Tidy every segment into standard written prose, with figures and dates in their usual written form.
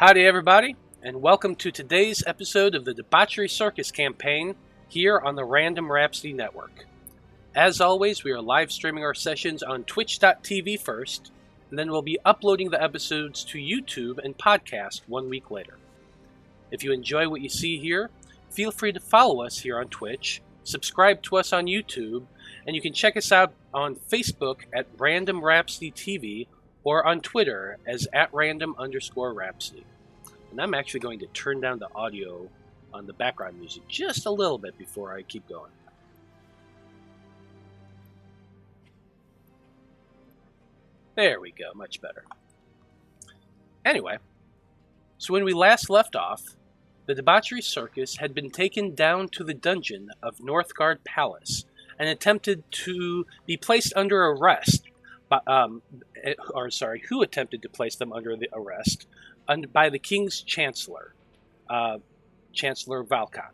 Howdy everybody, and welcome to today's episode of the Debauchery Circus campaign here on the Random Rhapsody Network. As always, we are live streaming our sessions on twitch.tv first, and then we'll be uploading the episodes to YouTube and podcast 1 week later. If you enjoy what you see here, feel free to follow us here on Twitch, subscribe to us on YouTube, and you can check us out on Facebook at Random Rhapsody TV or on Twitter as @random_Rhapsody. And I'm actually going to turn down the audio on the background music just a little bit before I keep going. There we go, much better. Anyway, so when we last left off, the Debauchery Circus had been taken down to the dungeon of Northgard Palace and attempted to be placed under arrest. Who attempted to place them under the arrest by the King's Chancellor, Chancellor Valkan.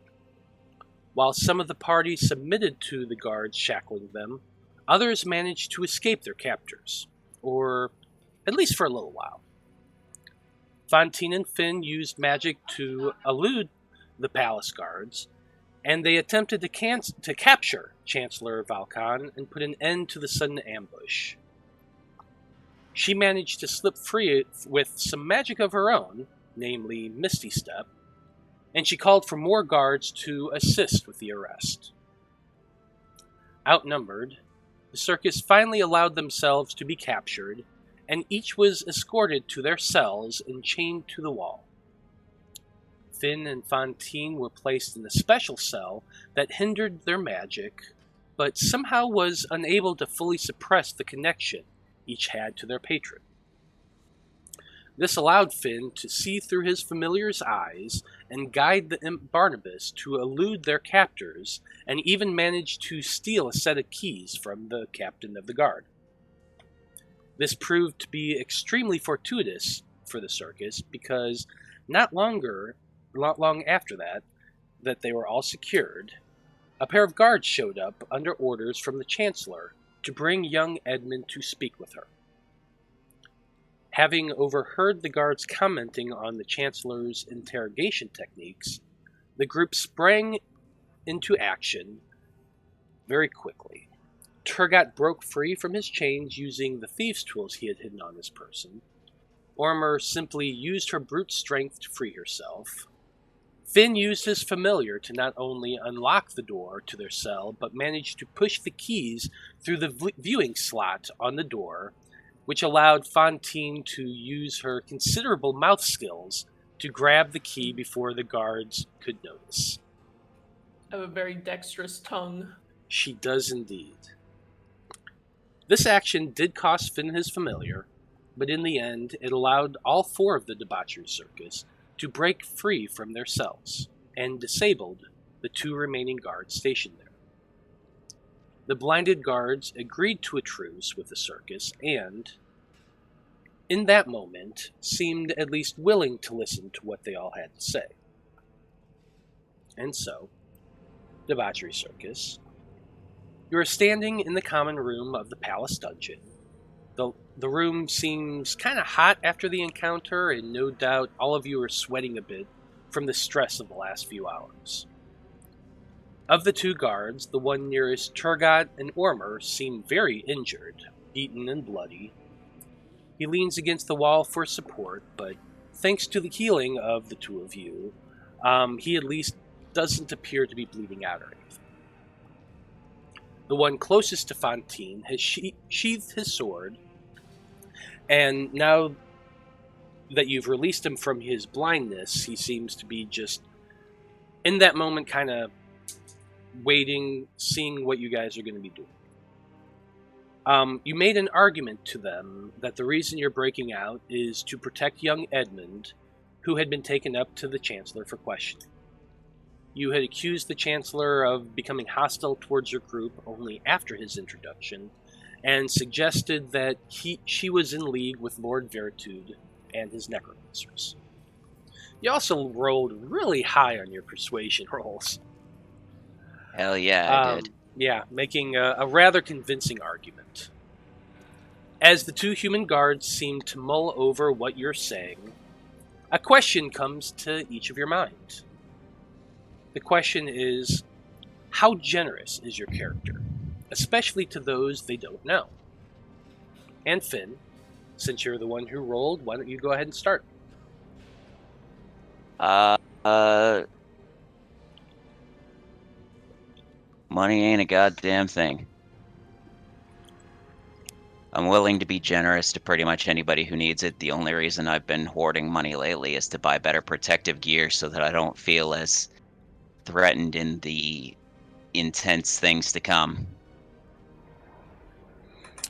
While some of the party submitted to the guards shackling them, others managed to escape their captors, or at least for a little while. Fantine and Finn used magic to elude the palace guards, and they attempted to capture Chancellor Valkan and put an end to the sudden ambush. She managed to slip free with some magic of her own, namely Misty Step, and she called for more guards to assist with the arrest. Outnumbered, the circus finally allowed themselves to be captured, and each was escorted to their cells and chained to the wall. Finn and Fantine were placed in a special cell that hindered their magic, but somehow was unable to fully suppress the connection each had to their patron. This allowed Finn to see through his familiar's eyes and guide the imp Barnabas to elude their captors, and even manage to steal a set of keys from the captain of the guard. This proved to be extremely fortuitous for the circus, because not long after that they were all secured, a pair of guards showed up under orders from the Chancellor to bring young Edmund to speak with her. Having overheard the guards commenting on the Chancellor's interrogation techniques, the group sprang into action very quickly. Tergot broke free from his chains using the thieves' tools he had hidden on his person. Ormr simply used her brute strength to free herself. Finn used his familiar to not only unlock the door to their cell, but managed to push the keys through the viewing slot on the door, which allowed Fantine to use her considerable mouth skills to grab the key before the guards could notice. I have a very dexterous tongue. She does indeed. This action did cost Finn his familiar, but in the end, it allowed all four of the Debauchery Circus to break free from their cells, and disabled the two remaining guards stationed there. The blinded guards agreed to a truce with the circus, and, in that moment, seemed at least willing to listen to what they all had to say. And so, Debauchery Circus, you are standing in the common room of the palace dungeon. The room seems kind of hot after the encounter, and no doubt all of you are sweating a bit from the stress of the last few hours. Of the two guards, the one nearest Tergot and Ormr seem very injured, beaten and bloody. He leans against the wall for support, but thanks to the healing of the two of you, he at least doesn't appear to be bleeding out or anything. The one closest to Fantine has sheathed his sword, and now that you've released him from his blindness, he seems to be just, in that moment, kind of waiting, seeing what you guys are going to be doing. You made an argument to them that the reason you're breaking out is to protect young Edmund, who had been taken up to the Chancellor for questioning. You had accused the Chancellor of becoming hostile towards your group only after his introduction, and suggested that she was in league with Lord Veritude and his necromancers. You also rolled really high on your persuasion rolls. Hell yeah, I did. Yeah, making a rather convincing argument. As the two human guards seem to mull over what you're saying, a question comes to each of your mind. The question is, how generous is your character, especially to those they don't know? And Finn, since you're the one who rolled, why don't you go ahead and start? Money ain't a goddamn thing. I'm willing to be generous to pretty much anybody who needs it. The only reason I've been hoarding money lately is to buy better protective gear so that I don't feel as threatened in the intense things to come.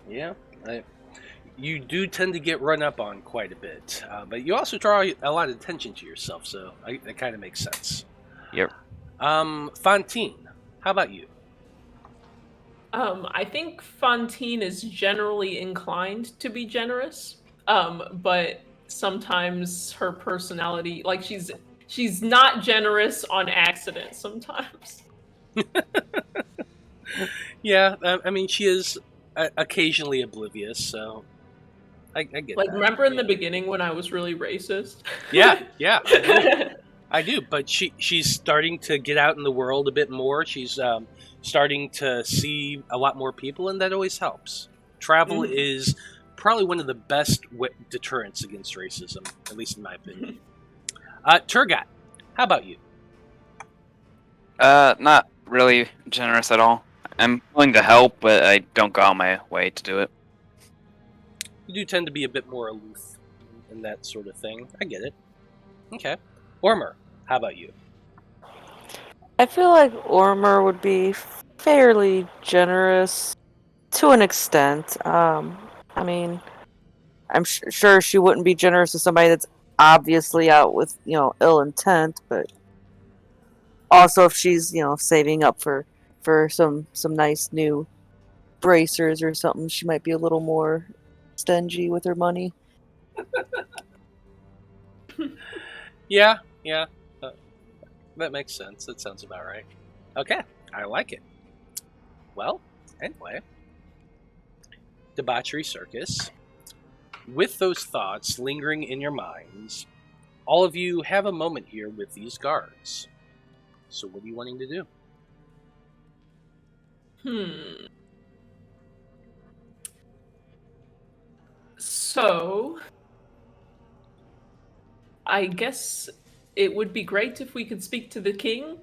Yeah, you do tend to get run up on quite a bit, but you also draw a lot of attention to yourself, so that kind of makes sense. Yep. Fantine, how about you? I think Fantine is generally inclined to be generous, but sometimes her personality, like she's not generous on accident sometimes. Yeah, I mean, she is occasionally oblivious, so I get Like, that. remember in the beginning when I was really racist? Yeah, I do. But she's starting to get out in the world a bit more. She's starting to see a lot more people, and that always helps. Travel is probably one of the best deterrents against racism, at least in my opinion. Tergot, how about you? Not really generous at all. I'm willing to help, but I don't go out my way to do it. You do tend to be a bit more aloof and that sort of thing. I get it. Okay. Ormr, how about you? I feel like Ormr would be fairly generous to an extent. I mean, I'm sure she wouldn't be generous to somebody that's obviously out with, ill intent, but also if she's, saving up for some nice new bracers or something, she might be a little more stingy with her money. Yeah. That makes sense. That sounds about right. Okay, I like it. Well, anyway, Debauchery Circus. With those thoughts lingering in your minds, all of you have a moment here with these guards. So what are you wanting to do? So, I guess it would be great if we could speak to the king.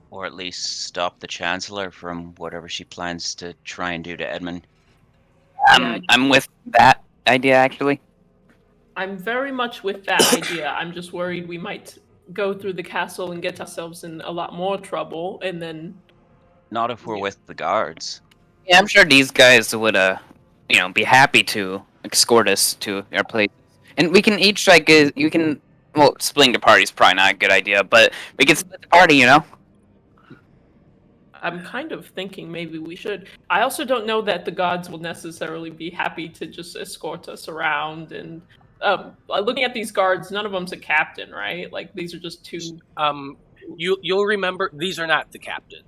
Or at least stop the Chancellor from whatever she plans to try and do to Edmund. I'm with that idea, actually. I'm very much with that idea. I'm just worried we might go through the castle and get ourselves in a lot more trouble, and then... Not if we're with the guards. Yeah, I'm sure these guys would, be happy to escort us to our place. And we can each, well, splitting the party is probably not a good idea, but we can split the party, I'm kind of thinking maybe we should. I also don't know that the gods will necessarily be happy to just escort us around. And looking at these guards, none of them's a captain, right? Like, these are just two. You'll remember these are not the captain.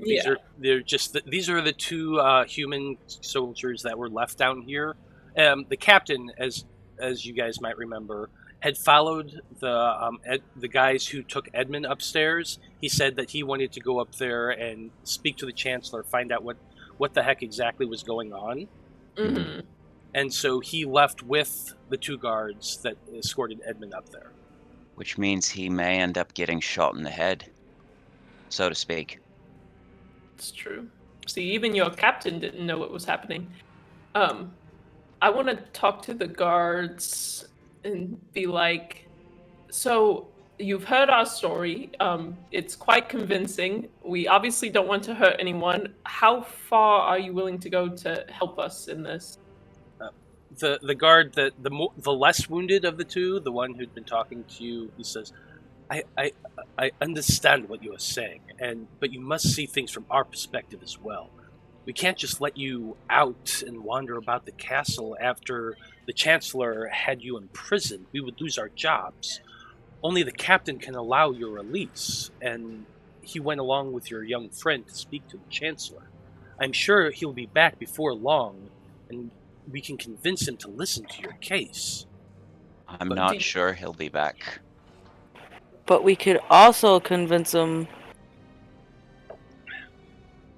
These are the two human soldiers that were left down here. The captain, as you guys might remember, had followed the guys who took Edmund upstairs. He said that he wanted to go up there and speak to the Chancellor, find out what the heck exactly was going on. Mm-hmm. And so he left with the two guards that escorted Edmund up there. Which means he may end up getting shot in the head, so to speak. It's true. See, even your captain didn't know what was happening. I want to talk to the guards and be like, so you've heard our story. It's quite convincing. We obviously don't want to hurt anyone. How far are you willing to go to help us in this? The guard, the less wounded of the two, the one who'd been talking to you, he says, I understand what you are saying, but you must see things from our perspective as well. We can't just let you out and wander about the castle after the Chancellor had you imprisoned. We would lose our jobs. Only the captain can allow your release, and he went along with your young friend to speak to the Chancellor. I'm sure he'll be back before long, and we can convince him to listen to your case. I'm But not sure he'll be back. But we could also convince him.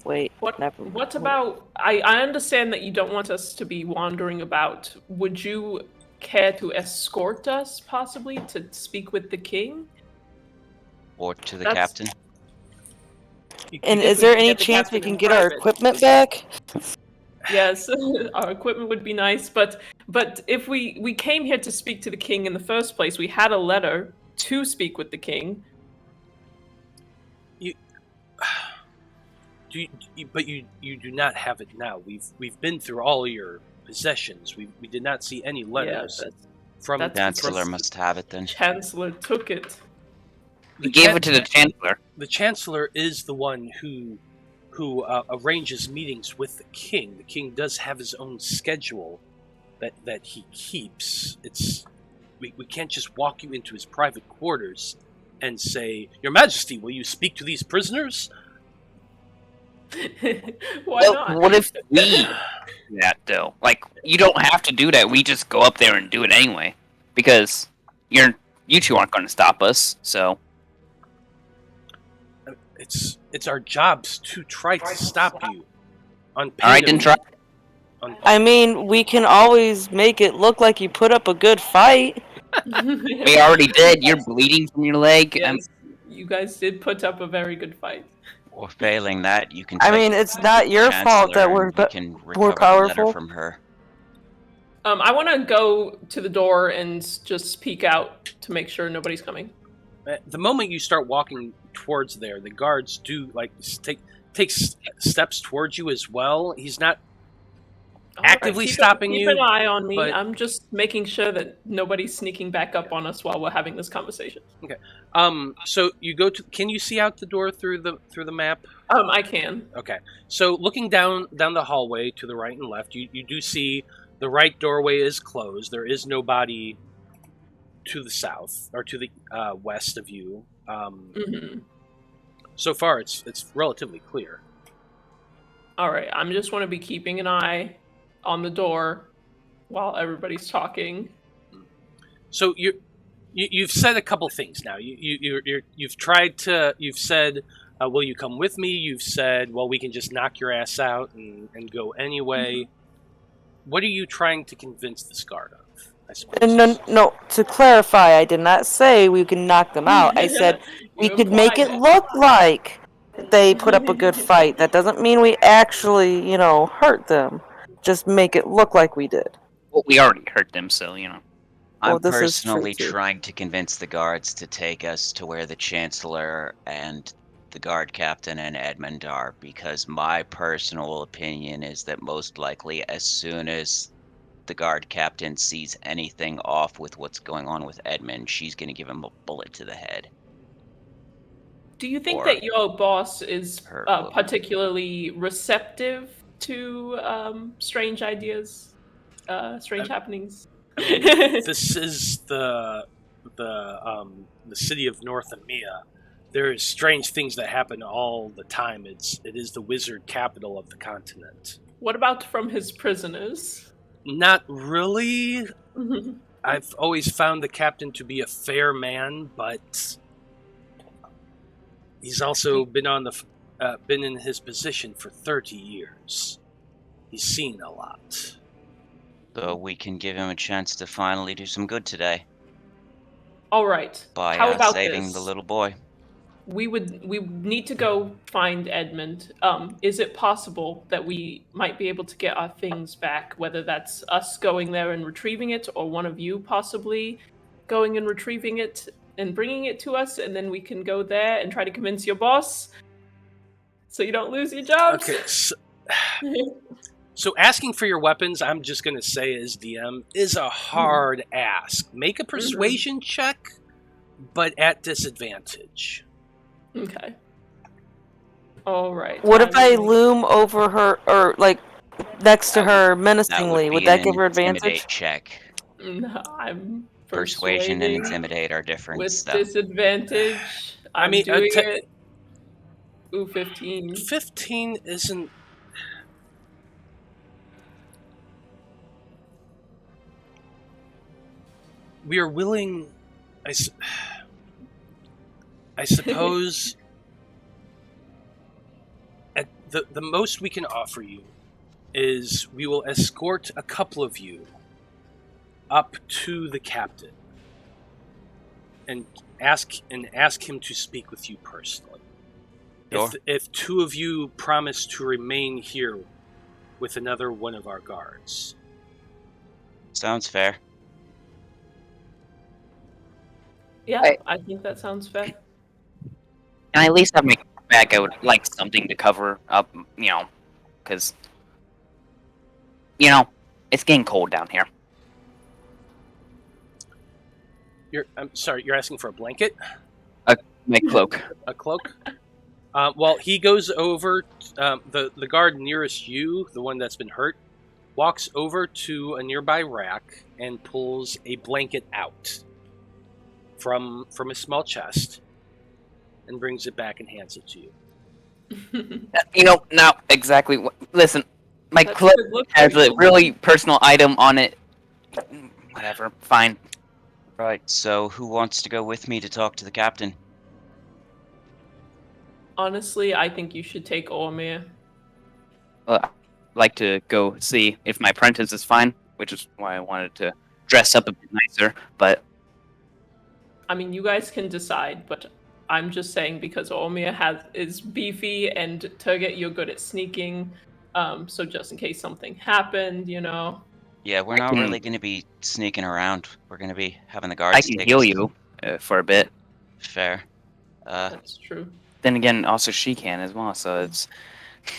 Wait, What never. what about I understand that you don't want us to be wandering about. Would you care to escort us possibly to speak with the king? Or to the That's- captain. And If is we there can any get the chance we captain in can get our private. equipment back? Yes, our equipment would be nice, but if we came here to speak to the king in the first place, we had a letter to speak with the king. But you do not have it now. We've been through all your possessions. We did not see any letters from that's Chancellor because must have it then. Chancellor took it. We gave it to the Chancellor. The Chancellor is the one who arranges meetings with the king. The king does have his own schedule that he keeps. We can't just walk you into his private quarters and say, "Your Majesty, will you speak to these prisoners?" Why Well, not? what if we do that though? Like, you don't have to do that. We just go up there and do it anyway, because you two aren't going to stop us. So It's our jobs to try to stop you. On pain all right, then of- try. I mean, we can always make it look like you put up a good fight. We already did. You're bleeding from your leg. Yes, you guys did put up a very good fight. Or failing that, you can. I take mean, it it's to not the your fault that Chancellor we're and we can recover the letter powerful. from her. I want to go to the door and just peek out to make sure nobody's coming. The moment you start walking towards there, the guards do take steps towards you as well. He's not actively stopping keep you, an eye on me. but- I'm just making sure that nobody's sneaking back up on us while we're having this conversation. So you go to. Can you see out the door through the map? I can. Okay. So looking down the hallway to the right and left, you do see the right doorway is closed. There is nobody to the south or to the west of you. Mm-hmm. So far, it's relatively clear. All right. I just want to be keeping an eye on the door while everybody's talking. So you've said a couple things now. You've tried to. You've said, "Will you come with me?" You've said, "Well, we can just knock your ass out and go anyway." Mm-hmm. What are you trying to convince this guard of? I suppose. No, to clarify, I did not say we can knock them out. I said we You could make it implied look like they put up a good fight. That doesn't mean we actually, hurt them. Just make it look like we did. Well, we already hurt them, so I'm Well, this is true, personally too. trying to convince the guards to take us to where the Chancellor and the guard captain and Edmund are, because my personal opinion is that most likely as soon as the guard captain sees anything off with what's going on with Edmund, she's going to give him a bullet to the head. Do you think Or that your boss is her woman. particularly receptive to strange ideas, strange happenings? This is the city of North Emea. There's strange things that happen all the time. It is the wizard capital of the continent. What about from his prisoners? Not really. I've always found the captain to be a fair man, but he's also been in his position for 30 years. He's seen a lot. So we can give him a chance to finally do some good today All right. by How about saving this? the little boy. We need to go find Edmund. Is it possible that we might be able to get our things back, whether that's us going there and retrieving it, or one of you possibly going and retrieving it and bringing it to us, and then we can go there and try to convince your boss so you don't lose your jobs? Okay, so asking for your weapons, I'm just going to say as DM, is a hard ask. Make a persuasion check, but at disadvantage. Okay. All right. What if I mean- loom over her, or next to her menacingly? Would that give her an advantage? intimidate check. No, I'm Persuasion and persuading intimidate are different with stuff. disadvantage. I'm mean, doing it. Ooh, 15. 15 isn't... we are willing. I suppose at the most we can offer you is we will escort a couple of you up to the captain and ask him to speak with you personally. Sure. If two of you promise to remain here with another one of our guards. Sounds fair. Yeah, I think that sounds fair. Can I at least have my back? I would like something to cover up, because, it's getting cold down here. I'm sorry, you're asking for a blanket? My cloak. A cloak? Well, he goes over, the guard nearest you, the one that's been hurt, walks over to a nearby rack and pulls a blanket out from a small chest and brings it back and hands it to you. Not exactly. Listen, my That's cloak good look, has a Rachel. really personal item on it. Whatever, fine. Right, so who wants to go with me to talk to the captain? Honestly, I think you should take Ormr. I'd like to go see if my apprentice is fine, which is why I wanted to dress up a bit nicer, but I mean, you guys can decide, but I'm just saying because Ormr is beefy and Tergot, you're good at sneaking. So just in case something happened, Yeah, we're not really going to be sneaking around. We're going to be having the guards I can take heal us. you for a bit. Fair. That's true. Then again, also she can as well, so it's...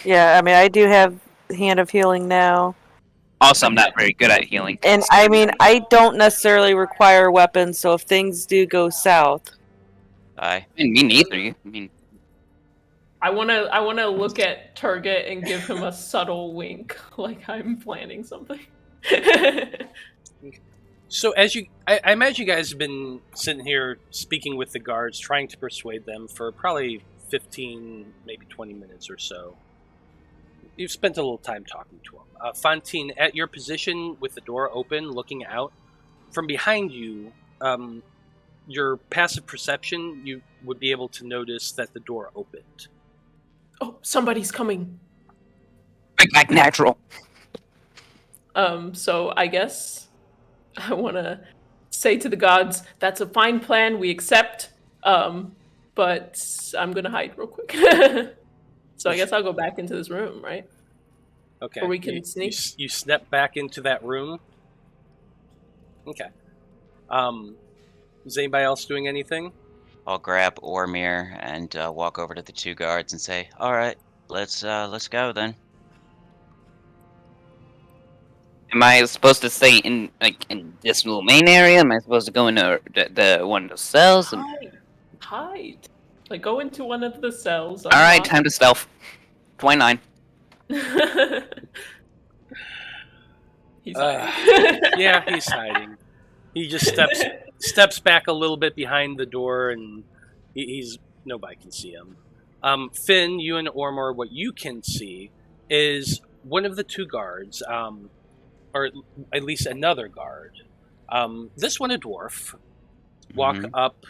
Yeah, I mean, I do have Hand of Healing now. Also, I'm not very good at healing. And I mean, I don't necessarily require weapons, so if things do go south. Aye. Me neither. I mean, I wanna look at Tergot and give him a subtle wink, like I'm planning something. So I imagine you guys have been sitting here speaking with the guards, trying to persuade them for probably 15, maybe 20 minutes or so. You've spent a little time talking to them. Fantine, at your position with the door open, looking out, from behind you, your passive perception, you would be able to notice that the door opened. Oh, somebody's coming. like natural. So I guess I want to say to the gods, that's a fine plan, we accept, but I'm going to hide real quick. So I guess I'll go back into this room, right? Okay. Or we can sneak. You step back into that room. Okay. Is anybody else doing anything? I'll grab Ormr and walk over to the two guards and say, "All right, let's go then." Am I supposed to stay in this little main area? Am I supposed to go into the one of the cells? Hide. Like, go into one of the cells. All right, time to stealth. 29. He's hiding. Yeah, he's hiding. He just steps back a little bit behind the door, and he's nobody can see him. Finn, you and Ormr, what you can see is one of the two guards, or at least another guard. This one a dwarf. Walk up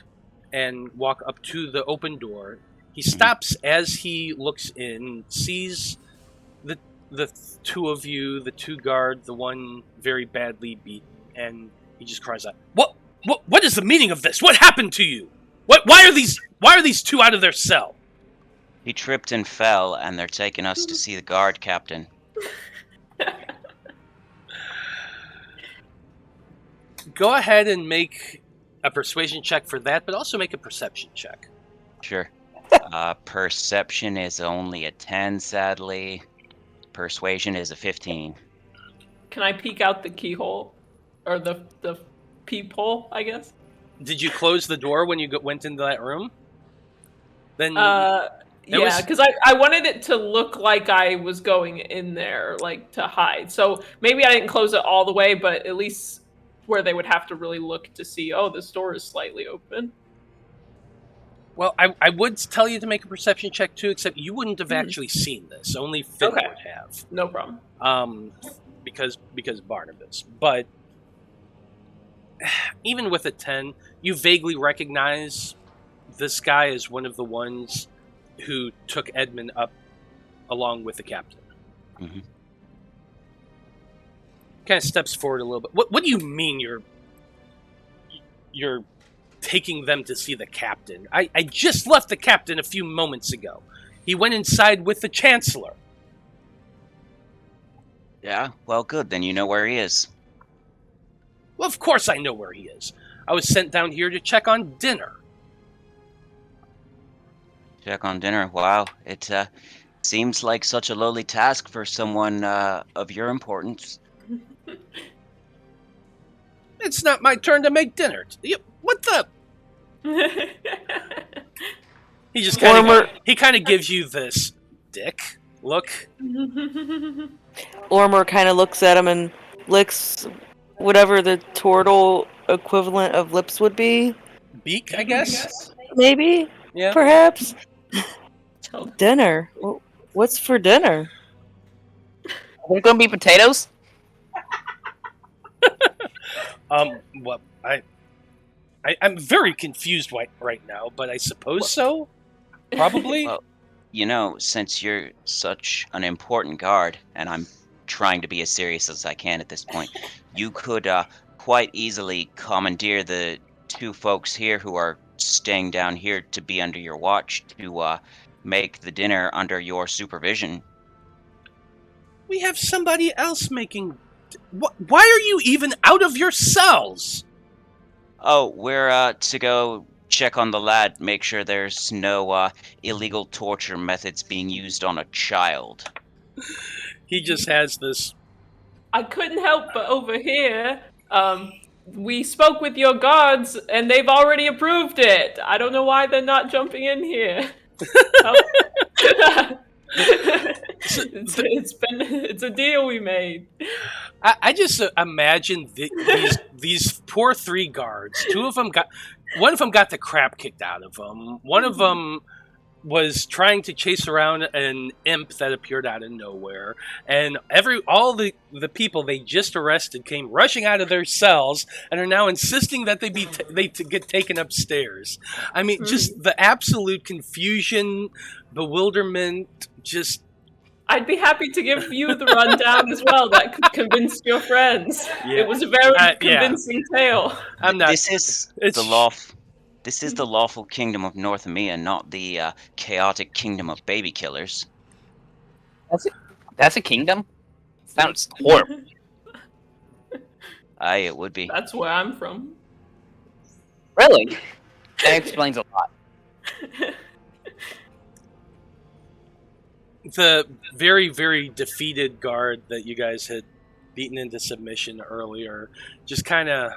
to the open door. He stops as he looks in, sees the two of you, the two guard, the one very badly beaten, and he just cries out, What is the meaning of this? What happened to you? Why are these two out of their cell?" He tripped and fell, and they're taking us to see the guard captain. Go ahead and make a persuasion check for that, but also make a perception check. Sure. Perception is only a 10, sadly. Persuasion is a 15. Can I peek out the keyhole? Or the peephole, I guess? Did you close the door when you went into that room? Then Yeah, because I wanted it to look like I was going in there, like, to hide. So maybe I didn't close it all the way, but at least where they would have to really look to see, oh, this door is slightly open. Well, I would tell you to make a perception check too, except you wouldn't have actually seen this. Only Finn would have. No problem. Because Barnabas. But even with a 10, you vaguely recognize this guy as one of the ones who took Edmund up along with the captain. Mm-hmm. Kind of steps forward a little bit. What do you mean you're taking them to see the captain? I just left the captain a few moments ago. He went inside with the Chancellor. Yeah, well, good. Then you know where he is. Well, of course I know where he is. I was sent down here to check on dinner. Check on dinner. Wow, it seems like such a lowly task for someone of your importance. It's not my turn to make dinner. What the? He just kind of gives you this dick look. Ormr kind of looks at him and licks whatever the turtle equivalent of lips would be. Beak, I guess? Maybe? Yeah. Perhaps? Dinner? What's for dinner? Are there gonna be potatoes? Well, I'm very confused right now, but I suppose so? Probably? Well, you know, since you're such an important guard, and I'm trying to be as serious as I can at this point, you could quite easily commandeer the two folks here who are staying down here to be under your watch to make the dinner under your supervision. We have somebody else making... Why are you even out of your cells? Oh, we're to go check on the lad, make sure there's no illegal torture methods being used on a child. He just has this... I couldn't help but overhear. We spoke with your guards, and they've already approved it. I don't know why they're not jumping in here. It's a deal we made. I just imagine these poor three guards. One of them got the crap kicked out of them. One of them was trying to chase around an imp that appeared out of nowhere, and all the people they just arrested came rushing out of their cells and are now insisting that they get taken upstairs. I mean, just the absolute confusion, bewilderment, just... I'd be happy to give you the rundown as well. That could convince your friends. Yeah. It was a very convincing tale. I'm not. This is the lawful kingdom of North Emia, not the chaotic kingdom of baby killers. That's a kingdom? Sounds horrible. Aye, it would be. That's where I'm from. Really? That explains a lot. The very, very defeated guard that you guys had beaten into submission earlier just kind of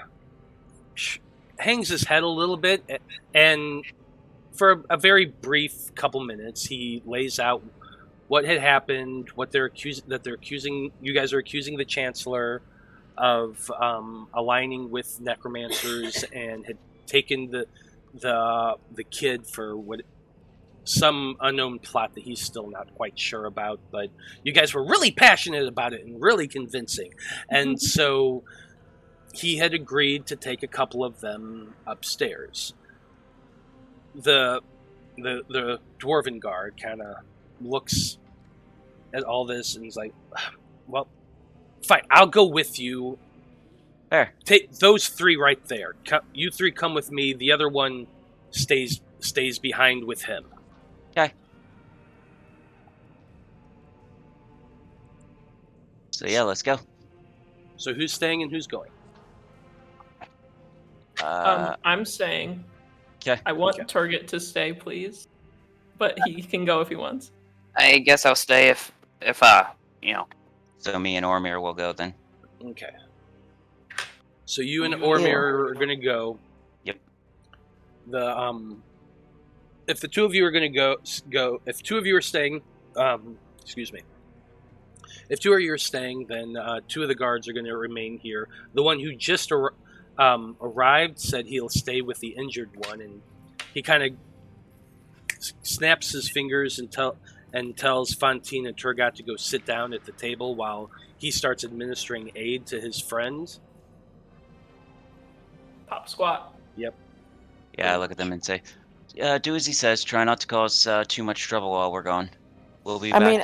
hangs his head a little bit, and for a very brief couple minutes, he lays out what had happened, what you guys are accusing the Chancellor of aligning with necromancers and had taken the kid for some unknown plot that he's still not quite sure about, but you guys were really passionate about it and really convincing. And so he had agreed to take a couple of them upstairs. The dwarven guard kind of looks at all this and is like, well, fine, I'll go with you. There. Take those three right there. You three come with me. The other one stays behind with him. Okay. So yeah, let's go. So who's staying and who's going? I'm staying. Okay. I want Tergot to stay, please. But he can go if he wants. I guess I'll stay if you know. So me and Ormr will go then. Okay. So you and Ormr are gonna go. Yep. If the two of you are going to go. If two of you are staying, excuse me. If two of you are staying, then two of the guards are going to remain here. The one who just arrived said he'll stay with the injured one, and he kind of snaps his fingers and tells Fantine and Tergot to go sit down at the table while he starts administering aid to his friends. Pop squat. Yep. Yeah, I look at them and say, do as he says. Try not to cause too much trouble while we're gone. We'll be I back. mean,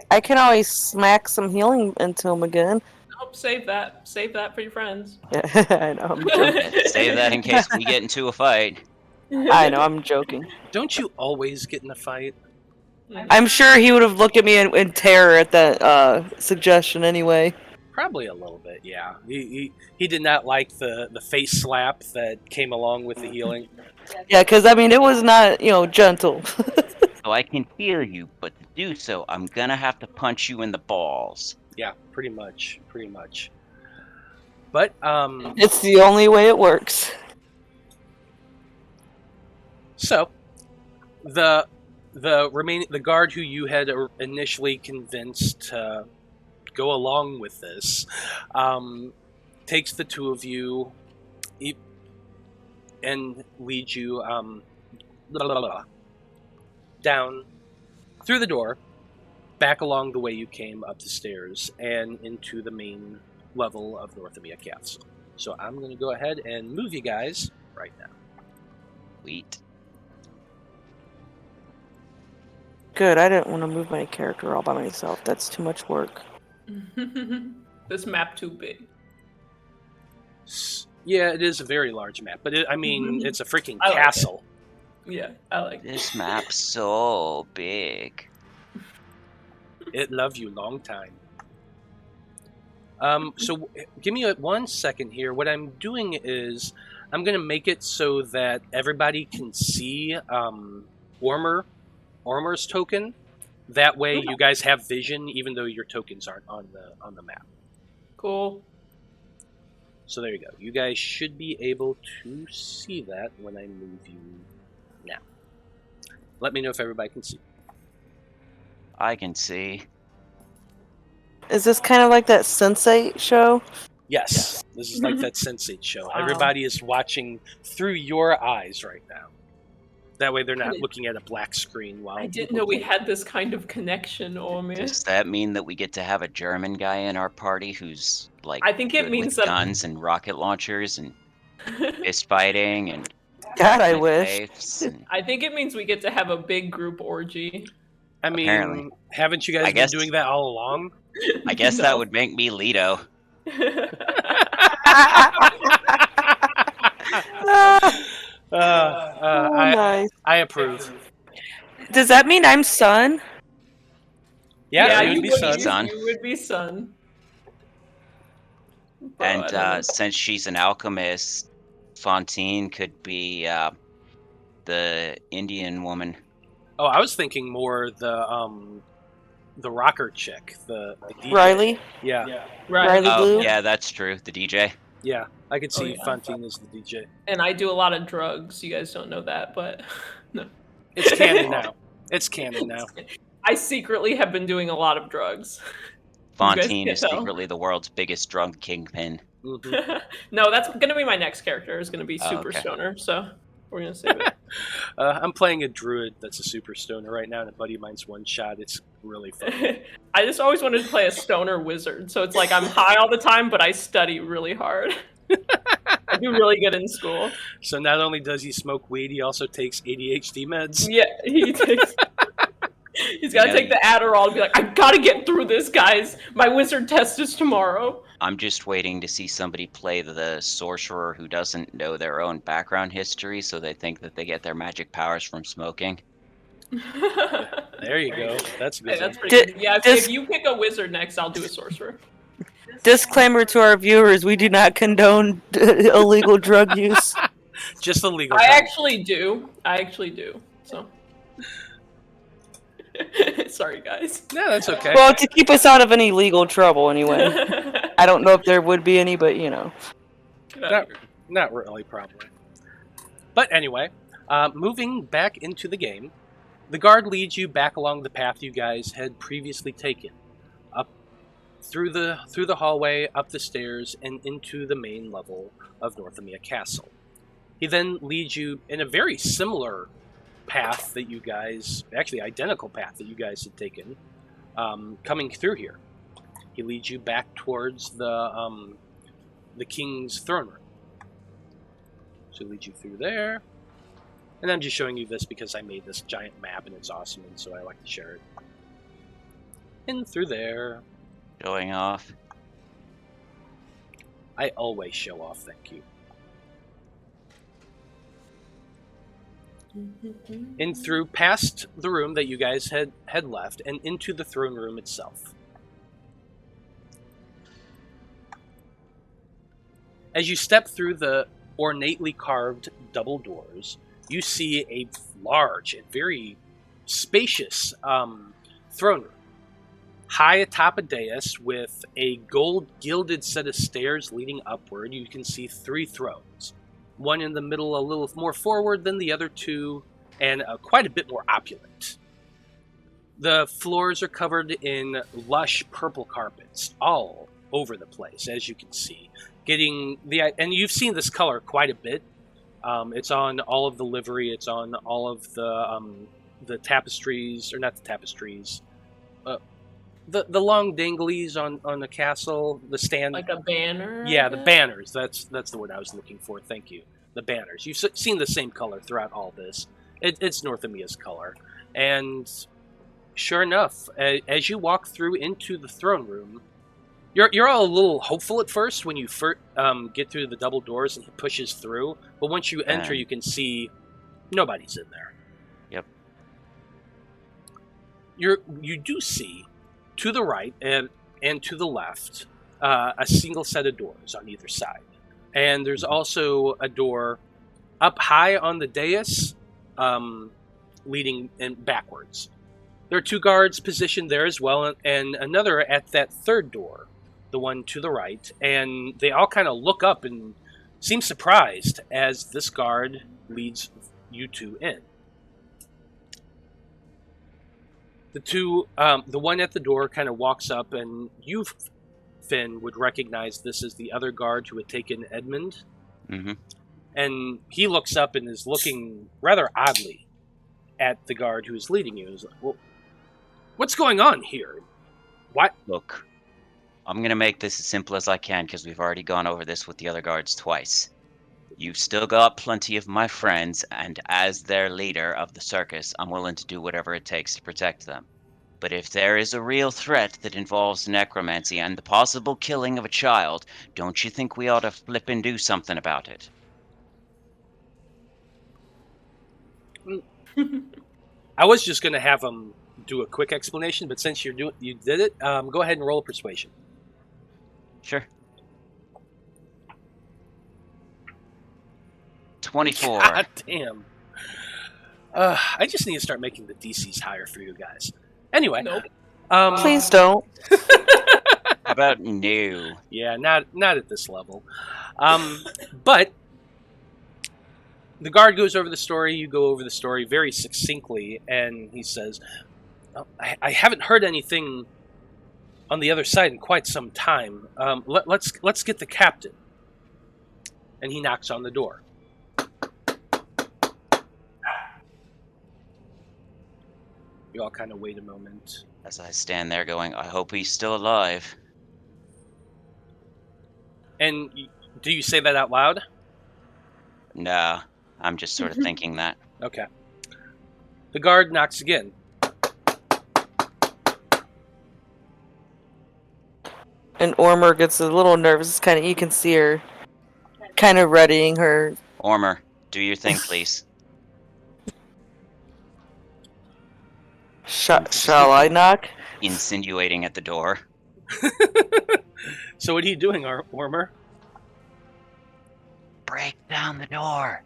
I can always smack some healing into him again. Nope, save that. Save that for your friends. Yeah, I know, I'm joking. Save that in case we get into a fight. I know, I'm joking. Don't you always get in a fight? I'm sure he would have looked at me in terror at that suggestion anyway. Probably a little bit, yeah. He did not like the face slap that came along with the healing. Yeah, because, I mean, it was not, gentle. So I can heal you, but to do so, I'm gonna have to punch you in the balls. Yeah, pretty much. But, It's the only way it works. so, the guard who you had initially convinced to go along with this, takes the two of you and leads you down through the door, back along the way you came up the stairs, and into the main level of Northamia Castle. So I'm going to go ahead and move you guys right now. Sweet. Good, I didn't want to move my character all by myself. That's too much work. This map too big. Yeah, it is a very large map, but it's a freaking I like castle. Yeah, I like This map's so big. It love you long time. So give me 1 second here. What I'm doing is I'm going to make it so that everybody can see Ormr's token. That way you guys have vision, even though your tokens aren't on the map. Cool. So there you go. You guys should be able to see that when I move you now. Let me know if everybody can see. I can see. Is this kind of like that Sensei show? Yes, this is like that Sense8 show. Wow. Everybody is watching through your eyes right now. That way they're not looking at a black screen while... I didn't know we had this kind of connection, Ormr. Does that mean that we get to have a German guy in our party who's like I think it good means with that- guns and rocket launchers and fist fighting and God, I with wish. safes and- I think it means we get to have a big group orgy. I mean, Apparently. haven't you guys I been guess- doing that all along? I guess No. that would make me Leto. Nice. I approve. Does that mean I'm Sun? Yeah, you would be son. son. You would be son. Bro, And I don't know. since she's an alchemist, Fantine could be the Indian woman. Oh, I was thinking more the rocker chick, the DJ. Riley? Yeah, Right. Riley Blue? Yeah, that's true. The DJ. yeah. I could see yeah. Fantine as the DJ. And I do a lot of drugs. You guys don't know that, but no. It's canon now. It's canon now. I secretly have been doing a lot of drugs. guys Fantine can't is tell. secretly the world's biggest drug kingpin. Mhm. No, that's gonna be my next character. Is gonna be Oh, Super okay. Stoner. So we're gonna save it. I'm playing a druid that's a super stoner right now, and a buddy of mine's one shot. It's really fun. I just always wanted to play a stoner wizard. So it's like I'm high all the time, but I study really hard. I do really good in school. So not only does he smoke weed, he also takes ADHD meds. Yeah, he takes. He's got to take the Adderall and be like, I gotta get through this, guys. My wizard test is tomorrow. I'm just waiting to see somebody play the sorcerer who doesn't know their own background history, so they think that they get their magic powers from smoking. There you go. That's good. Hey, that's pretty good. Yeah, Dis- if you pick a wizard next, I'll do a sorcerer. Disclaimer to our viewers, we do not condone illegal drug use. Just the legal. I time. actually do. So. Sorry, guys. No, that's okay. Well, to keep us out of any legal trouble, anyway. I don't know if there would be any, but Not really, probably. But anyway, moving back into the game, the guard leads you back along the path you guys had previously taken, up through the hallway, up the stairs, and into the main level of Northamia Castle. He then leads you in a very similar path that you guys, actually identical path that you guys had taken, coming through here. He leads you back towards the king's throne room. So it leads you through there. And I'm just showing you this because I made this giant map and it's awesome, and so I like to share it. In through there. Showing off. I always show off, thank you. In through past the room that you guys had left and into the throne room itself. As you step through the ornately carved double doors, you see a large and very spacious throne room. High atop a dais with a gold gilded set of stairs leading upward, you can see 3 thrones. One in the middle a little more forward than the other 2, and quite a bit more opulent. The floors are covered in lush purple carpets all over the place, as you can see. And you've seen this color quite a bit. It's on all of the livery. It's on all of the tapestries, or not the tapestries. The long danglies on the castle, the stand, like a banner. Yeah, the banners. That's the word I was looking for. Thank you. The banners. You've seen the same color throughout all this. It's Northamia's color, and sure enough, as you walk through into the throne room, you're all a little hopeful at first when you get through the double doors and he pushes through. But once you enter, you can see nobody's in there. Yep. You do see, to the right and to the left, a single set of doors on either side. And there's also a door up high on the dais, leading backwards. There are 2 guards positioned there as well, and another at that third door, the one to the right. And they all kind of look up and seem surprised as this guard leads you 2 in. The one at the door kind of walks up, and you, Finn, would recognize this as the other guard who had taken Edmund. Mm-hmm. And he looks up and is looking rather oddly at the guard who is leading you. He's like, well, what's going on here? What? Look, I'm going to make this as simple as I can because we've already gone over this with the other guards twice. You've still got plenty of my friends, and as their leader of the circus, I'm willing to do whatever it takes to protect them. But if there is a real threat that involves necromancy and the possible killing of a child, don't you think we ought to flip and do something about it? I was just going to have him do a quick explanation, but since you did it, go ahead and roll a persuasion. Sure. 24. God damn. I just need to start making the DCs higher for you guys. Anyway. Nope. Please don't. How about no? Yeah, not at this level. But the guard goes over the story, you go over the story very succinctly, and he says, I haven't heard anything on the other side in quite some time. Let's get the captain. And he knocks on the door. You all kind of wait a moment. As I stand there going, I hope he's still alive. And do you say that out loud? Nah, I'm just sort of thinking that. Okay. The guard knocks again. And Ormr gets a little nervous. You can see her kind of readying her. Ormr, do your thing, please. Shall I knock? Insinuating at the door. So what are you doing, Ormr? Break down the door.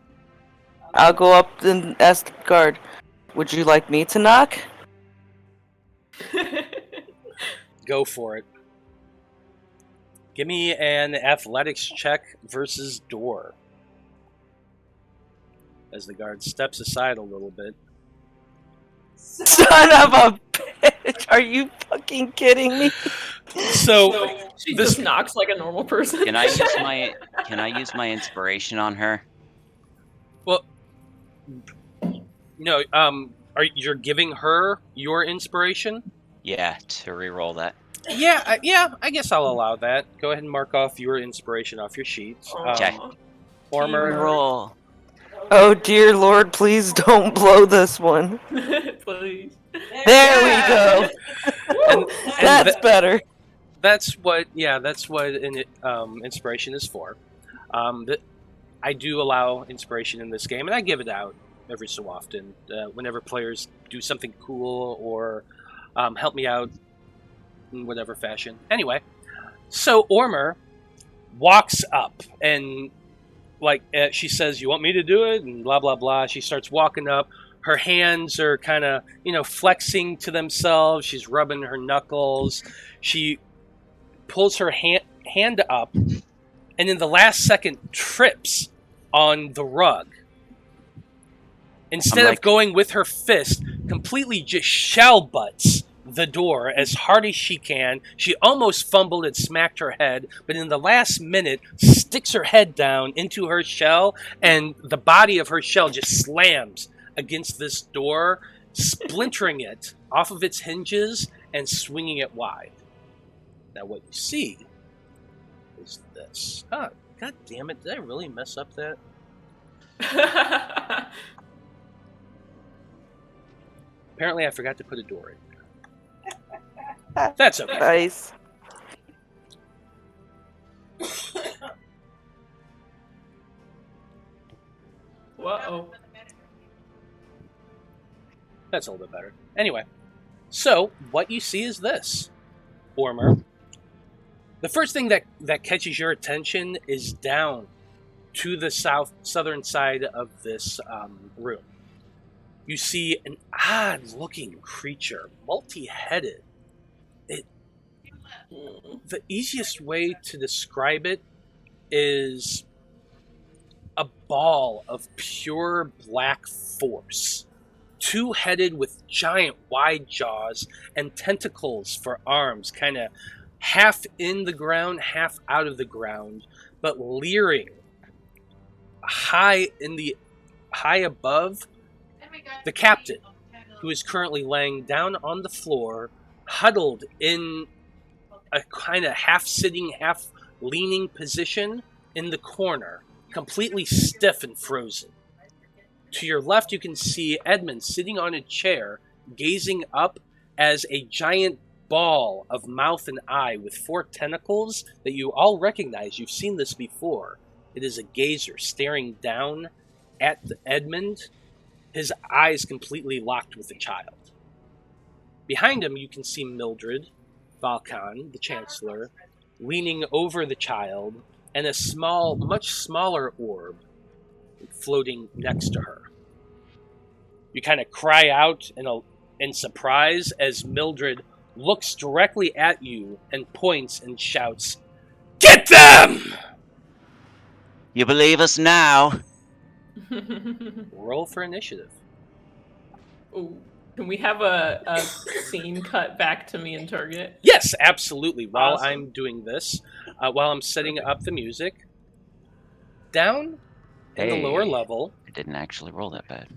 I'll go up and ask the guard, would you like me to knock? Go for it. Give me an athletics check versus door. As the guard steps aside a little bit. Son of a bitch! Are you fucking kidding me? So she just knocks like a normal person. Can I use my inspiration on her? Well, no. You're giving her your inspiration? Yeah, to reroll that. Yeah. I guess I'll allow that. Go ahead and mark off your inspiration off your sheet. Okay. Ormr, Reroll. Oh dear Lord, please don't blow this one. Please. There we go. And That's better. That's what inspiration is for. I do allow inspiration in this game, and I give it out every so often whenever players do something cool or help me out in whatever fashion. Anyway, so Ormr walks up and she says, "You want me to do it?" and blah blah blah. She starts walking up. Her hands are kind of flexing to themselves. She's rubbing her knuckles. She pulls her hand up, and in the last second trips on the rug. Instead of going with her fist, completely just shell butts the door as hard as she can. She almost fumbled and smacked her head, but in the last minute sticks her head down into her shell, and the body of her shell just slams against this door, splintering it off of its hinges and swinging it wide. Now what you see is this. Oh, God damn it, did I really mess up that? Apparently I forgot to put a door in there. That's okay. Nice. Whoa. That's a little bit better. Anyway, so what you see is this, Ormr. The first thing that catches your attention is down to the southern side of this room. You see an odd-looking creature, multi-headed. The easiest way to describe it is a ball of pure black force. Two-headed with giant wide jaws and tentacles for arms, kind of half in the ground, half out of the ground, but leering high above the captain, who is currently laying down on the floor, huddled in a kind of half-sitting, half-leaning position in the corner, completely stiff and frozen. To your left, you can see Edmund sitting on a chair, gazing up as a giant ball of mouth and eye with 4 tentacles that you all recognize. You've seen this before. It is a gazer staring down at Edmund, his eyes completely locked with the child. Behind him, you can see Mildred, Valkan, the Chancellor, leaning over the child, and a small, much smaller orb floating next to her. You kind of cry out in surprise as Mildred looks directly at you and points and shouts, "Get them!" You believe us now? Roll for initiative. Ooh. Can we have a scene cut back to me and Tergot? Yes, absolutely. While Awesome. I'm doing this, while I'm setting up the music, down in the lower level... I didn't actually roll that bad.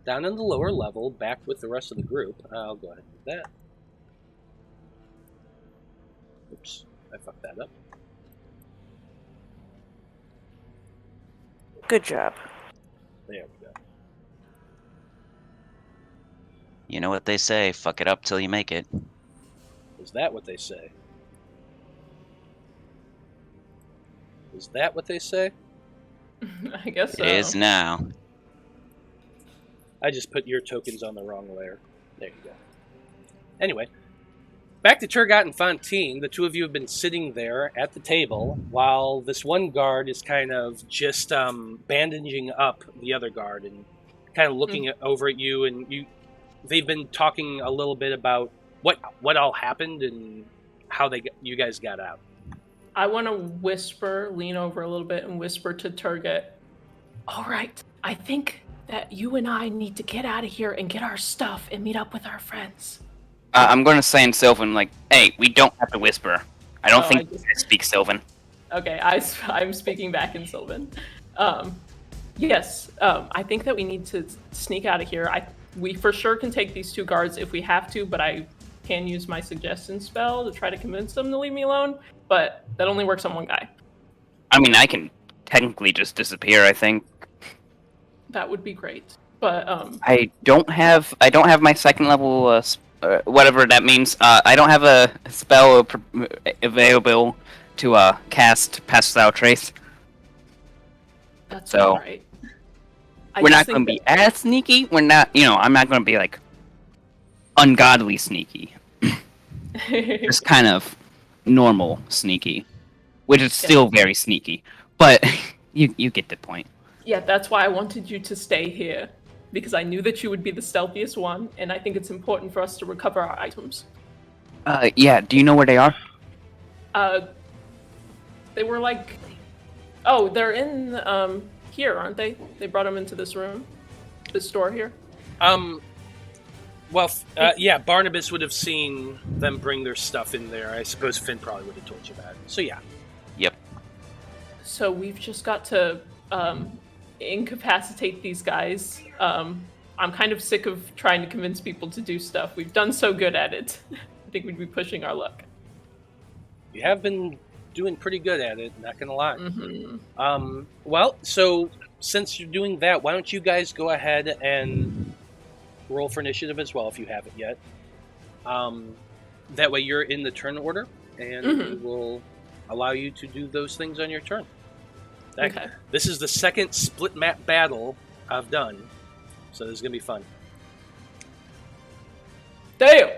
Down in the lower level, back with the rest of the group, I'll go ahead and do that. Oops, I fucked that up. Good job. There we go. You know what they say, fuck it up till you make it. Is that what they say? Is that what they say? I guess so. It is now. I just put your tokens on the wrong layer. There you go. Anyway, back to Tergot and Fantine. The two of you have been sitting there at the table while this one guard is kind of just bandaging up the other guard and kind of looking over at you. And they've been talking a little bit about what all happened and how you guys got out. I want to lean over a little bit and whisper to Tergot. All right, I think that you and I need to get out of here and get our stuff and meet up with our friends. I'm going to say in Sylvan, hey, we don't have to whisper. I don't think you guys speak Sylvan. Okay, I'm speaking back in Sylvan. Yes, I think that we need to sneak out of here. We for sure can take these 2 guards if we have to, but I can use my suggestion spell to try to convince them to leave me alone, but that only works on one guy. I mean, I can technically just disappear, I think. That would be great. But I don't have my second level whatever that means. I don't have a spell available to cast Pass Without Trace. that's So, all right. We're not going to be as sneaky. We're not, I'm not going to be like ungodly sneaky. Just kind of normal sneaky, which is still very sneaky. But you get the point. Yeah, that's why I wanted you to stay here, because I knew that you would be the stealthiest one, and I think it's important for us to recover our items. Yeah. Do you know where they are? They were like, oh, they're in here, aren't they? They brought them into this room, this store here. Well, yeah, Barnabas would have seen them bring their stuff in there. I suppose Finn probably would have told you that. So yeah. Yep. So we've just got to incapacitate these guys. I'm kind of sick of trying to convince people to do stuff. We've done so good at it. I think we'd be pushing our luck. You have been doing pretty good at it, not gonna lie. Mm-hmm. Well, so since you're doing that, why don't you guys go ahead and roll for initiative as well if you haven't yet. That way you're in the turn order, and we will allow you to do those things on your turn. Okay. This is the second split map battle I've done, so this is gonna be fun. Damn!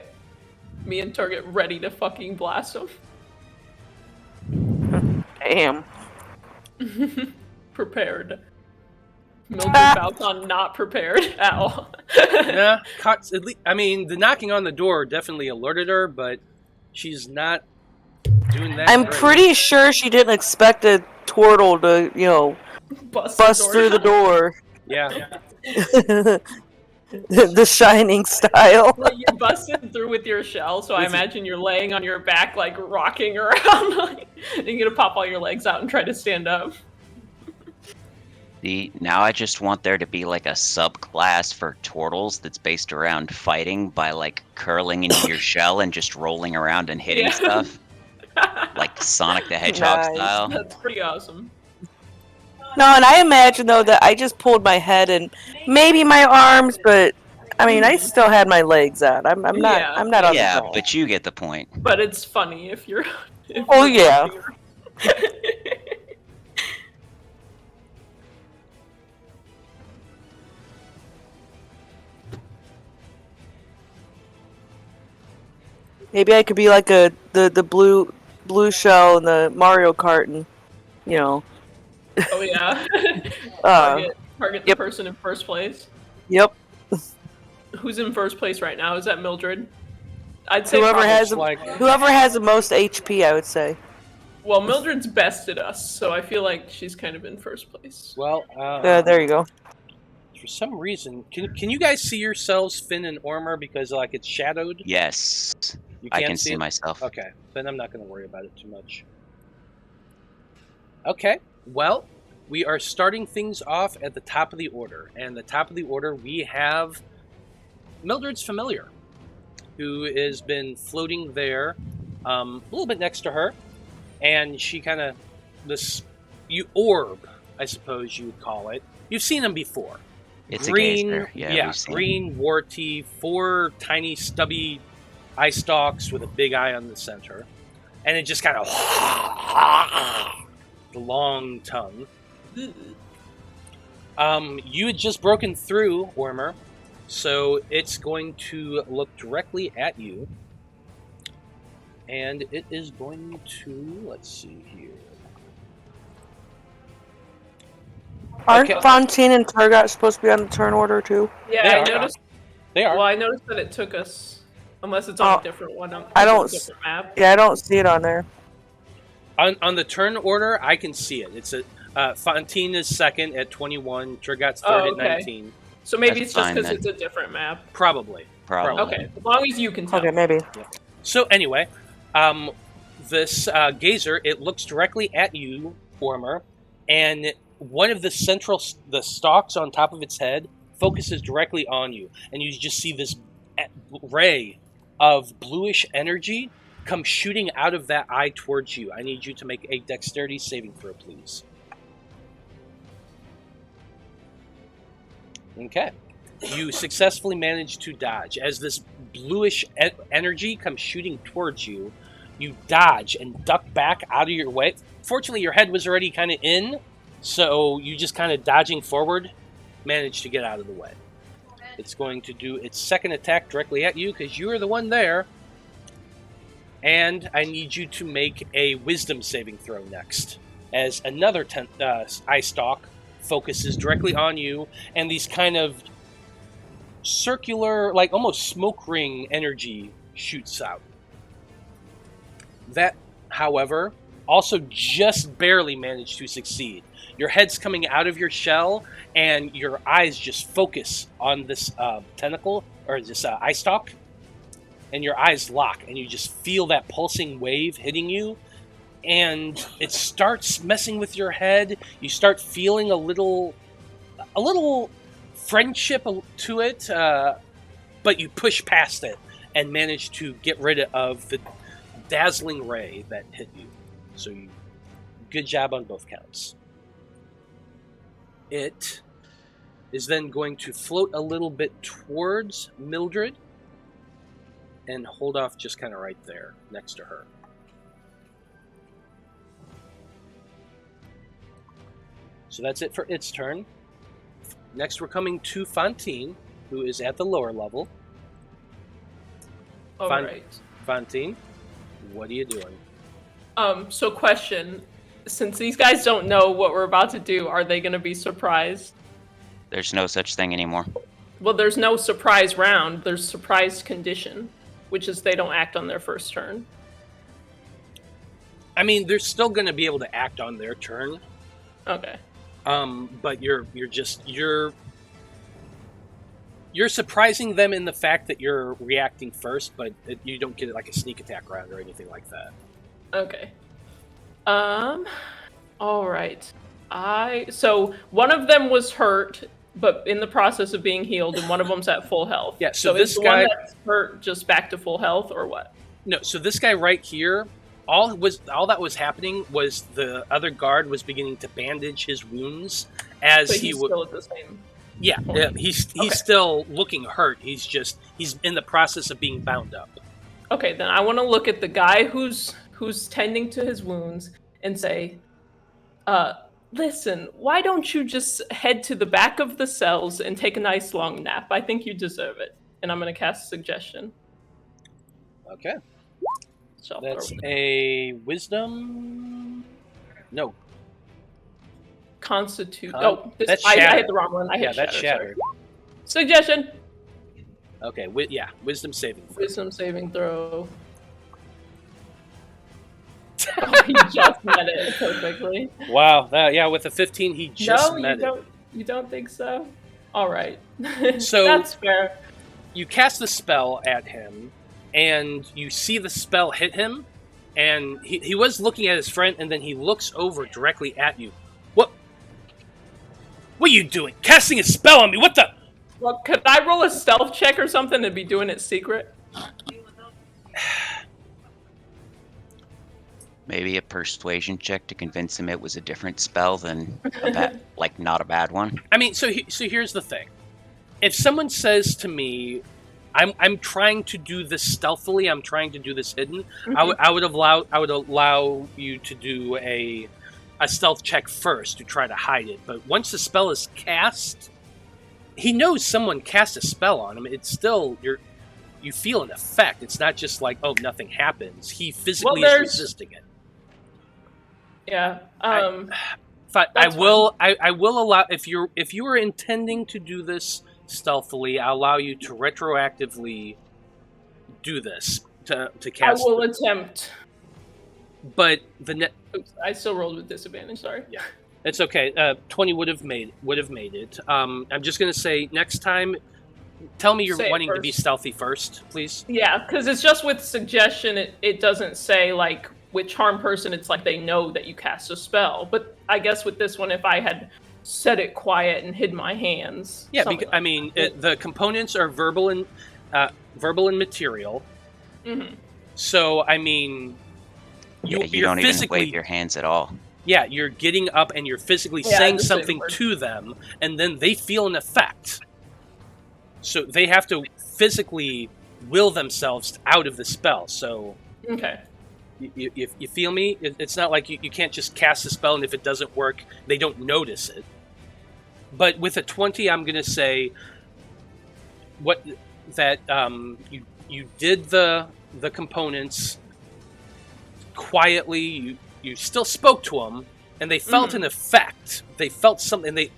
Me and Tergot ready to fucking blast them. Damn. Prepared. Mildred Falcon not prepared at all. Yeah, at least, I mean, the knocking on the door definitely alerted her, but she's not doing that. I'm great. pretty sure she didn't expect a turtle to, bust through the door. Yeah. The Shining style. Well, you busted through with your shell, so I imagine you're laying on your back, like, rocking around, and you're gonna pop all your legs out and try to stand up. Now I just want there to be like a subclass for turtles that's based around fighting by like curling into your shell and just rolling around and hitting stuff. Like Sonic the Hedgehog style. That's pretty awesome. No, and I imagine though that I just pulled my head and maybe my arms, but I mean I still had my legs out. I'm not on the ground. But you get the point. But it's funny if you're. Oh yeah. Maybe I could be like the blue shell in the Mario Kart, and Oh yeah. Target the person in first place. Yep. Who's in first place right now? Is that Mildred? I'd say whoever has the most HP, I would say. Well, Mildred's bested us, so I feel like she's kind of in first place. Well, there you go. For some reason, can you guys see yourselves, Finn and Ormr, because like it's shadowed? Yes. You I can't can see myself. Okay, then I'm not going to worry about it too much. Okay, well, we are starting things off at the top of the order. And the top of the order, we have Mildred's familiar, who has been floating there a little bit next to her. And she kind of, orb, I suppose you would call it. You've seen him before. It's green, a gazer. green, warty, 4 tiny, stubby eye stalks with a big eye on the center. And it just kind of the long tongue. You had just broken through, Ormr, so it's going to look directly at you. And it is going to, let's see here. Aren't Fantine and Tergot supposed to be on the turn order too? Yeah, I noticed. They are. Well, I noticed that it took us, unless it's on a different one. I don't. Different map. Yeah, I don't see it on there. On the turn order, I can see it. It's Fantine is second at 21. Tergot's third at 19. So maybe it's just because it's a different map. Probably. Okay, as long as you can tell. Okay, maybe. Yeah. So anyway, this gazer, it looks directly at you, Ormr, and one of the stalks on top of its head focuses directly on you, and you just see this ray of bluish energy come shooting out of that eye towards you. I need you to make a dexterity saving throw, please. Okay. You successfully manage to dodge. As this bluish energy comes shooting towards you, you dodge and duck back out of your way. Fortunately, your head was already kind of in, so you just kind of dodging forward, managed to get out of the way. It's going to do its second attack directly at you because you are the one there. And I need you to make a wisdom saving throw next, as another eye stalk focuses directly on you, and these kind of circular, like almost smoke ring energy shoots out. That, however, also just barely managed to succeed. Your head's coming out of your shell, and your eyes just focus on this tentacle, or this eye stalk, and your eyes lock, and you just feel that pulsing wave hitting you, and it starts messing with your head. You start feeling a little friendship to it, but you push past it and manage to get rid of the dazzling ray that hit you. So good job on both counts. It is then going to float a little bit towards Mildred and hold off just kind of right there next to her. So that's it for its turn. Next, we're coming to Fantine, who is at the lower level. All right. Fantine, what are you doing? So question, since these guys don't know what we're about to do, are they going to be surprised? There's no such thing anymore. Well, there's no surprise round. There's surprise condition, which is they don't act on their first turn. I mean, they're still going to be able to act on their turn. Okay. But you're surprising them in the fact that you're reacting first, but you don't get it like a sneak attack round or anything like that. Okay. All right. So one of them was hurt, but in the process of being healed, and one of them's at full health. Yeah. So is this the guy one that's hurt just back to full health, or what? No. So this guy right here, all that was happening was the other guard was beginning to bandage his wounds as he was still at the same. Yeah. He's still looking hurt. He's in the process of being bound up. Okay, then I want to look at the guy who's tending to his wounds and say, listen, why don't you just head to the back of the cells and take a nice long nap? I think you deserve it. And I'm going to cast Suggestion. Okay. So that's a wisdom. No. Constitute. That's I hit the wrong one. I hit that's Shatter. Suggestion. Okay, wisdom saving throw. Wisdom saving throw. Oh, he just met it perfectly. Wow, with a 15, he just met it. You don't think so? All right. So that's fair. You cast the spell at him, and you see the spell hit him, and he was looking at his friend, and then he looks over directly at you. What are you doing? Casting a spell on me? What the? Well, could I roll a stealth check or something and be doing it secret? Maybe a persuasion check to convince him it was a different spell than not a bad one. I mean, so here's the thing. If someone says to me, I'm trying to do this stealthily, I'm trying to do this hidden, mm-hmm. I would allow you to do a stealth check first to try to hide it. But once the spell is cast, he knows someone cast a spell on him. It's still you feel an effect. It's not just like, oh, nothing happens. He physically is resisting it. Yeah. I will allow if you were intending to do this stealthily, I'll allow you to retroactively do this to cast. I will attempt. But Oops, I still rolled with disadvantage. Sorry. Yeah, it's okay. 20 would have made it. I'm just gonna say next time. Tell me you're wanting to be stealthy first, please. Yeah, because it's just with suggestion. It doesn't say like with charm person. It's like they know that you cast a spell. But I guess with this one, if I had said it quiet and hid my hands. Yeah, the components are verbal and material. Mm-hmm. So I mean, you don't even wave your hands at all. Yeah, you're getting up and you're physically saying something to them, and then they feel an effect. So they have to physically will themselves out of the spell. So Okay. you feel me? It's not like you can't just cast a spell and if it doesn't work, they don't notice it. But with a 20, I'm going to say you did the components quietly. You still spoke to them, and they felt an effect. They felt something.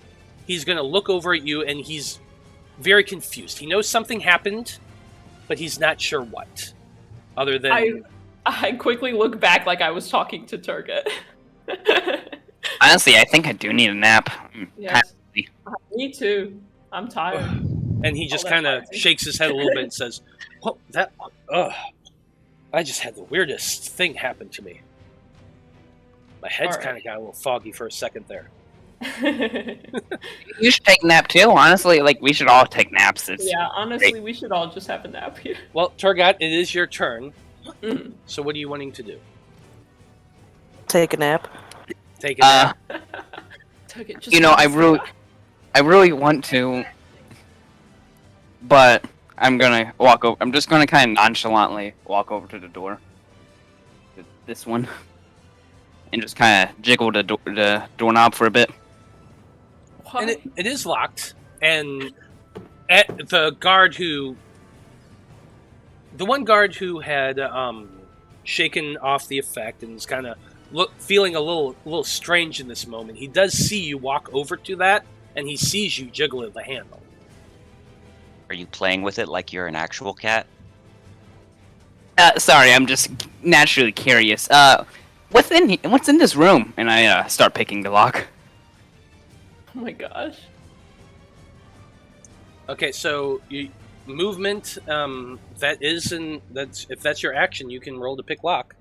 He's going to look over at you, and he's very confused. He knows something happened, but he's not sure what. Other than I quickly look back like I was talking to Tergot. Honestly, I think I do need a nap. Yes. Me too. I'm tired. And he just kind of shakes his head a little bit and says, "Well, I just had the weirdest thing happen to me. My head's kind of got a little foggy for a second there." You should take a nap too, honestly. Like, we should all take naps. Honestly, great. we should all just have a nap here. Well, Tergot, it is your turn. So what are you wanting to do? Take a nap. Take a nap? Tergot, just You know, I really want to, but I'm gonna walk over. I'm just gonna kind of nonchalantly walk over to the door, this one, and just kind of jiggle the doorknob for a bit. What? And it is locked. And the one guard who had shaken off the effect and is kind of feeling a little strange in this moment, he does see you walk over to that, and he sees you jiggle at the handle. Are you playing with it like you're an actual cat? Sorry, I'm just naturally curious. What's in this room? And I start picking the lock. Oh my gosh. Okay, so movement. If that's your action, you can roll to pick lock.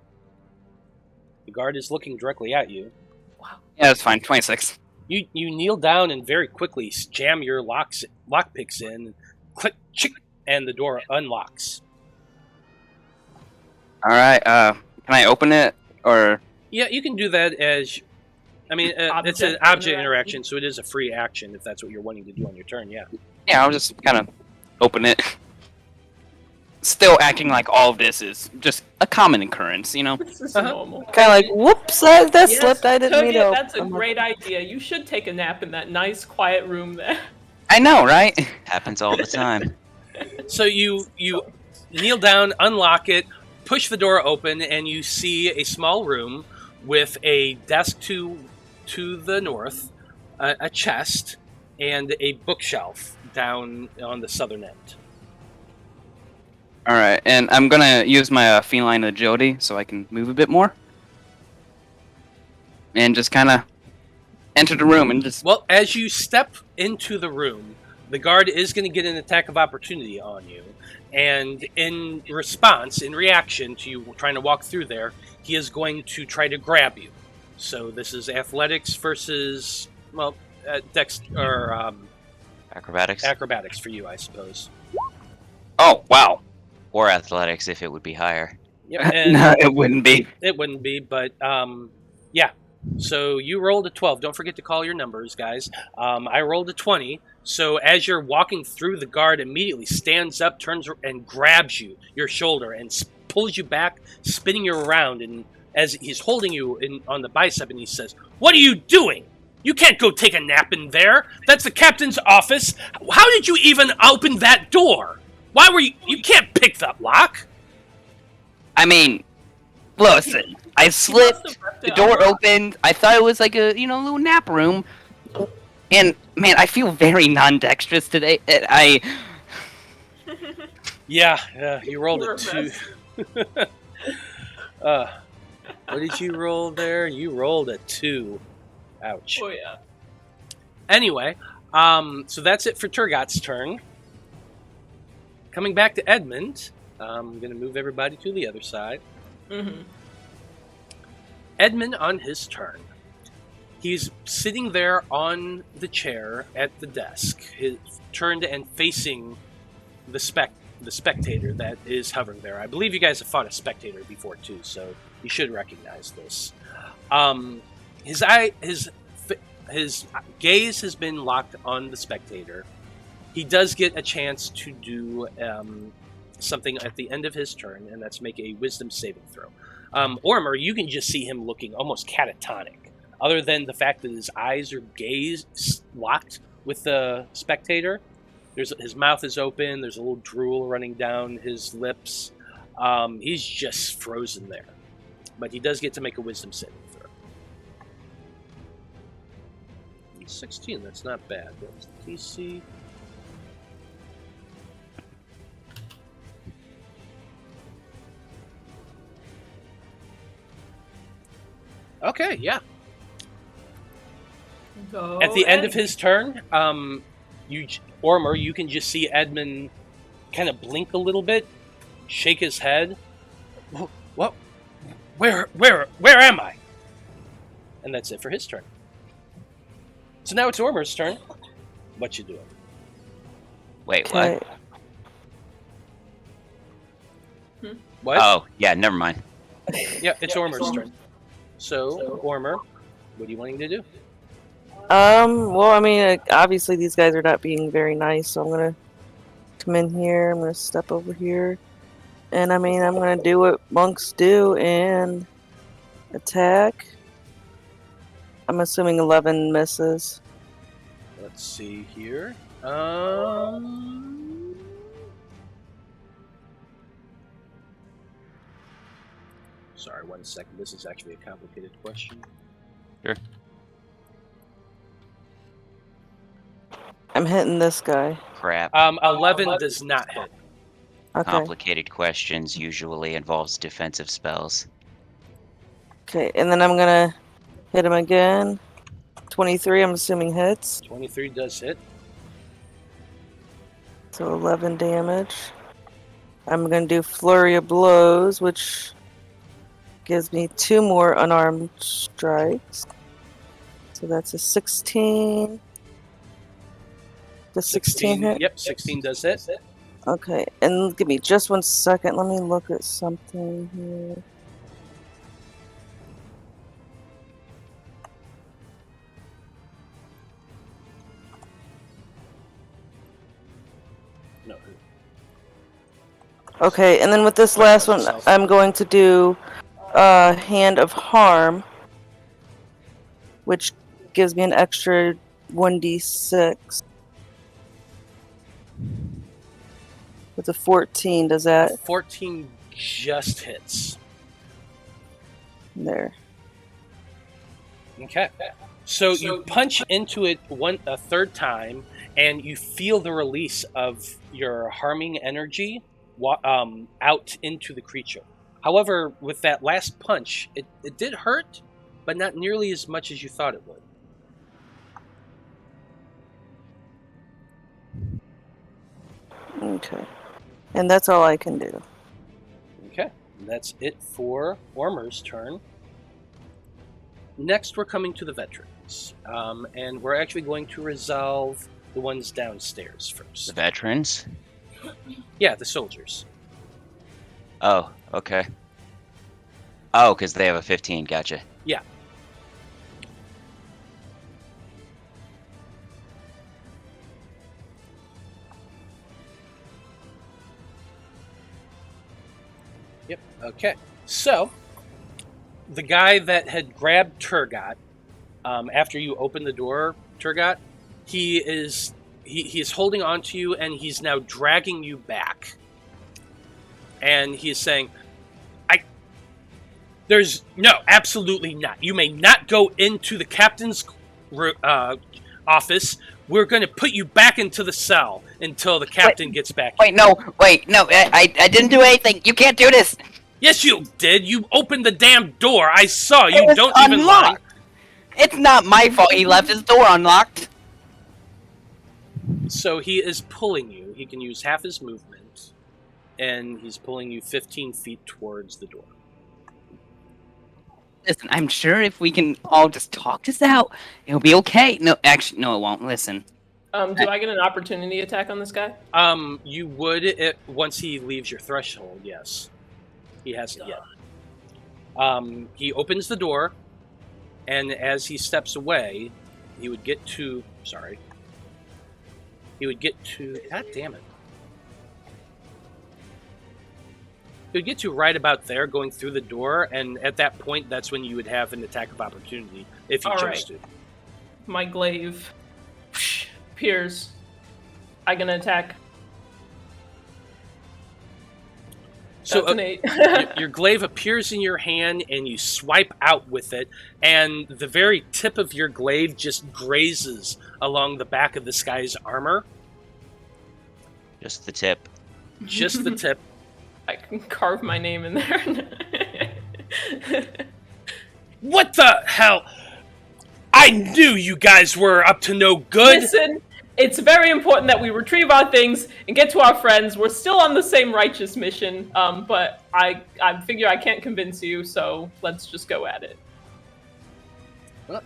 The guard is looking directly at you. Wow. Yeah, that's fine. 26. You kneel down and very quickly jam your lock picks in, click, chick, and the door unlocks. All right. Can I open it or? Yeah, you can do that as. I mean, it's an object interaction, so it is a free action if that's what you're wanting to do on your turn. Yeah. Yeah, I'll just kind of open it. Still acting like all of this is just a common occurrence, you know? This is normal. Kind of like, whoops, that Yes, slipped. I didn't mean to. Tergot, that's a open. great idea. You should take a nap in that nice, quiet room there. I know, right? Happens all the time. So you kneel down, unlock it, push the door open, and you see a small room with a desk to the north, a chest, and a bookshelf down on the southern end. All right, and I'm gonna use my feline agility so I can move a bit more, and just kind of enter the room and just. Well, as you step into the room, the guard is going to get an attack of opportunity on you, and in reaction to you trying to walk through there, he is going to try to grab you. So this is athletics versus Acrobatics? acrobatics for you, I suppose. Oh wow! Or athletics if it would be higher. Yep, and No, it wouldn't be. it wouldn't be, but yeah. So you rolled a 12. Don't forget to call your numbers, guys. I rolled a 20. So as you're walking through, the guard immediately stands up, turns and grabs your shoulder, and pulls you back, spinning you around. And as he's holding you on the bicep, and he says, "What are you doing? You can't go take a nap in there. That's the captain's office. How did you even open that door? Why were you? You can't pick that lock." I mean, listen. I slipped. The door opened. I thought it was like a little nap room. And man, I feel very non-dexterous today. Yeah, you rolled a 2. What did you roll there? You rolled a 2. Ouch. Oh yeah. Anyway, so that's it for Tergot's turn. Coming back to Edmund, I'm going to move everybody to the other side. Mm-hmm. Edmund on his turn. He's sitting there on the chair at the desk, turned and facing the spectator that is hovering there. I believe you guys have fought a spectator before too, so you should recognize this. His gaze has been locked on the spectator. He does get a chance to do something at the end of his turn, and that's make a wisdom saving throw. Ormr, you can just see him looking almost catatonic. Other than the fact that his eyes are locked with the spectator, his mouth is open, there's a little drool running down his lips. He's just frozen there. But he does get to make a wisdom saving throw. 16, that's not bad. That's the DC. Okay, yeah. Go At the end of Ed. his turn, Ormr, you can just see Edmund kind of blink a little bit, shake his head. What? Where am I? And that's it for his turn. So now it's Ormr's turn. What you doing? Wait, Okay. what? What? Oh, yeah, never mind. Yeah, it's Ormr's turn. So, Ormr, what are you wanting to do? Well, I mean, obviously these guys are not being very nice, so I'm gonna come in here. I'm gonna step over here, and I mean, I'm gonna do what monks do and attack. I'm assuming 11 misses. Let's see here. Sorry, 1 second. This is actually a complicated question. Sure. I'm hitting this guy. Crap. 11 does not hit. Okay. Complicated questions usually involves defensive spells. Okay, and then I'm gonna hit him again. 23, I'm assuming hits. 23 does hit. So 11 damage. I'm gonna do Flurry of Blows, which gives me 2 more unarmed strikes. So that's a 16. The 16 hit? Yep, 16 does hit. Okay, and give me just 1 second. Let me look at something here. No. Okay, and then with this last one, I'm going to do Hand of Harm, which gives me an extra 1d6. With a 14, does that... 14 just hits. There. Okay. So you punch into it a third time, and you feel the release of your harming energy out into the creature. However, with that last punch, it did hurt, but not nearly as much as you thought it would. Okay. And that's all I can do. Okay. And that's it for Ormr's turn. Next, we're coming to the veterans. And we're actually going to resolve the ones downstairs The first. veterans? Yeah, the soldiers. Oh, okay. Oh, because they have a 15, gotcha. Yeah. Yep, okay. So, the guy that had grabbed Tergot, after you open the door, Tergot, he is holding on to you, and he's now dragging you back. And he is saying, there's no, absolutely not. You may not go into the captain's office. We're going to put you back into the cell until the captain gets back. Wait, no, I didn't do anything. You can't do this. Yes, you did. You opened the damn door. I saw you. It was Don't even lie. unlocked. It's not my fault he left his door unlocked. So he is pulling you. He can use half his movement, and he's pulling you 15 feet towards the door. Listen, I'm sure if we can all just talk this out, it'll be okay. No, actually, no, it won't. Listen. Do I get an opportunity attack on this guy? You would once he leaves your threshold. Yes, he hasn't yet. He opens the door, and as he steps away, he would get to. Sorry. He would get to... God damn it. He would get to right about there, going through the door, and at that point, that's when you would have an attack of opportunity, if you chose to. My glaive appears. I'm gonna attack. So That's an 8. your glaive appears in your hand, and you swipe out with it, and the very tip of your glaive just grazes along the back of this guy's armor. Just the tip. Just the tip. I can carve my name in there. What the hell? I knew you guys were up to no good! Listen, it's very important that we retrieve our things and get to our friends. We're still on the same righteous mission, but I figure I can't convince you, so let's just go at it.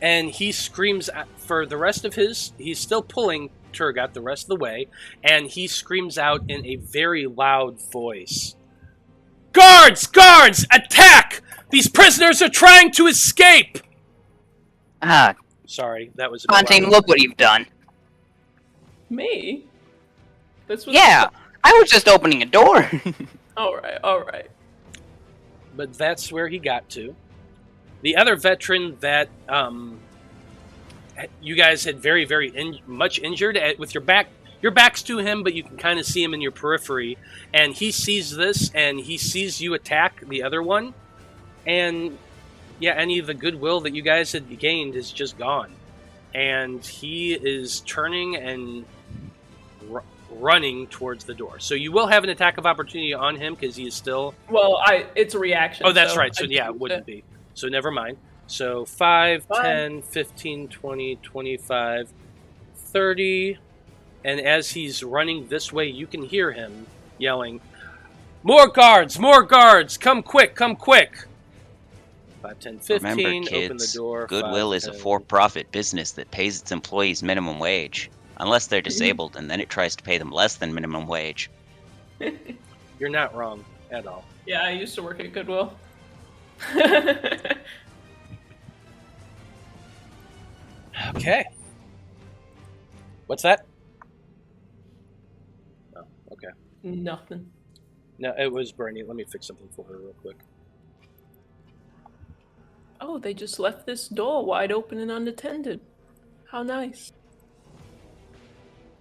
And he screams for the rest of his... He's still pulling Tergot the rest of the way, and he screams out in a very loud voice. Guards! Guards! Attack! These prisoners are trying to escape! Ah, Sorry, that was a bit Fantine, loud. look what you've done. Me? This was Yeah, I was just opening a door. All right. But that's where he got to. The other veteran that you guys had very, very much injured with your back's to him, but you can kind of see him in your periphery, and he sees this, and he sees you attack the other one, and yeah, any of the goodwill that you guys had gained is just gone, and he is turning and running towards the door. So you will have an attack of opportunity on him because he is still... Well, it's a reaction. Oh, that's so right. So yeah, it wouldn't be. So never mind. So 5, 10, 15, 20, 25, 30... And as he's running this way, you can hear him yelling, More guards! More guards! Come quick! Come quick! 5, 10, 15, Remember, kids, open the door. Goodwill 5, is a 10. for-profit business that pays its employees minimum wage. Unless they're disabled, and then it tries to pay them less than minimum wage. You're not wrong at all. Yeah, I used to work at Goodwill. Okay. What's that? Oh, okay. Nothing. No, it was Brandie. Let me fix something for her real quick. Oh, they just left this door wide open and unattended. How nice.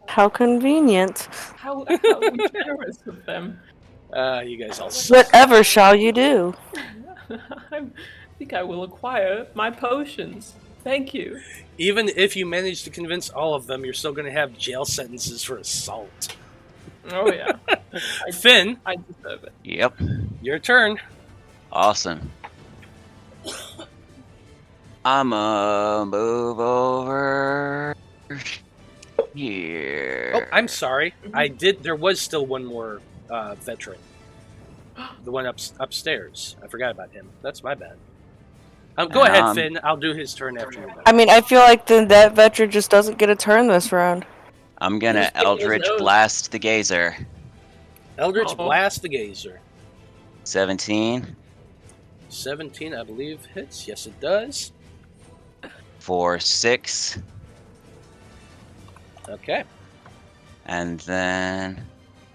How convenient. How generous of them. You guys all suck. Whatever shall you do? I think I will acquire my potions. Thank you. Even if you manage to convince all of them, you're still going to have jail sentences for assault. Oh, yeah. Finn, I deserve it. Yep. your turn. Awesome. I'ma move over here. Oh, I'm sorry. There was still one more veteran. The one upstairs. I forgot about him. That's my bad. Go ahead, Finn. I'll do his turn after you. I mean, I feel like then that veteran just doesn't get a turn this round. I'm gonna Just get his Eldritch nose. Blast the Gazer. Eldritch Uh-oh. Blast the Gazer. 17 17, I believe, hits. Yes, it does. for 6. Okay. And then...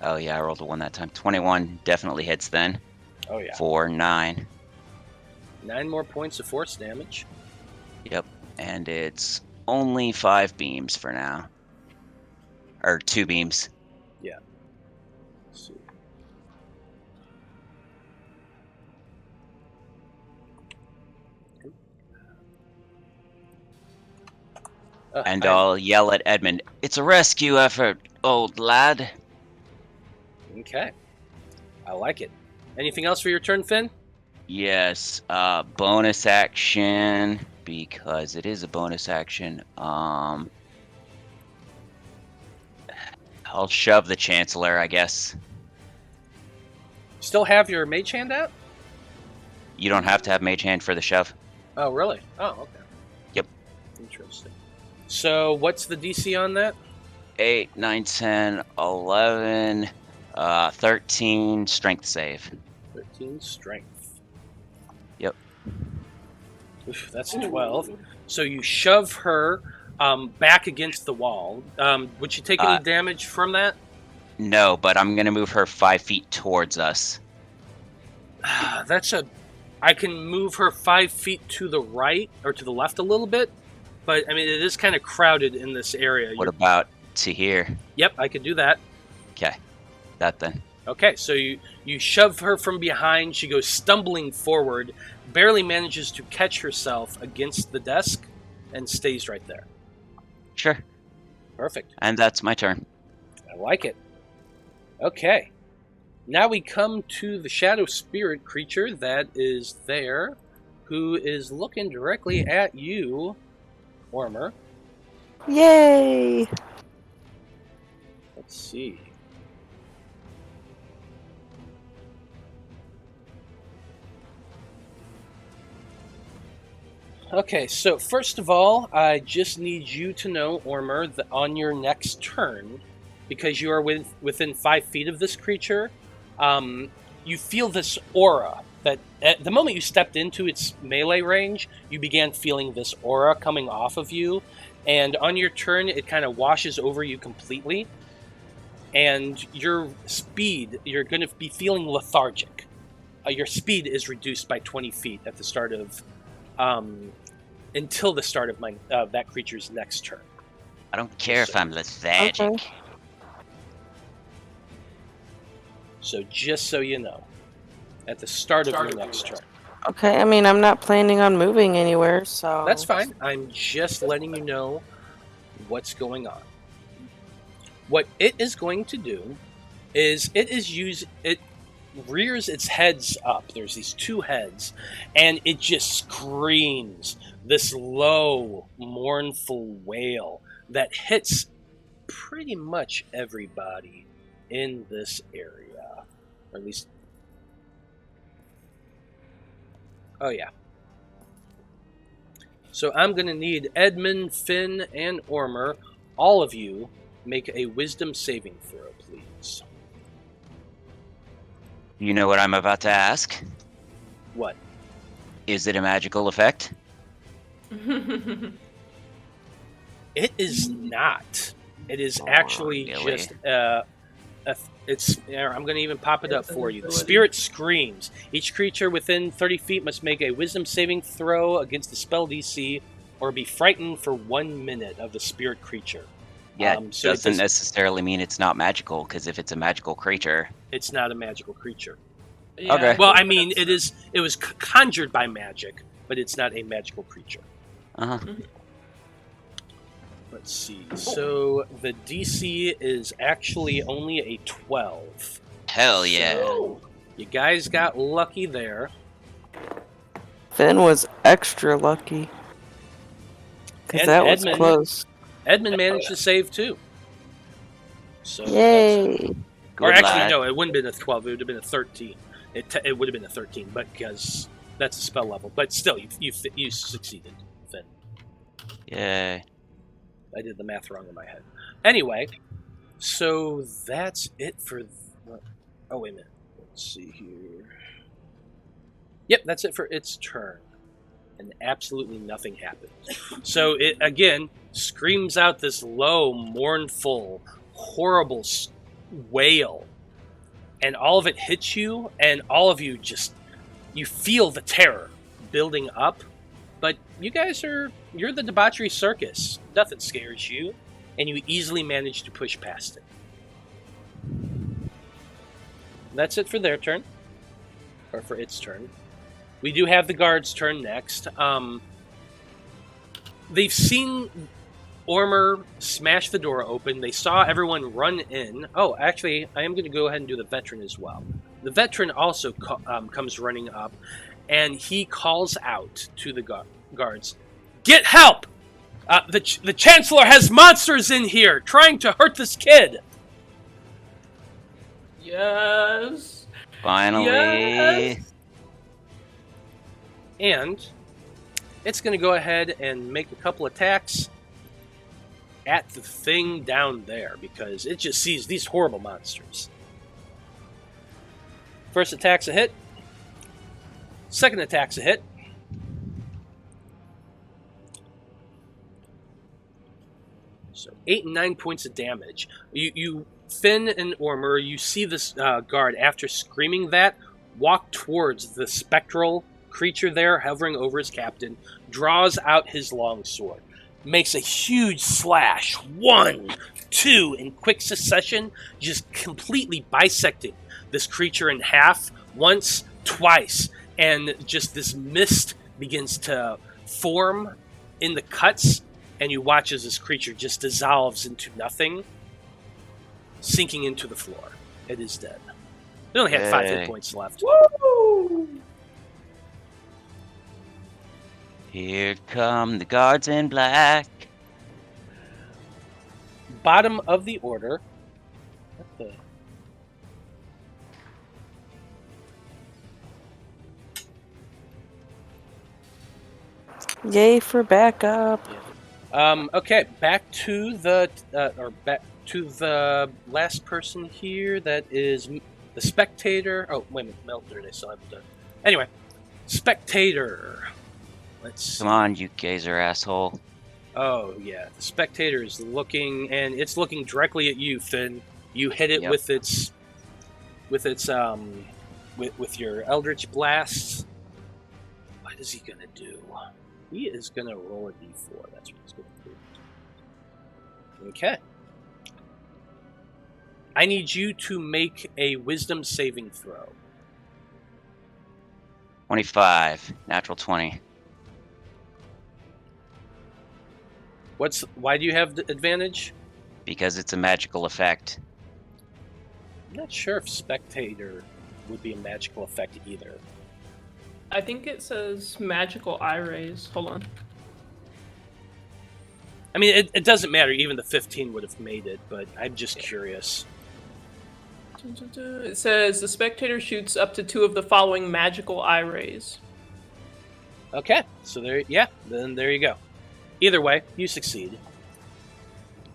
Oh yeah, I rolled a 1 that time. 21 definitely hits then. Oh, yeah. For 9. 9 more points of force damage. Yep. And it's only 5 beams for now. Or 2 beams. Let's see. And I'll yell at Edmund, "It's a rescue effort, old lad." Okay. I like it. Anything else for your turn, Finn? Yes, bonus action, because it is a bonus action. I'll shove the Chancellor, I guess. Still have your mage hand out? You don't have to have Mage Hand for the shove. Oh, really? Oh, okay. Yep. Interesting. So, what's the DC on that? 8, 9, 10, 11, 13 strength save. 13 strength. Yep. Oof, that's a 12. So you shove her back against the wall. Would you take any damage from that? No, but I'm gonna move her 5 feet towards us. I can move her 5 feet to the right or to the left a little bit, but I mean it is kind of crowded in this area. What about to here? Yep, I could do that. Okay, that then. Okay, so you shove her from behind. She goes stumbling forward, barely manages to catch herself against the desk, and stays right there. Sure. Perfect. And that's my turn. I like it. Okay. Now we come to the shadow spirit creature that is there, who is looking directly at you, Ormr. Yay! Let's see. Okay, so first of all, I just need you to know, Ormr, that on your next turn, because you are within 5 feet of this creature, you feel this aura that at the moment you stepped into its melee range, you began feeling this aura coming off of you, and on your turn, it kind of washes over you completely, and your speed, you're going to be feeling lethargic. Your speed is reduced by 20 feet at the start of, until the start of that creature's next turn. I don't care if I'm lethargic. Okay. So just so you know, at the start of your next turn. Okay, I mean, I'm not planning on moving anywhere, so... That's fine. I'm just letting you know what's going on. What it is going to do is it rears its heads up. There's these two heads, and it just screams this low, mournful wail that hits pretty much everybody in this area. Or at least... Oh, yeah. So I'm going to need Edmund, Finn, and Ormr, all of you, make a wisdom saving throw, please. You know what I'm about to ask? What? Is it a magical effect? It is not. It is actually really? just... I'm going to even pop it up for you. The spirit screams. Each creature within 30 feet must make a wisdom saving throw against the spell DC or be frightened for 1 minute of the spirit creature. Yeah, so doesn't necessarily mean it's not magical, because if it's a magical creature... It's not a magical creature. Yeah, Okay. Well, I mean, it was conjured by magic, but it's not a magical creature. Uh-huh. Let's see. So the DC is actually only a 12. Hell yeah. So you guys got lucky there. Finn was extra lucky. Because And that was Edmund. close. Edmund managed to save too. So Yay! or Good actually, lad. no, it wouldn't have been a 12. It would have been a 13. It would have been a 13, but because that's a spell level. But still, you succeeded, Finn. Yay. I did the math wrong in my head. Anyway, so that's it for... Oh, wait a minute. Let's see here. Yep, that's it for its turn. And absolutely nothing happened. So it, again, screams out this low, mournful, horrible wail. And all of it hits you, and all of you just... You feel the terror building up. But you guys you're the Debauchery Circus. Nothing scares you, and you easily manage to push past it. That's it for their turn, or for its turn. We do have the guards' turn next. They've seen Ormr smash the door open. They saw everyone run in. Oh, actually, I am going to go ahead and do the veteran as well. The veteran also comes running up, and he calls out to the guards, "Get help! The Chancellor has monsters in here trying to hurt this kid!" Yes. Finally. Yes. And it's going to go ahead and make a couple attacks at the thing down there because it just sees these horrible monsters. First attack's a hit. Second attack's a hit. So 8 and 9 points of damage. You Finn and Ormr, you see this guard, after screaming that, walk towards the spectral creature there, hovering over his captain, draws out his longsword, makes a huge slash, 1, 2, in quick succession, just completely bisecting this creature in half, once, twice, and just this mist begins to form in the cuts, and you watch as this creature just dissolves into nothing, sinking into the floor. It is dead. It only had 5 hit points left. Woo! Here come the guards in black. Bottom of the order. What the? Yay for backup. Okay, back to the last person here. That is the spectator. Oh, wait a minute, Mildred. I still haven't done. Anyway, spectator. Let's see. Come on, you gazer asshole. Oh yeah, the spectator is looking, and it's looking directly at you, Finn. You hit it with your Eldritch Blasts. What is he gonna do? He is gonna roll a d4. That's what he's gonna do. Okay. I need you to make a Wisdom saving throw. 25, natural 20. Why do you have the advantage? Because it's a magical effect. I'm not sure if spectator would be a magical effect either. I think it says magical eye rays. Hold on. I mean, it doesn't matter. Even the 15 would have made it, but I'm just curious. It says the spectator shoots up to 2 of the following magical eye rays. Okay, so then there you go. Either way, you succeed.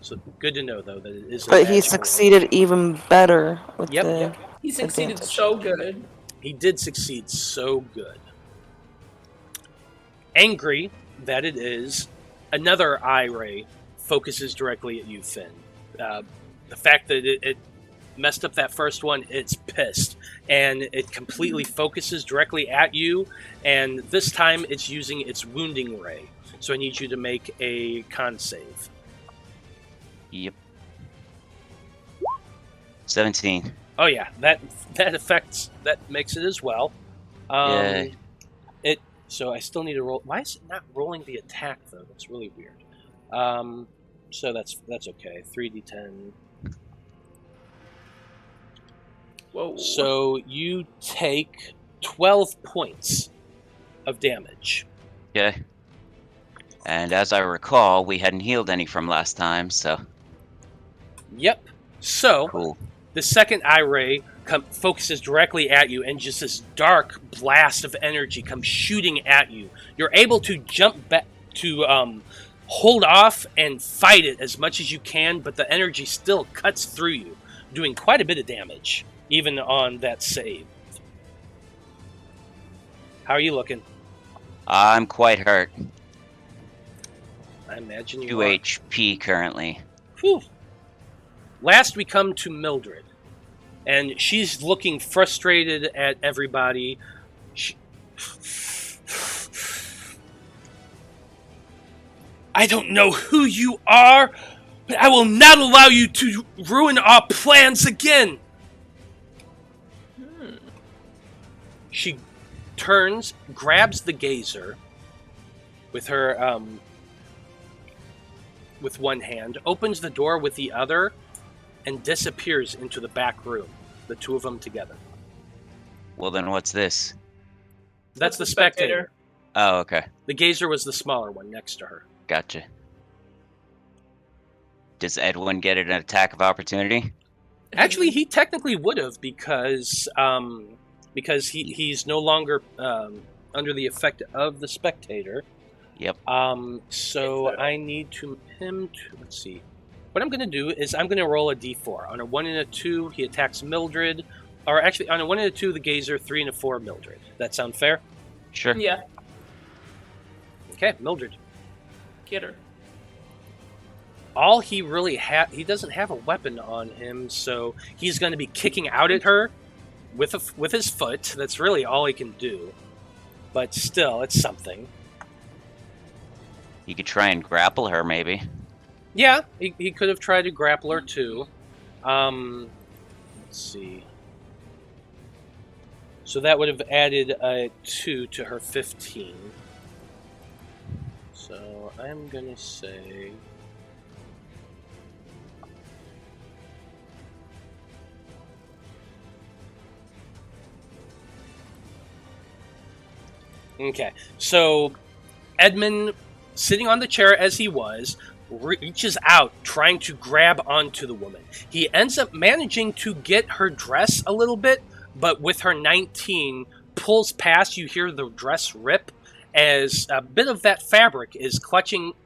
So good to know, though, that it is. But he succeeded even better with the. He succeeded advantage. so good. He did succeed so good. Angry that it is, another eye ray focuses directly at you, Finn. The fact that it messed up that first one, it's pissed. And it completely focuses directly at you, and this time it's using its wounding ray. So I need you to make a con save. Yep. 17. Oh yeah, that makes it as well. Yay. So I still need to roll. Why is it not rolling the attack though? That's really weird. So that's okay. 3d10. Whoa. So you take 12 points of damage. Okay. And as I recall, we hadn't healed any from last time, so... Yep. So, Cool. the second eye ray focuses directly at you, and just this dark blast of energy comes shooting at you. You're able to jump back to hold off and fight it as much as you can, but the energy still cuts through you, doing quite a bit of damage, even on that save. How are you looking? I'm quite hurt. I imagine you 2 are. HP currently. Whew. Last we come to Mildred, and she's looking frustrated at everybody. I don't know who you are, but I will not allow you to ruin our plans again. She turns, grabs the gazer with her with one hand, opens the door with the other, and disappears into the back room. The two of them together. Well, then what's this? That's the spectator. Oh, okay. The gazer was the smaller one next to her. Gotcha. Does Edwin get an attack of opportunity? Actually, he technically would have because he's no longer under the effect of the spectator. Yep. So I need him to let's see. What I'm going to do is I'm going to roll a d4. On a 1 and a 2, he attacks Mildred. Or actually, on a 1 and a 2, the gazer. 3 and a 4, Mildred. That sound fair? Sure. Yeah, Okay, Mildred. get her. all he really he doesn't have a weapon on him, so he's going to be kicking out at her with his foot. That's really all he can do. But still, it's something. You could try and grapple her, maybe. Yeah, he could have tried to grapple her too. Let's see. So that would have added a 2 to her 15. So I'm gonna say. Okay, so Edmund, sitting on the chair as he was, reaches out, trying to grab onto the woman. He ends up managing to get her dress a little bit, but with her 19, pulls past. You hear the dress rip as a bit of that fabric is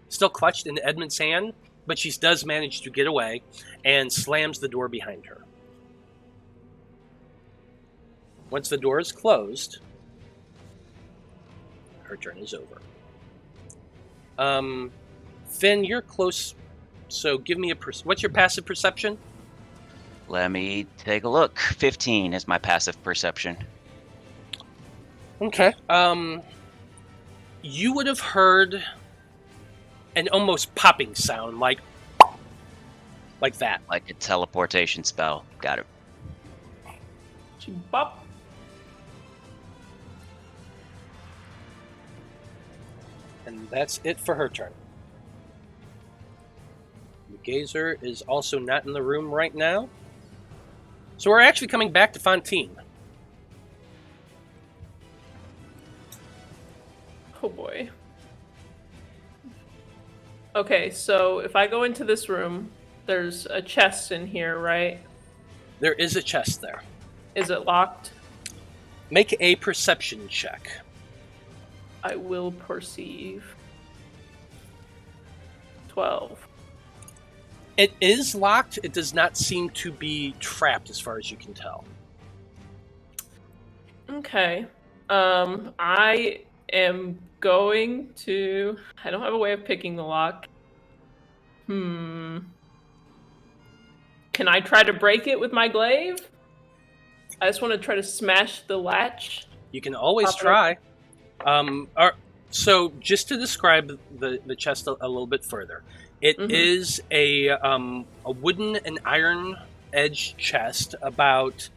still clutched in Edmund's hand, but she does manage to get away and slams the door behind her. Once the door is closed, her turn is over. Finn, you're close, so give me what's your passive perception? Let me take a look. 15 is my passive perception. Okay. You would have heard an almost popping sound, like that. Like a teleportation spell. Got it. Bop. And that's it for her turn. The Gazer is also not in the room right now. So we're actually coming back to Fantine. Oh boy. Okay, so if I go into this room, there's a chest in here, right? There is a chest there. Is it locked? Make a perception check. I will perceive. 12. It is locked. It does not seem to be trapped as far as you can tell. Okay. I am going to... I don't have a way of picking the lock. Can I try to break it with my glaive? I just want to try to smash the latch. You can always try. So just to describe the chest a little bit further, it is a wooden and iron edged chest, about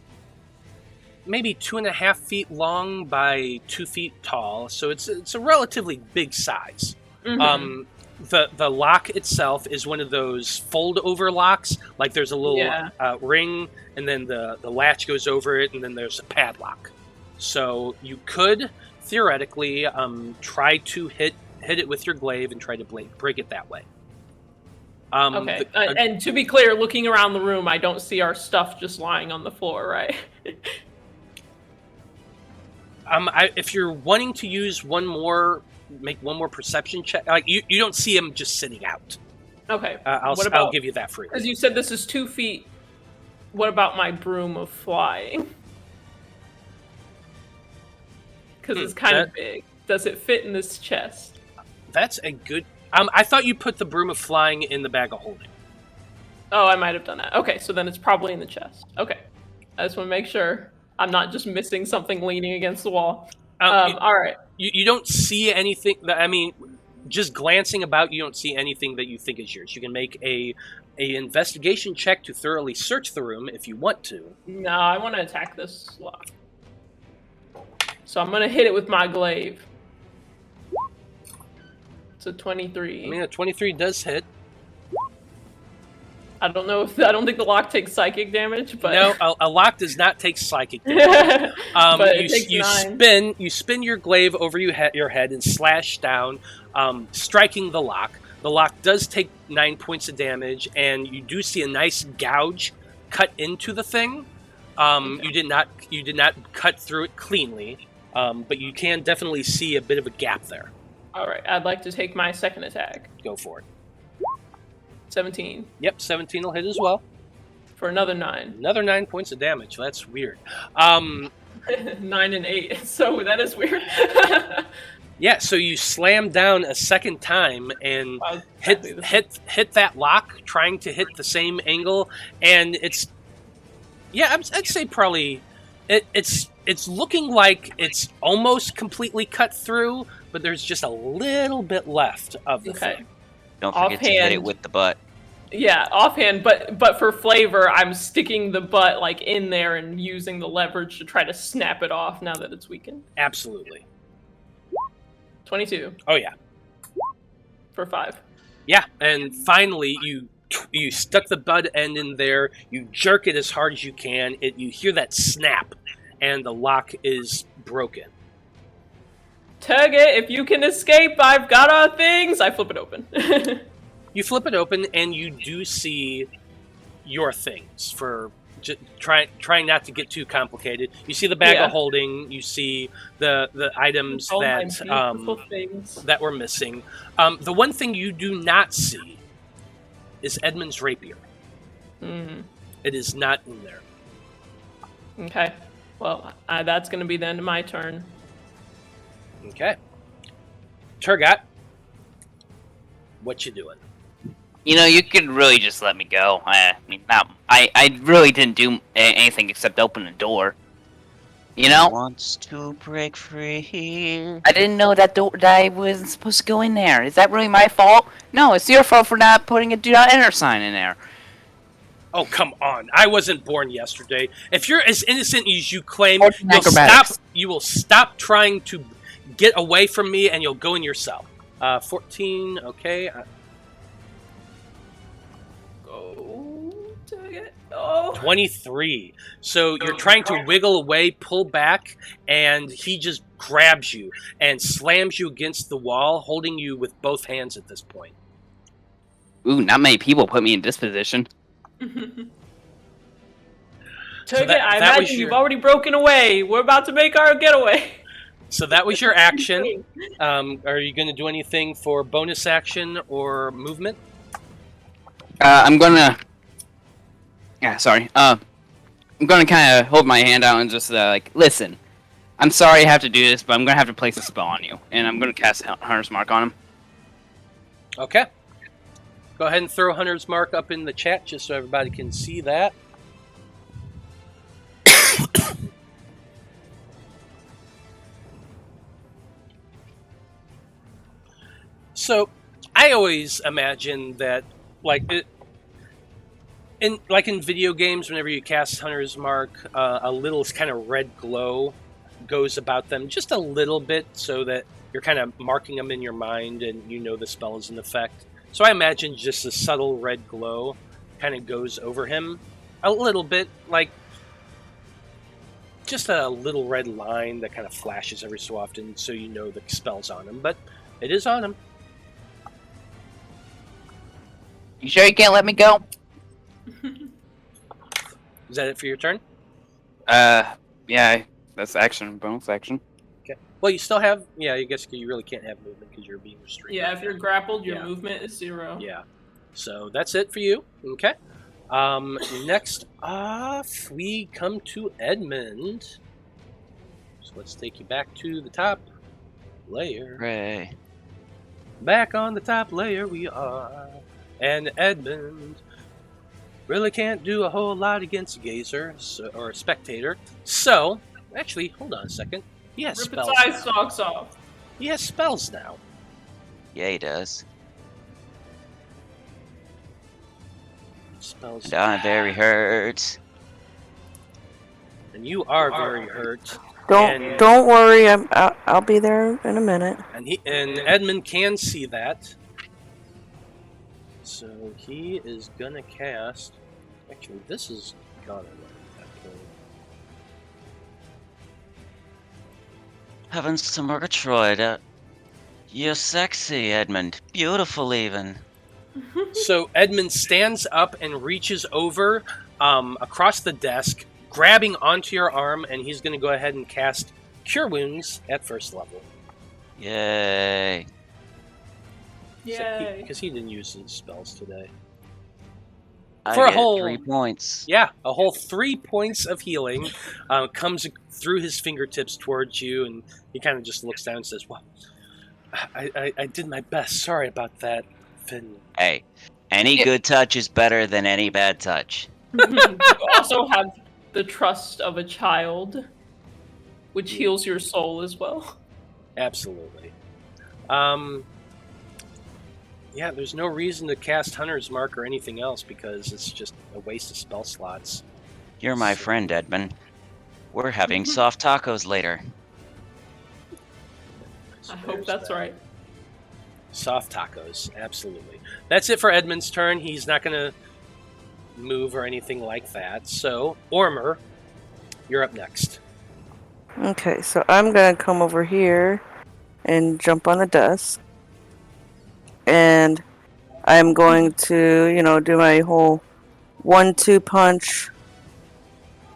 maybe 2.5 feet long by 2 feet tall. So it's a relatively big size. The lock itself is one of those fold over locks. Like there's a little ring, and then the latch goes over it, and then there's a padlock. So you could theoretically try to hit it with your glaive and try to break it that way. Okay, and to be clear, looking around the room, I don't see our stuff just lying on the floor, right? If you're wanting to use make one more perception check, like you don't see him just sitting out. Okay, I'll give you that free. Because you said this is 2 feet. What about my broom of flying? Because it's kind of big. Does it fit in this chest? That's a good... I thought you put the broom of flying in the bag of holding. Oh, I might have done that. Okay, so then it's probably in the chest. Okay. I just want to make sure I'm not just missing something leaning against the wall. All right. You don't see anything... just glancing about, you don't see anything that you think is yours. You can make a investigation check to thoroughly search the room if you want to. No, I want to attack this lock. So I'm going to hit it with my glaive. It's a 23. A 23 does hit. I don't think the lock takes psychic damage, but no, a lock does not take psychic damage. But it takes 9. You spin your glaive over your head and slash down, striking the lock. The lock does take 9 points of damage, and you do see a nice gouge cut into the thing. Okay. You did not cut through it cleanly, but you can definitely see a bit of a gap there. All right, I'd like to take my second attack. Go for it. 17. Yep, 17 will hit as well. For another 9. Another 9 points of damage. That's weird. 9 and 8. So that is weird. Yeah, so you slam down a second time and hit that lock, trying to hit the same angle, and it's I'd say probably it's looking like it's almost completely cut through, but there's just a little bit left of the thing. Don't forget to hit it with the butt. Yeah, offhand, but for flavor, I'm sticking the butt like in there and using the leverage to try to snap it off now that it's weakened. Absolutely. 22. Oh yeah. For 5. Yeah, and finally you stuck the butt end in there. You jerk it as hard as you can. You hear that snap, and the lock is broken. Tergot, if you can escape, I've got our things. I flip it open. You flip it open, and you do see your things. For trying not to get too complicated, you see the bag of holding. You see the items that were missing. The one thing you do not see is Edmund's rapier. Mm-hmm. It is not in there. Okay. Well, that's going to be the end of my turn. Okay. Tergot, what you doing? You know, you could really just let me go. I really didn't do anything except open the door. You know? Wants to break free. I didn't know that I wasn't supposed to go in there. Is that really my fault? No, it's your fault for not putting a do not enter sign in there. Oh, come on. I wasn't born yesterday. If you're as innocent as you claim, you will stop trying to get away from me, and you'll go in yourself. 14, okay. Go to it. Oh. 23. So you're trying to wiggle away, pull back, and he just grabs you and slams you against the wall, holding you with both hands at this point. Ooh, not many people put me in this position. Tergot, I imagine you've already broken away. We're about to make our getaway. So that was your action. Are you going to do anything for bonus action or movement? I'm gonna... Yeah, sorry. I'm gonna kind of hold my hand out and just, listen. I'm sorry I have to do this, but I'm gonna have to place a spell on you. And I'm gonna cast Hunter's Mark on him. Okay. Go ahead and throw Hunter's Mark up in the chat just so everybody can see that. So, I always imagine that, in video games, whenever you cast Hunter's Mark, a little kind of red glow goes about them just a little bit, so that you're kind of marking them in your mind and you know the spell is in effect. So I imagine just a subtle red glow kind of goes over him a little bit, like just a little red line that kind of flashes every so often, so you know the spell's on him. But it is on him. You sure you can't let me go? Is that it for your turn? Yeah, that's action, bonus action. Okay. Well, you still have, I guess you really can't have movement because you're being restrained. Yeah, if you're grappled, your movement is 0. Yeah. So that's it for you. Okay. Next off, we come to Edmund. So let's take you back to the top layer. Hooray. Back on the top layer we are. And Edmund really can't do a whole lot against a gazer or a spectator. So, actually, hold on a second. He has spells. Rip its eye socks off. He has spells now. Yeah, he does. Spells. And I'm very hurt. And you are very hurt. Don't worry. I'll be there in a minute. And Edmund can see that. So he is gonna cast. Actually, this is gone away. Heavens to Murgatroyd. You're sexy, Edmund. Beautiful, even. So Edmund stands up and reaches over across the desk, grabbing onto your arm, and he's going to go ahead and cast Cure Wounds at first level. Yay. Yay. Because he didn't use his spells today. I For a get whole 3 points. Yeah, a whole 3 points of healing comes through his fingertips towards you, and he kind of just looks down and says, "Well, I did my best. Sorry about that, Finn. Hey, any good touch is better than any bad touch. You also have the trust of a child, which heals your soul as well. Absolutely. Yeah, there's no reason to cast Hunter's Mark or anything else because it's just a waste of spell slots. You're my friend, Edmund. We're having soft tacos later. I hope that's right. Soft tacos, absolutely. That's it for Edmund's turn. He's not going to move or anything like that. So, Ormr, you're up next. Okay, so I'm gonna come over here and jump on the desk. And I'm going to, do my whole 1-2 punch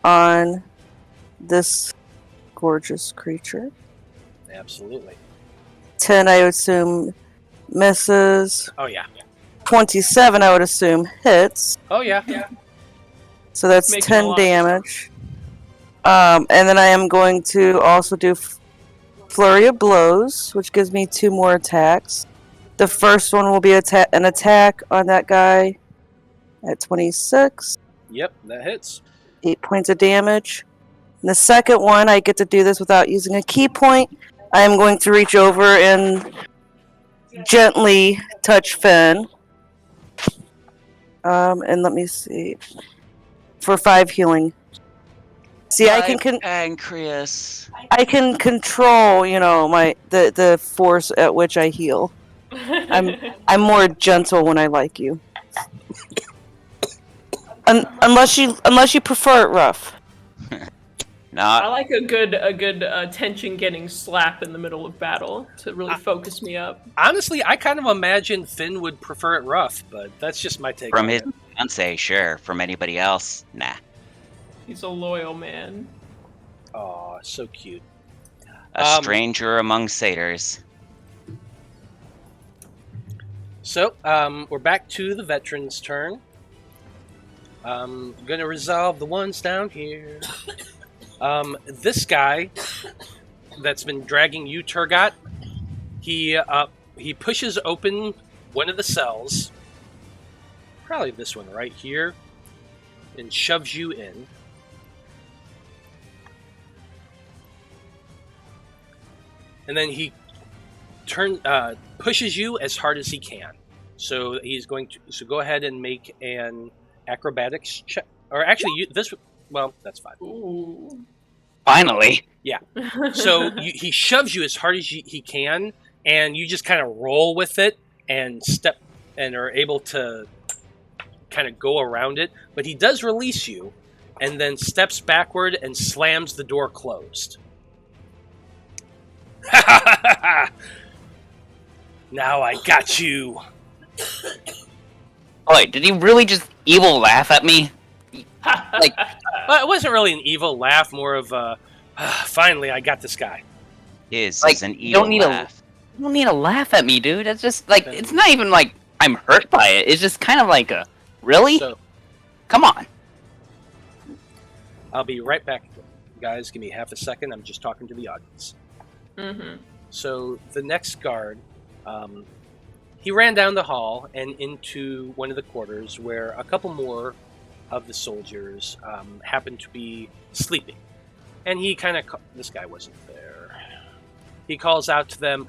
on this gorgeous creature. Absolutely. 10, I would assume, misses. Oh, yeah. 27, I would assume, hits. Oh, yeah. So that's Making a 10 lot. damage. And then I am going to also do Flurry of Blows, which gives me 2 more attacks. The first one will be an attack on that guy at 26. Yep, that hits. 8 points of damage. And the second one, I get to do this without using a key point. I am going to reach over and gently touch Finn. And let me see. For 5 healing. See, I can Pancreas. I can control, the force at which I heal. I'm more gentle when I like you. Unless you prefer it rough. I like a good tension getting slap in the middle of battle to really focus me up. Honestly, I kind of imagine Finn would prefer it rough, but that's just my take From on his it. fiance, sure. From anybody else, nah. He's a loyal man. Aw, so cute. A stranger among satyrs. So, we're back to the veteran's turn. I'm gonna resolve the ones down here. This guy that's been dragging you, Tergot, he pushes open one of the cells, probably this one right here, and shoves you in. And then he pushes you as hard as he can. So he's going to go ahead and make an acrobatics check. Or actually, that's fine. Ooh. Finally. Yeah. So he shoves you as hard as he can, and you just kind of roll with it and step and are able to kind of go around it. But he does release you, and then steps backward and slams the door closed. Now I got you. Wait, did he really just evil laugh at me? Like, Well, it wasn't really an evil laugh, more of a, finally I got this guy. His Like, is an you evil don't need laugh. you don't need to laugh at me, dude. It's just like, it's not even like I'm hurt by it. It's just kind of like a, really? So Come on. I'll be right back, guys. Give me half a second. I'm just talking to the audience. Mm-hmm. So the next guard, he ran down the hall and into one of the quarters where a couple more of the soldiers happened to be sleeping. And he kind of, this guy wasn't there. He calls out to them,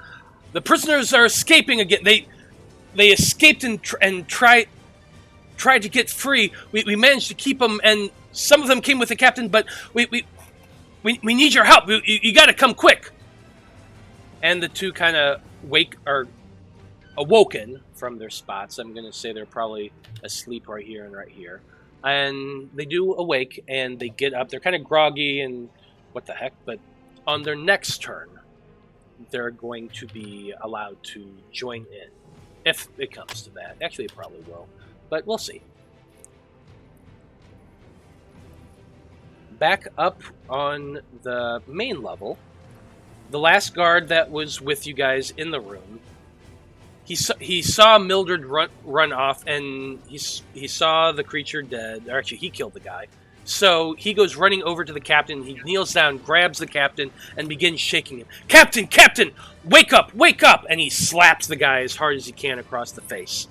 "The prisoners are escaping again. They escaped and tried to get free. We managed to keep them, and some of them came with the captain, but we need your help. You got to come quick." And the two kind of are awoken from their spots. I'm going to say they're probably asleep right here and right here. And they do awake, and they get up. They're kind of groggy and what the heck, but on their next turn, they're going to be allowed to join in, if it comes to that. Actually, it probably will, but we'll see. Back up on the main level, the last guard that was with you guys in the room, he saw Mildred run off, and he saw the creature dead. Or actually, he killed the guy, So he goes running over to the captain. He kneels down, grabs the captain, and begins shaking him. Captain! Captain! Wake up! Wake up! And he slaps the guy as hard as he can across the face.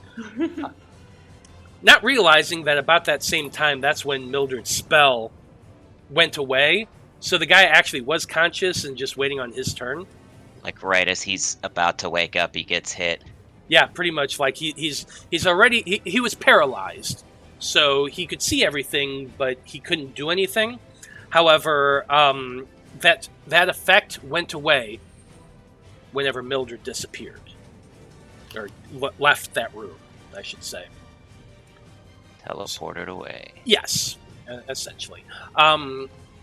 Not realizing that about that same time, that's when Mildred's spell went away. So the guy actually was conscious and just waiting on his turn. Like right as he's about to wake up, he gets hit. Yeah, pretty much. Like he's already he was paralyzed, so he could see everything, but he couldn't do anything. However, that effect went away whenever Mildred disappeared, or left that room, I should say. Teleported away. Yes, essentially.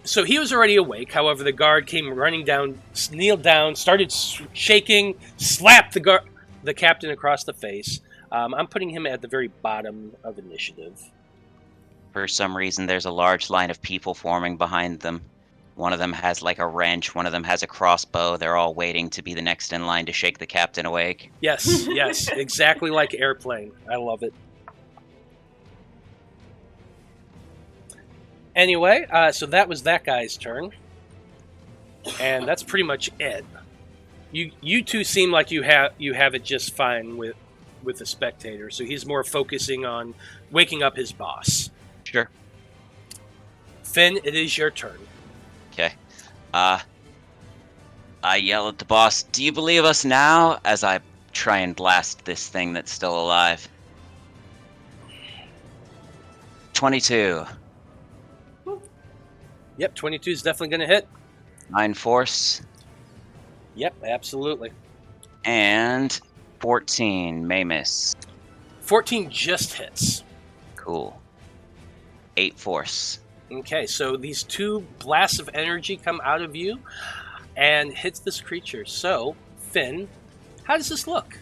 So he was already awake. However, the guard came running down, kneeled down, started shaking, slapped the captain across the face. I'm putting him at the very bottom of initiative. For some reason, there's a large line of people forming behind them. One of them has like a wrench, one of them has a crossbow. They're all waiting to be the next in line to shake the captain awake. Yes, yes, exactly like Airplane. I love it. Anyway, so that was that guy's turn. And that's pretty much it. You two seem like you have it just fine with the spectator, so he's more focusing on waking up his boss. Sure. Finn, it is your turn. Okay. I yell at the boss, "Do you believe us now?" as I try and blast this thing that's still alive. 22. Yep, 22 is definitely going to hit. 9 force. Yep, absolutely. And 14 may miss. 14 just hits. Cool. 8 force. Okay, so these two blasts of energy come out of you and hits this creature. So, Finn, how does this look?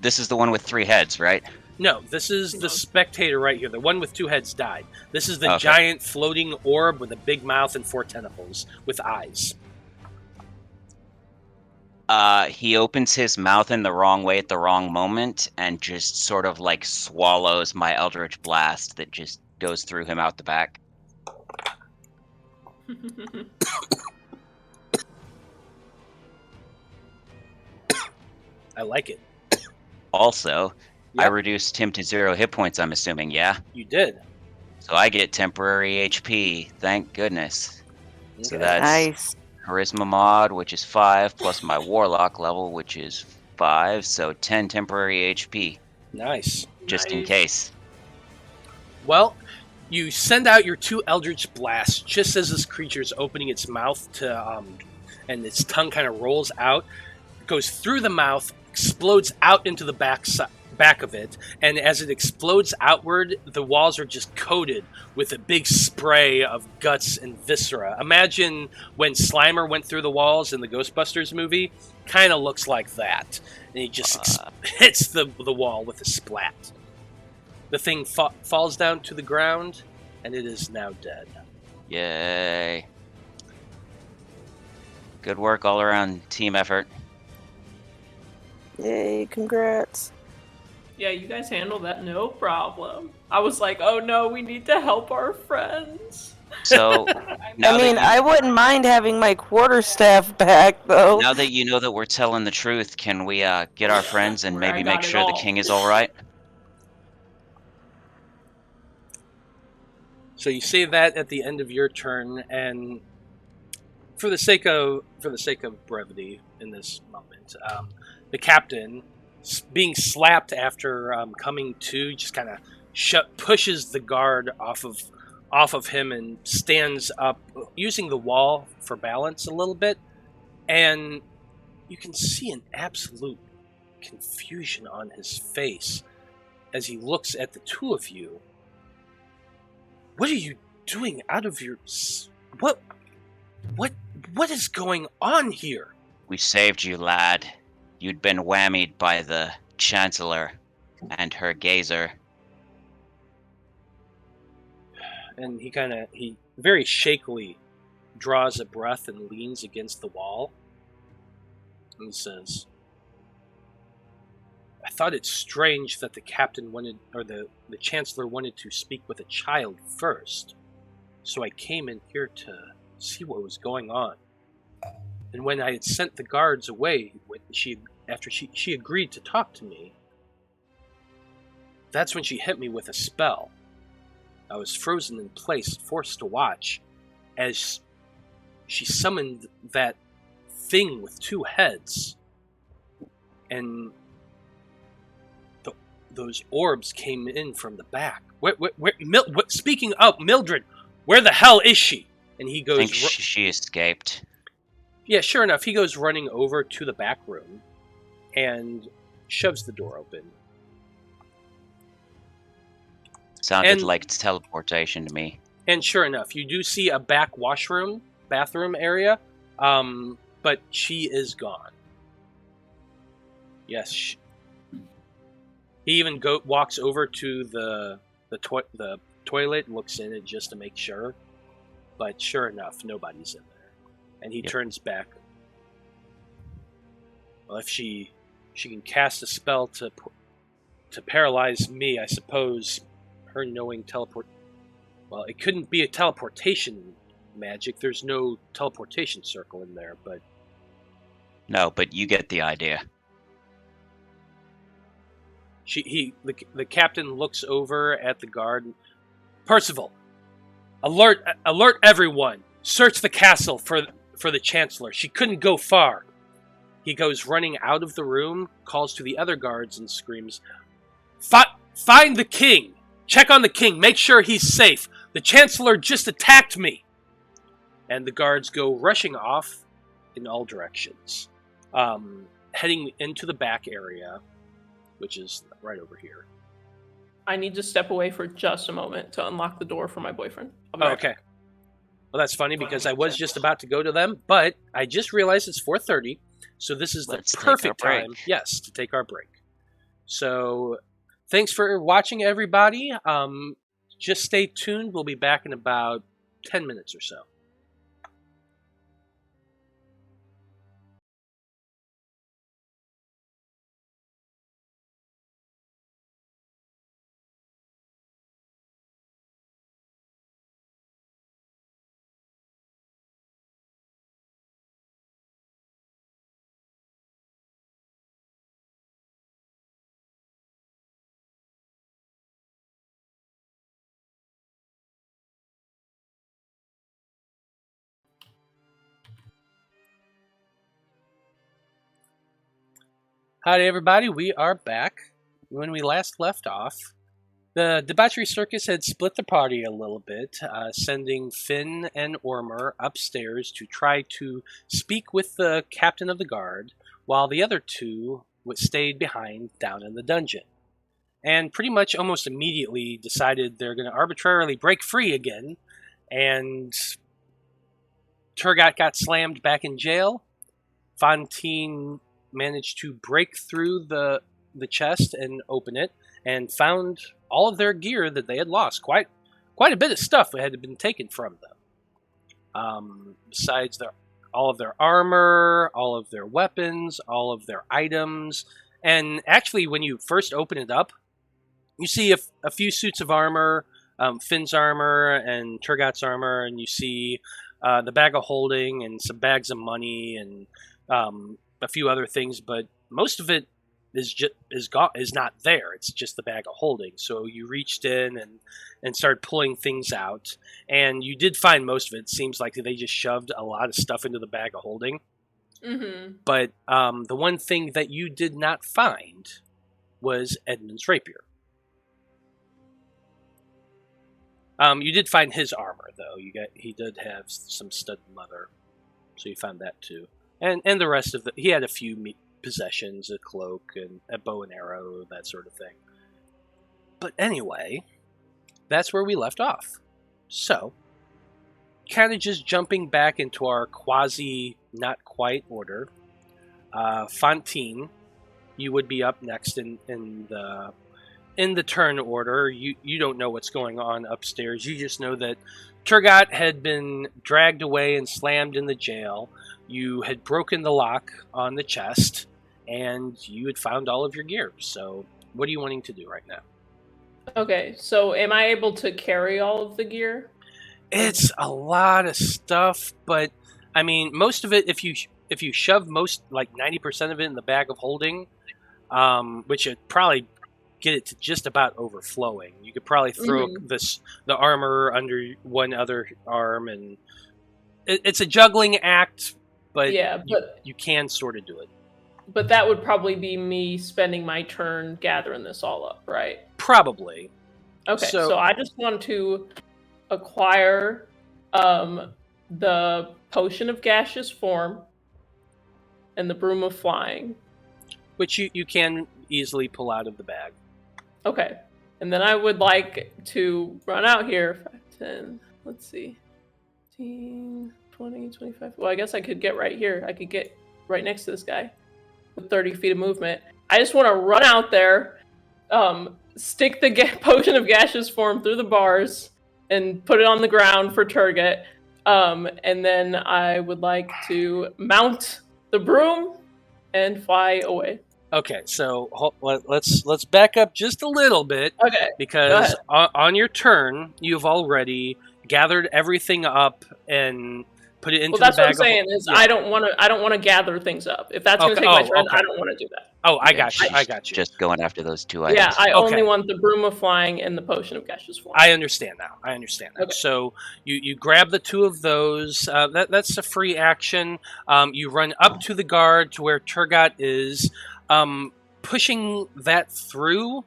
This is the one with 3 heads, right? No, this is the spectator right here. The one with 2 heads died. This is the giant floating orb with a big mouth and 4 tentacles with eyes. He opens his mouth in the wrong way at the wrong moment and just sort of like swallows my Eldritch Blast that just goes through him out the back. I like it. Also, Yep. I reduced him to 0 hit points, I'm assuming, yeah? You did. So I get temporary HP, thank goodness. So Okay. that's Nice. Charisma mod, which is 5, plus my Warlock level, which is 5, so 10 temporary HP, Nice. just in case. Well, you send out your 2 Eldritch Blasts just as this creature is opening its mouth to, and its tongue kind of rolls out, goes through the mouth, explodes out into the back of it, and as it explodes outward, the walls are just coated with a big spray of guts and viscera. Imagine when Slimer went through the walls in the Ghostbusters movie, kind of looks like that. And he just hits the wall with a splat. The thing falls down to the ground, and it is now dead. Yay. Good work all around, team effort. Yay, congrats. Yeah, you guys handled that no problem. I was like, oh no, we need to help our friends. So, now I mean, I wouldn't mind having my quarterstaff back, though. now that you know that we're telling the truth, can we get our friends and Where I maybe got make it sure the all. king is all right? So you say that at the end of your turn, and for the sake of brevity in this moment, the captain, being slapped after coming to, just kind of pushes the guard off of him and stands up, using the wall for balance a little bit, and you can see an absolute confusion on his face as he looks at the two of you. What are you doing out of your... What is going on here? We saved you, lad. You'd been whammied by the Chancellor and her gazer. And he very shakily draws a breath and leans against the wall. And he says, I thought it strange that the captain wanted, or the chancellor wanted to speak with a child first. So I came in here to see what was going on. And when I had sent the guards away, after she agreed to talk to me, that's when she hit me with a spell. I was frozen in place, forced to watch, as she summoned that thing with 2 heads. And those orbs came in from the back. Speaking of Mildred, where the hell is she? And he goes... I think she escaped. Yeah, sure enough, he goes running over to the back room and shoves the door open. Sounded like teleportation to me. And sure enough, you do see a back bathroom area, but she is gone. Yes. He even walks over to the toilet, looks in it just to make sure. But sure enough, nobody's in there. And he turns back. Well, if she can cast a spell to paralyze me, I suppose her knowing teleport... Well, it couldn't be a teleportation magic. There's no teleportation circle in there, but... No, but you get the idea. The captain looks over at the guard. Percival, alert everyone! Search the castle for the Chancellor. She couldn't go far. He goes running out of the room, calls to the other guards, and screams, "Find the king! Check on the king! Make sure he's safe! The Chancellor just attacked me!" And the guards go rushing off in all directions, heading into the back area, which is right over here. I need to step away for just a moment to unlock the door for my boyfriend. Okay. Well, that's funny because I was just about to go to them, but I just realized it's 4:30, so this is the perfect time, yes, to take our break. So, thanks for watching, everybody. Just stay tuned. We'll be back in about 10 minutes or so. Howdy, everybody. We are back. When we last left off, the Debauchery Circus had split the party a little bit, sending Finn and Ormr upstairs to try to speak with the captain of the guard, while the other two stayed behind down in the dungeon. And pretty much almost immediately decided they're going to arbitrarily break free again, and Tergot got slammed back in jail. Fantine managed to break through the chest and open it, and found all of their gear that they had lost. Quite a bit of stuff that had been taken from them. Besides all of their armor, all of their weapons, all of their items. And actually, when you first open it up, you see a few suits of armor, Finn's armor and Tergot's armor, and you see the bag of holding and some bags of money and a few other things, but most of it is not there. It's just the bag of holding. So you reached in and started pulling things out, and you did find most of it. It seems like they just shoved a lot of stuff into the bag of holding. Mm-hmm. But the one thing that you did not find was Edmund's rapier. You did find his armor, though. He did have some stud leather, so you found that too. And the rest of he had a few possessions, a cloak, and a bow and arrow, that sort of thing. But anyway, that's where we left off. So, kind of just jumping back into our quasi-not-quite order. Fantine, you would be up next in the turn order. You don't know what's going on upstairs. You just know that Tergot had been dragged away and slammed in the jail. You had broken the lock on the chest, and you had found all of your gear. So what are you wanting to do right now? Okay, so am I able to carry all of the gear? It's a lot of stuff, but I mean, most of it, if you shove most, like 90% of it in the bag of holding, which would probably get it to just about overflowing. You could probably throw the armor under one other arm, and it's a juggling act, but you can sort of do it. But that would probably be me spending my turn gathering this all up, right? Probably. Okay, so I just want to acquire the Potion of Gaseous Form and the Broom of Flying. Which you can easily pull out of the bag. Okay. And then I would like to run out here. 5, 10, let's see. 15, 20, 25. Well, I guess I could get right here. I could get right next to this guy with 30 feet of movement. I just want to run out there, stick the Potion of Gaseous Form through the bars, and put it on the ground for Tergot. And then I would like to mount the broom and fly away. Okay, so let's back up just a little bit. Okay, because on your turn, you've already gathered everything up and put it into the bag. Well, that's what I'm saying is I don't want to gather things up. If that's going to take my turn, I don't want to do that. Oh, I got you. Just going after those two items. Yeah, I only want the Broom of Flying and the Potion of Gaseous Form. I understand now. Okay. So you grab the two of those. That's a free action. You run up to the guard to where Tergot is. Pushing that through.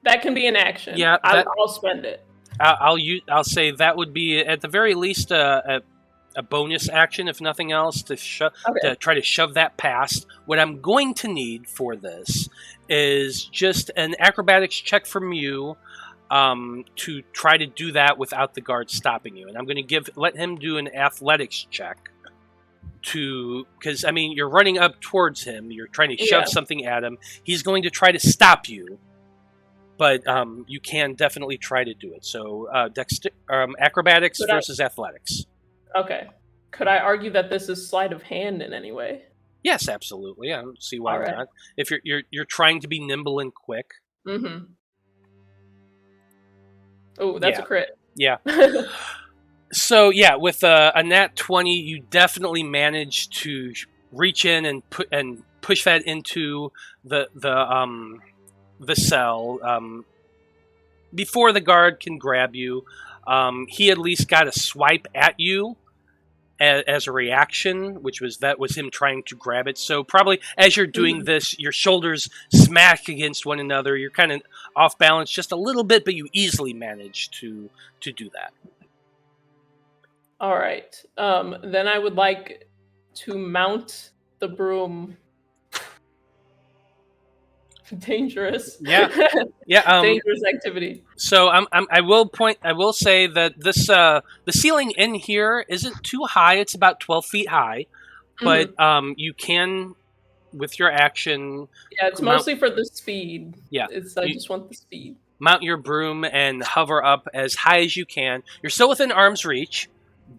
That can be an action. Yeah, I'll spend it. I'll say that would be at the very least a bonus action, if nothing else, to try to shove that past. What I'm going to need for this is just an acrobatics check from you to try to do that without the guard stopping you. And I'm going to let him do an athletics check because I mean you're running up towards him, you're trying to shove something at him. He's going to try to stop you, but you can definitely try to do it. So acrobatics versus athletics. Okay. Could I argue that this is sleight of hand in any way? Yes, absolutely. I don't see why not. If you're trying to be nimble and quick. Mm-hmm. Oh, that's a crit. Yeah. So yeah, with a nat 20, you definitely manage to reach in and push that into the cell before the guard can grab you. He at least got a swipe at you as a reaction, that was him trying to grab it. So probably as you're doing this, your shoulders smack against one another. You're kind of off balance just a little bit, but you easily manage to do that. All right. Then I would like to mount the broom. Dangerous. Yeah. Dangerous activity. So I will say that this the ceiling in here isn't too high. It's about 12 feet high, but you can, with your action. Yeah, it's mostly for the speed. Yeah, I just want the speed. Mount your broom and hover up as high as you can. You're still within arm's reach,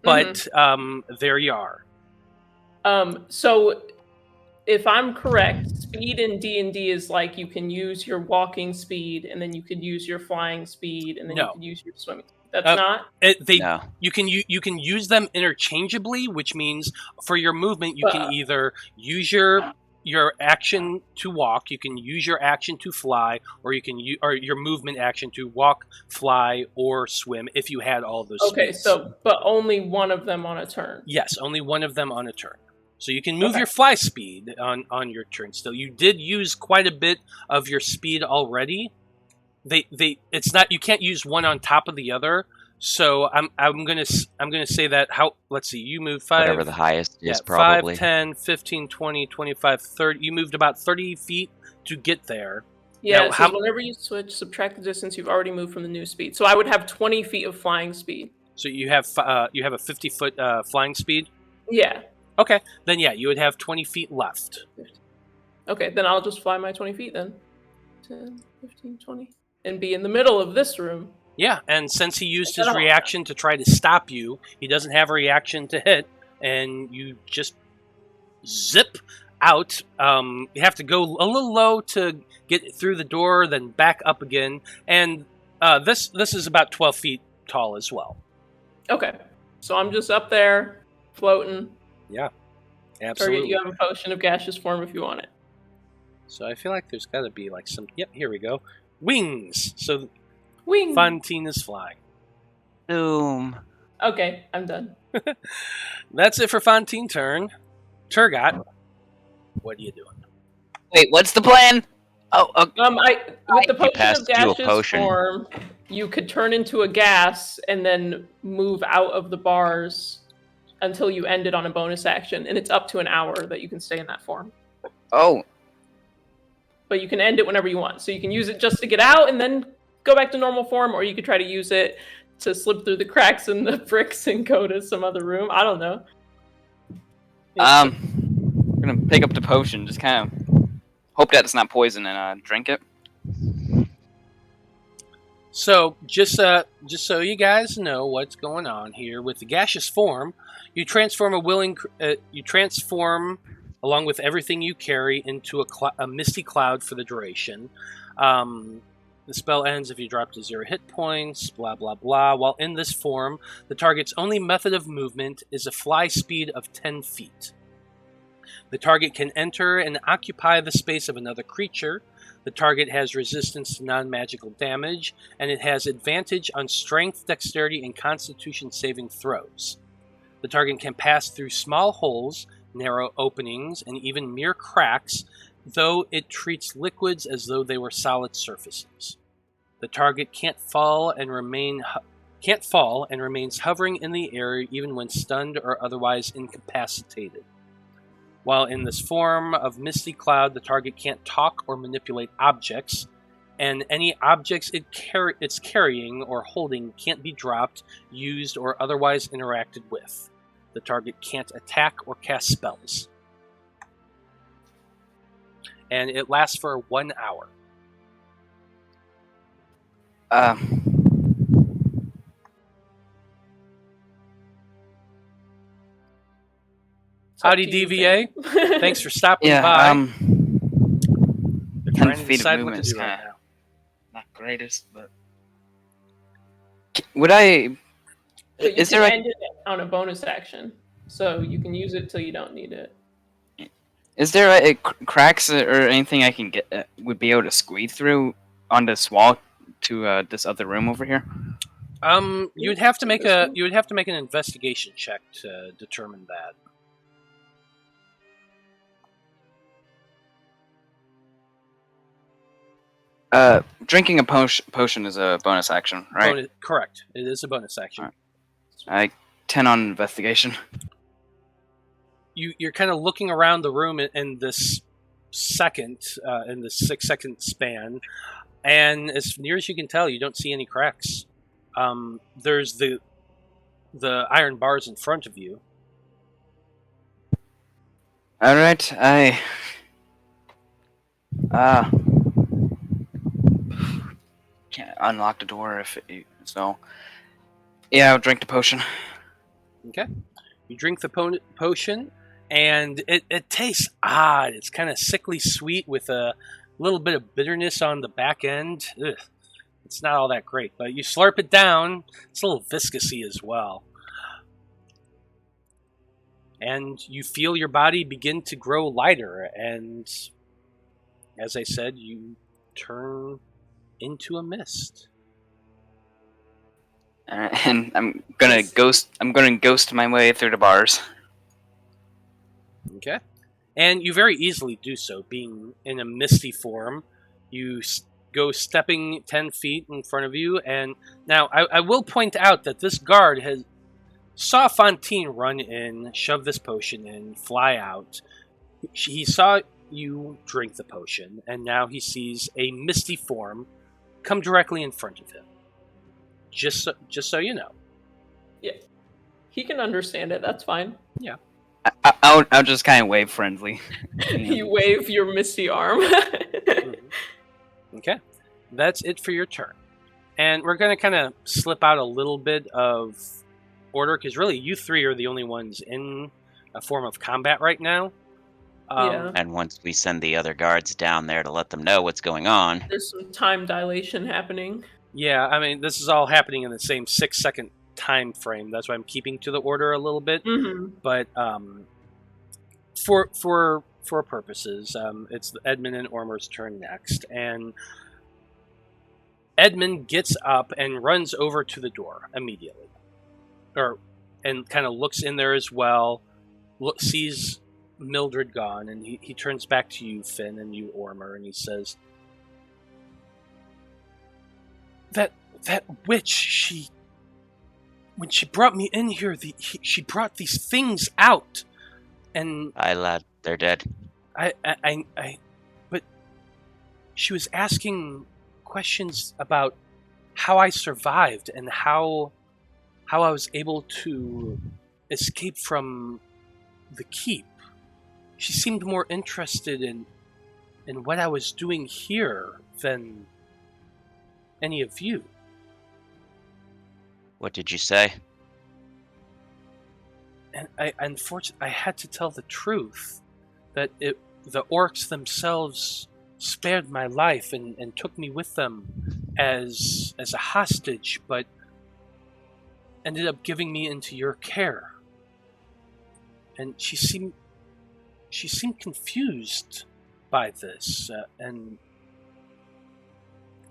but there you are. So if I'm correct, speed in D&D is like you can use your walking speed, and then you could use your flying speed, and then you could use your swimming. That's not. No. You can use them interchangeably, which means for your movement you can either use your action to walk, you can use your action to fly, or you can use your movement action to walk, fly, or swim if you had all those. Okay, speeds. but only one of them on a turn. Yes, only one of them on a turn. So you can move your fly speed on your turn still. You did use quite a bit of your speed already. It's not, you can't use one on top of the other. So I'm gonna say that let's see, you moved 5, whatever the highest is, probably 5, 10, 15, 20, 25, 30. You moved about 30 feet to get there. Yeah, so whenever you switch, subtract the distance you've already moved from the new speed. So I would have 20 feet of flying speed. So you have a 50-foot flying speed? Yeah. Okay, then yeah, you would have 20 feet left. Okay, then I'll just fly my 20 feet then. 10, 15, 20. And be in the middle of this room. Yeah, and since he used his reaction to try to stop you, he doesn't have a reaction to hit, and you just zip out. You have to go a little low to get through the door, then back up again. And this is about 12 feet tall as well. Okay. So I'm just up there, floating. Yeah, absolutely. Target, you have a potion of gaseous form if you want it. So I feel like there's got to be like some... Yep, here we go. Wings! So Wing! Fantine is flying. Boom. Okay, I'm done. That's it for Fantine turn. Tergot, what are you doing? Wait, what's the plan? Oh, With the potion passed of you a gaseous potion. form, you could turn into a gas and then move out of the bars until you end it on a bonus action, and it's up to an hour that you can stay in that form. oh, But you can end it whenever you want. So you can use it just to get out and then go back to normal form, or you could try to use it to slip through the cracks in the bricks and go to some other room. I don't know. I'm gonna pick up the potion, just kind of hope that it's not poison, and drink it. So, just so you guys know what's going on here, with the gaseous form, you transform along with everything you carry into a misty cloud for the duration. The spell ends if you drop to 0 hit points, blah blah blah. While in this form, the target's only method of movement is a fly speed of 10 feet. The target can enter and occupy the space of another creature. The target has resistance to non-magical damage, and it has advantage on strength, dexterity, and constitution saving throws. The target can pass through small holes, narrow openings, and even mere cracks, though it treats liquids as though they were solid surfaces. The target can't fall and remains hovering in the air even when stunned or otherwise incapacitated. While in this form of misty cloud, the target can't talk or manipulate objects, and any objects it's carrying or holding can't be dropped, used, or otherwise interacted with. The target can't attack or cast spells. And it lasts for 1 hour. Howdy, DVA. Thanks for stopping by. 10 feet of movement is kind of not greatest, but would I? But Is you there can end it on a bonus action, so you can use it till you don't need it. Is there cracks or anything I can get would be able to squeeze through on this wall to this other room over here? You would have to make an investigation check to determine that. Drinking a potion is a bonus action, right? Correct. It is a bonus action. Right. 10 on investigation. You're kind of looking around the room in this second, in this 6-second span, and as near as you can tell, you don't see any cracks. There's the iron bars in front of you. All right, I can't unlock the door so. Yeah, I'll drink the potion. Okay, you drink the potion, and it tastes odd. It's kind of sickly sweet with a little bit of bitterness on the back end. Ugh. It's not all that great, but you slurp it down. It's a little viscousy as well. And you feel your body begin to grow lighter, and as I said, you turn into a mist. And I'm gonna ghost my way through the bars. Okay. And you very easily do so, being in a misty form. You go stepping 10 feet in front of you, and now I will point out that this guard saw Fantine run in, shove this potion in, fly out. He saw you drink the potion, and now he sees a misty form come directly in front of him. Just so you know. Yeah, he can understand it. That's fine. Yeah. I'll just kind of wave friendly. You wave your misty arm. Okay, that's it for your turn. And we're going to kind of slip out a little bit of order, because really you three are the only ones in a form of combat right now. Yeah. And once we send the other guards down there to let them know what's going on, There's some time dilation happening. Yeah, I mean, this is all happening in the same 6-second time frame. That's why I'm keeping to the order a little bit. Mm-hmm. But for purposes, it's Edmund and Ormr's turn next, and Edmund gets up and runs over to the door immediately, and kind of looks in there as well. Sees Mildred gone, and he turns back to you, Finn, and you, Ormr, and he says, That witch, when she brought me in here, she brought these things out, and aye, lad, they're dead. but she was asking questions about how I survived and how I was able to escape from the keep. She seemed more interested in what I was doing here than any of you. What did you say? And I had to tell the truth, that the orcs themselves spared my life and took me with them as a hostage, but ended up giving me into your care. And she seemed confused by this, and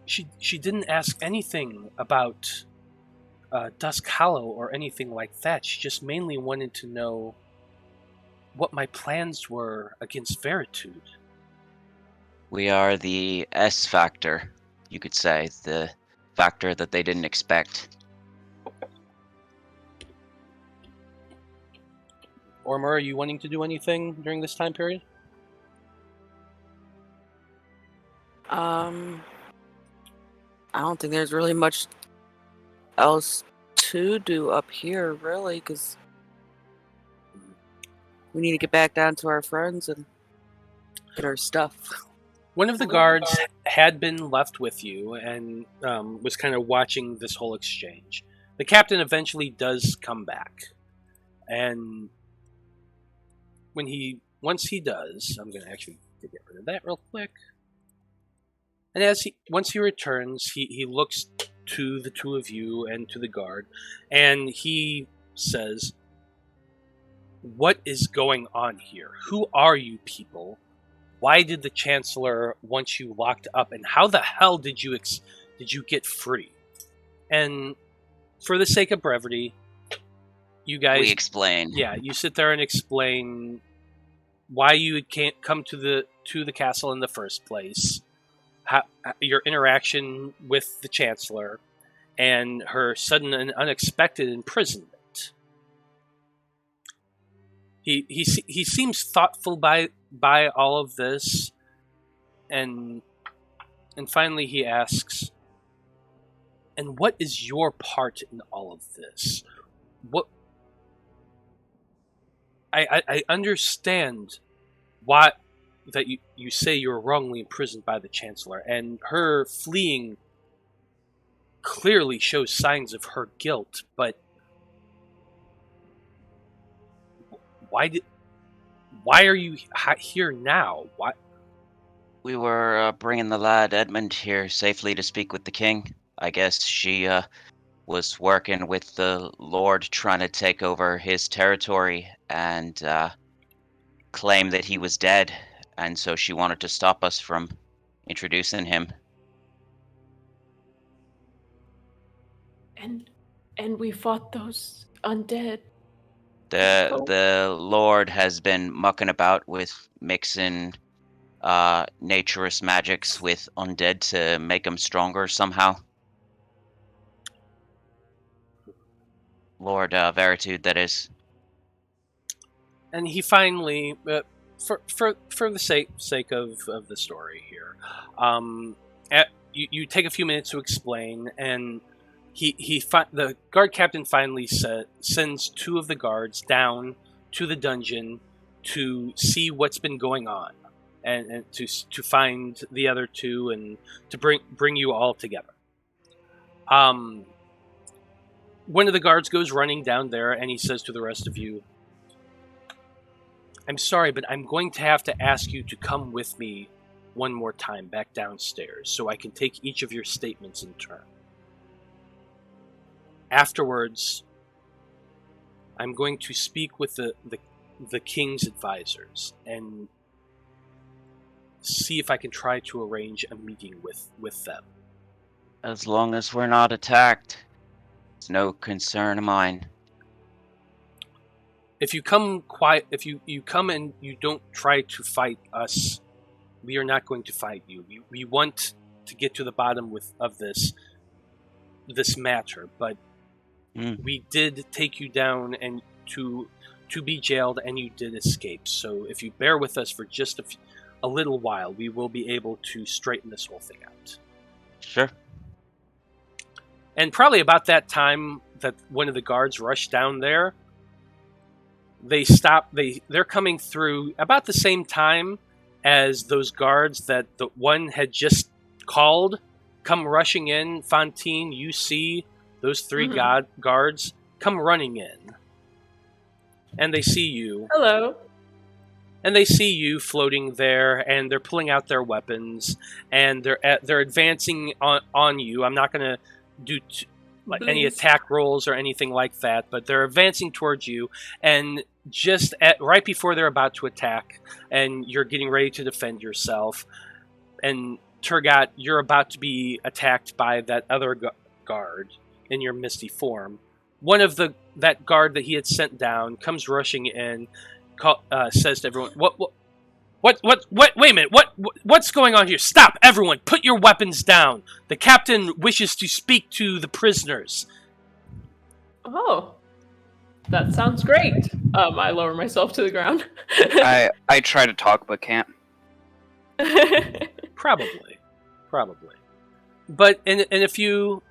she didn't ask anything about Dusk Hollow or anything like that. She just mainly wanted to know what my plans were against Veritude. We are the S factor, you could say, the factor that they didn't expect. Ormr, are you wanting to do anything during this time period? I don't think there's really much else to do up here, really, because we need to get back down to our friends and get our stuff. One of the guards had been left with you and was kind of watching this whole exchange. The captain eventually does come back, and once he does, I'm going to actually get rid of that real quick. And once he returns, he looks to the two of you and to the guard, and he says, "What is going on here? Who are you people? Why did the Chancellor want you locked up, and how the hell did you get free?" And for the sake of brevity, you guys, We explain. yeah, you sit there and explain why you can't come to the castle in the first place, your interaction with the Chancellor, and her sudden and unexpected imprisonment. He seems thoughtful by all of this, and finally he asks, "And what is your part in all of this? What? I understand why that you say you were wrongly imprisoned by the Chancellor, and her fleeing clearly shows signs of her guilt, but why are you here now? Why?" We were bringing the lad Edmund here safely to speak with the king. I guess she was working with the Lord trying to take over his territory and claim that he was dead, and so she wanted to stop us from introducing him. And we fought those undead. The Lord has been mucking about with mixing naturist magics with undead to make them stronger somehow. Lord Veritude, that is. And he finally, for the sake of the story here, you take a few minutes to explain, and the guard captain finally sends two of the guards down to the dungeon to see what's been going on, and to find the other two and to bring you all together. One of the guards goes running down there, and he says to the rest of you, I'm sorry, but I'm going to have to ask you to come with me one more time back downstairs so I can take each of your statements in turn. Afterwards, I'm going to speak with the king's advisors and see if I can try to arrange a meeting with them. As long as we're not attacked, it's no concern of mine. If you come quiet, if you come and you don't try to fight us, we are not going to fight you. We want to get to the bottom of this matter, but we did take you down and to be jailed, and you did escape. So if you bear with us for just a little while, we will be able to straighten this whole thing out. Sure. And probably about that time that one of the guards rushed down there, they stopped. They're coming through about the same time as those guards that the one had just called come rushing in. Fantine, you see those three guards come running in. And they see you. Hello. And they see you floating there, and they're pulling out their weapons, and they're advancing on you. I'm not going to do any attack rolls or anything like that, but they're advancing towards you, and just right before they're about to attack, and you're getting ready to defend yourself, and Tergot, you're about to be attacked by that other guard in your misty form. One of that guard that he had sent down comes rushing in, says to everyone, "What? Wait a minute! What's going on here? Stop, everyone! Put your weapons down. The captain wishes to speak to the prisoners." Oh, that sounds great. I lower myself to the ground. I try to talk but can't. Probably, but in a few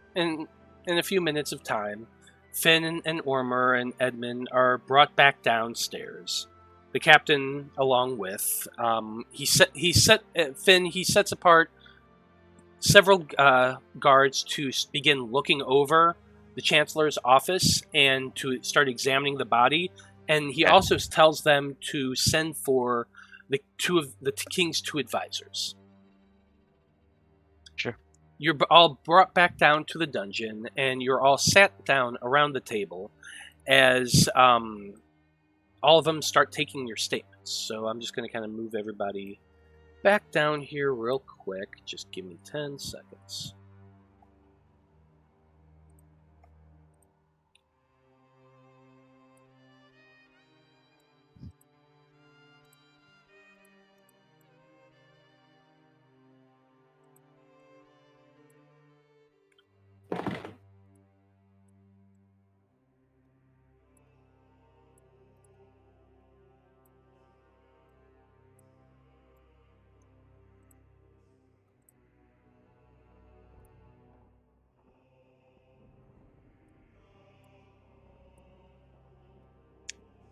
minutes of time, Finn and Ormr and Edmund are brought back downstairs. The captain, along with Finn, he sets apart several guards to begin looking over the Chancellor's office and to start examining the body. And he also tells them to send for the king's two advisors. Sure. You're all brought back down to the dungeon, and you're all sat down around the table as all of them start taking your statements. So I'm just going to kind of move everybody back down here real quick. Just give me 10 seconds.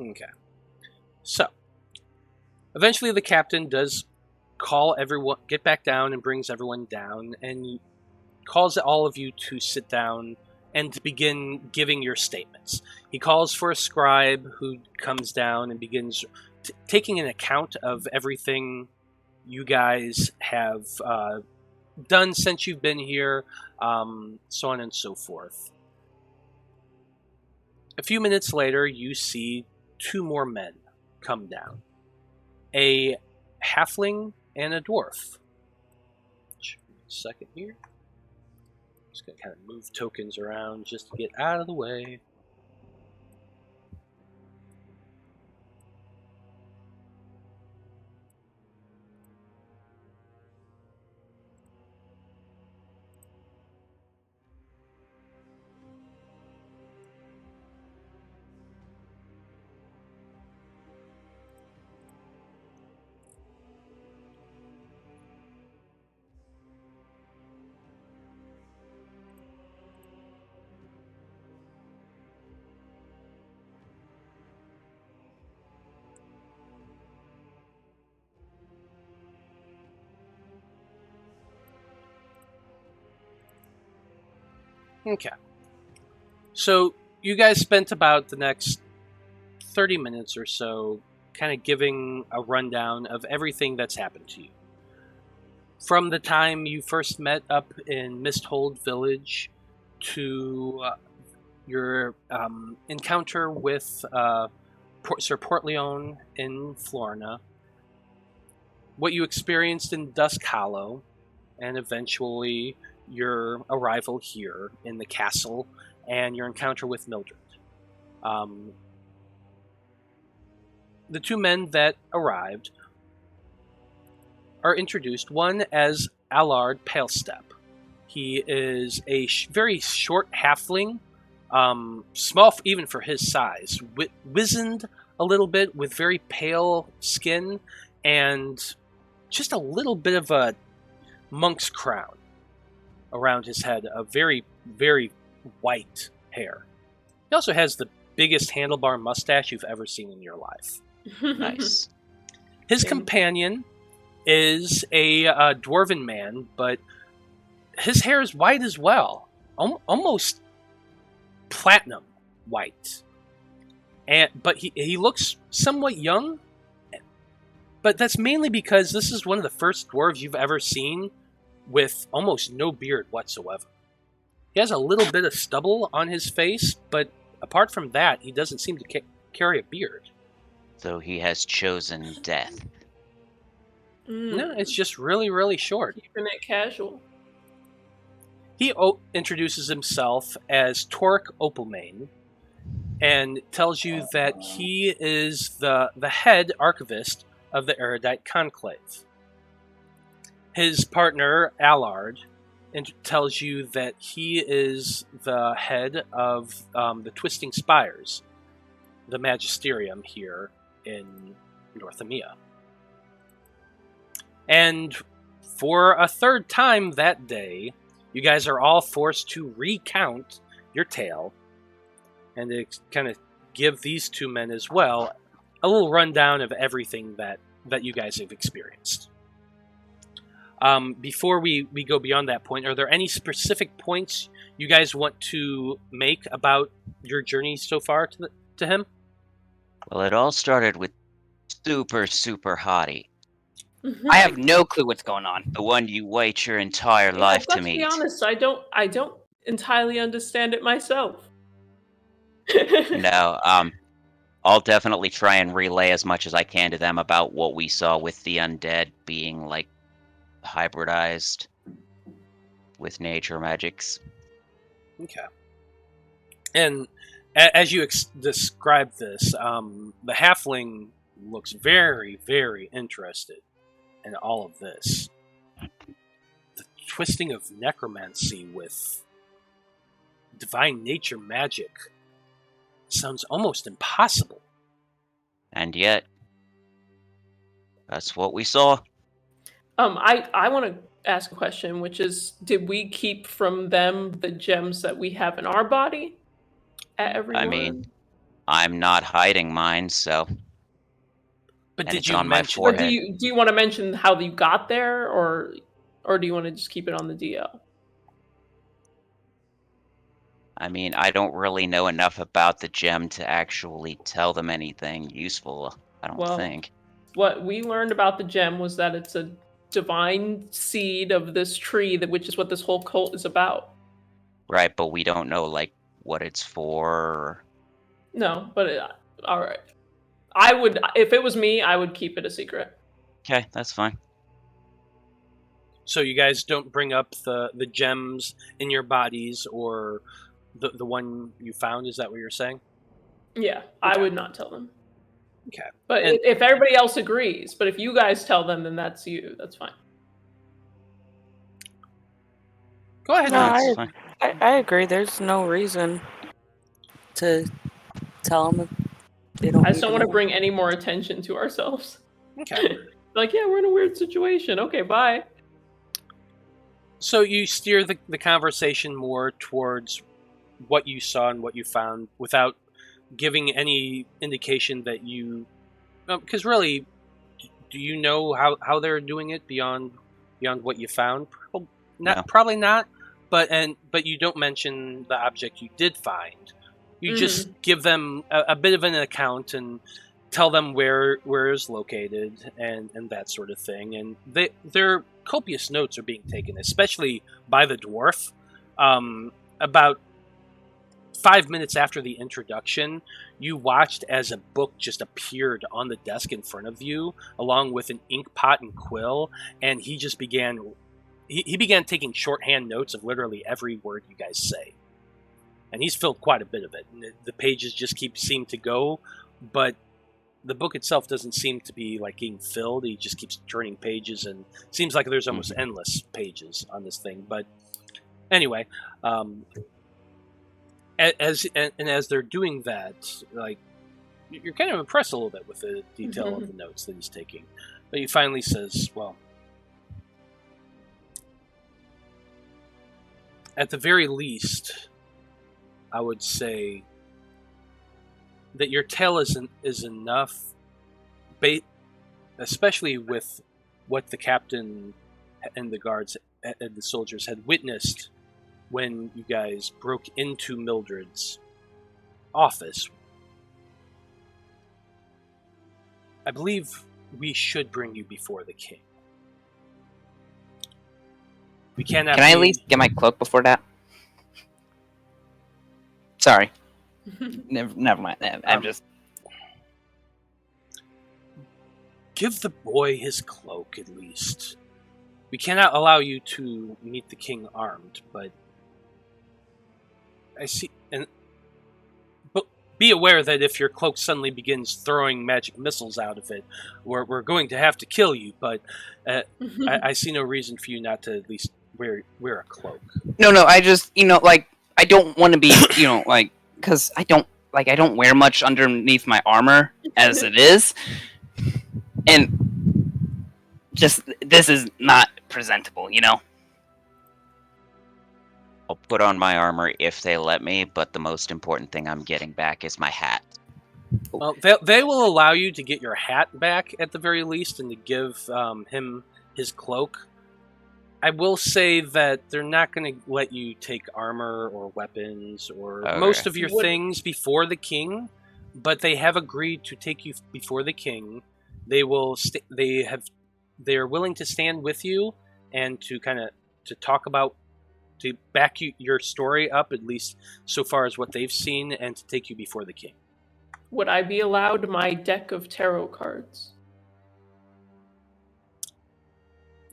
Okay. So, eventually the captain does call everyone, get back down and brings everyone down, and calls all of you to sit down and to begin giving your statements. He calls for a scribe who comes down and begins taking an account of everything you guys have done since you've been here, so on and so forth. A few minutes later, you see two more men come down. A halfling and a dwarf. Just give me a second here. Just gonna kind of move tokens around just to get out of the way. Okay. So, you guys spent about the next 30 minutes or so kind of giving a rundown of everything that's happened to you. From the time you first met up in Misthold Village to your encounter with Sir Portleone in Florina, what you experienced in Dusk Hollow, and eventually your arrival here in the castle and your encounter with Mildred. The two men that arrived are introduced, one as Allard Palestep. He is a very short halfling, small even for his size, wizened a little bit with very pale skin and just a little bit of a monk's crown around his head, a very, very white hair. He also has the biggest handlebar mustache you've ever seen in your life. Nice. His companion is a dwarven man, but his hair is white as well, almost platinum white. But he looks somewhat young, but that's mainly because this is one of the first dwarves you've ever seen with almost no beard whatsoever. He has a little bit of stubble on his face, but apart from that, he doesn't seem to carry a beard. So he has chosen death. No, it's just really, really short. Keeping it casual. He introduces himself as Torek Opalmane and tells you that he is the head archivist of the Erudite Conclave. His partner, Allard, tells you that he is the head of the Twisting Spires, the Magisterium here in North Emia. And for a third time that day, you guys are all forced to recount your tale and to kind of give these two men as well a little rundown of everything that you guys have experienced. Before we go beyond that point, are there any specific points you guys want to make about your journey so far to him? Well, it all started with super, super hottie. I have no clue what's going on. The one you wait your entire life to meet. Let's be honest, I don't entirely understand it myself. No, I'll definitely try and relay as much as I can to them about what we saw with the undead being, like, hybridized with nature magics. Okay. And as you describe this, the halfling looks very, very interested in all of this. The twisting of necromancy with divine nature magic sounds almost impossible. And yet, that's what we saw. I want to ask a question, which is, did we keep from them the gems that we have in our body? I mean, I'm not hiding mine, so. But And did it's you on my mention? forehead. Do you want to mention how you got there, or do you want to just keep it on the DL? I mean, I don't really know enough about the gem to actually tell them anything useful, I don't think. What we learned about the gem was that it's a divine seed of this tree, which is what this whole cult is about. Right, but we don't know, like, what it's for. No, but all right. I would, if it was me, I would keep it a secret. Okay, that's fine. So you guys don't bring up the gems in your bodies or the one you found? Is that what you're saying? Yeah, okay. I would not tell them. Okay. But if everybody else agrees, but if you guys tell them, then that's you. That's fine. Go ahead. No, I agree. There's no reason to tell them if they don't. I just don't want to bring any more attention to ourselves. Okay. Like, yeah, we're in a weird situation. Okay, bye. So you steer the conversation more towards what you saw and what you found without giving any indication that you... Because really, do you know how they're doing it beyond what you found? Well, No. Probably not. But you don't mention the object you did find. You just give them a bit of an account, and tell them where is located and that sort of thing. And their copious notes are being taken, especially by the dwarf. About 5 minutes after the introduction, you watched as a book just appeared on the desk in front of you, along with an ink pot and quill, and he just began taking shorthand notes of literally every word you guys say. And he's filled quite a bit of it. And the pages just seem to go, but the book itself doesn't seem to be like getting filled. He just keeps turning pages, and it seems like there's almost endless pages on this thing. But anyway, as they're doing that, like, you're kind of impressed a little bit with the detail of the notes that he's taking. But he finally says, well, at the very least, I would say that your tale is enough, especially with what the captain and the guards and the soldiers had witnessed when you guys broke into Mildred's office. I believe we should bring you before the king. We cannot. Can I at least get my cloak before that? Sorry. Never mind. I'm just... Give the boy his cloak, at least. We cannot allow you to meet the king armed, but I see... But be aware that if your cloak suddenly begins throwing magic missiles out of it, we're going to have to kill you, but I see no reason for you not to at least wear a cloak. No, I just, I don't want to be, because I don't wear much underneath my armor as it is, and just this is not presentable, I'll put on my armor if they let me, but the most important thing I'm getting back is my hat. Well, they will allow you to get your hat back at the very least, and to give him his cloak. I will say that they're not going to let you take armor or weapons or most of your things before the king, but they have agreed to take you before the king. They will. They are willing to stand with you and to talk about, to back your story up, at least so far as what they've seen, and to take you before the king. Would I be allowed my deck of tarot cards?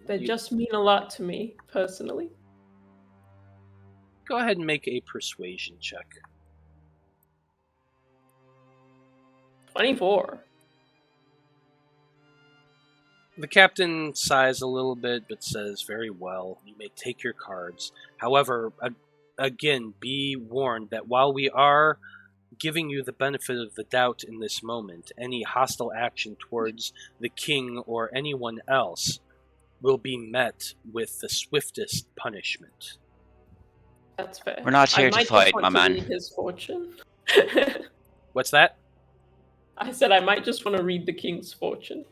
They just mean a lot to me, personally. Go ahead and make a persuasion check. 24. The captain sighs a little bit, but says, very well, you may take your cards. However, again, be warned that while we are giving you the benefit of the doubt in this moment, any hostile action towards the king or anyone else will be met with the swiftest punishment. That's fair. We're not here to fight, my man. Read his fortune. What's that? I said I might just want to read the king's fortune.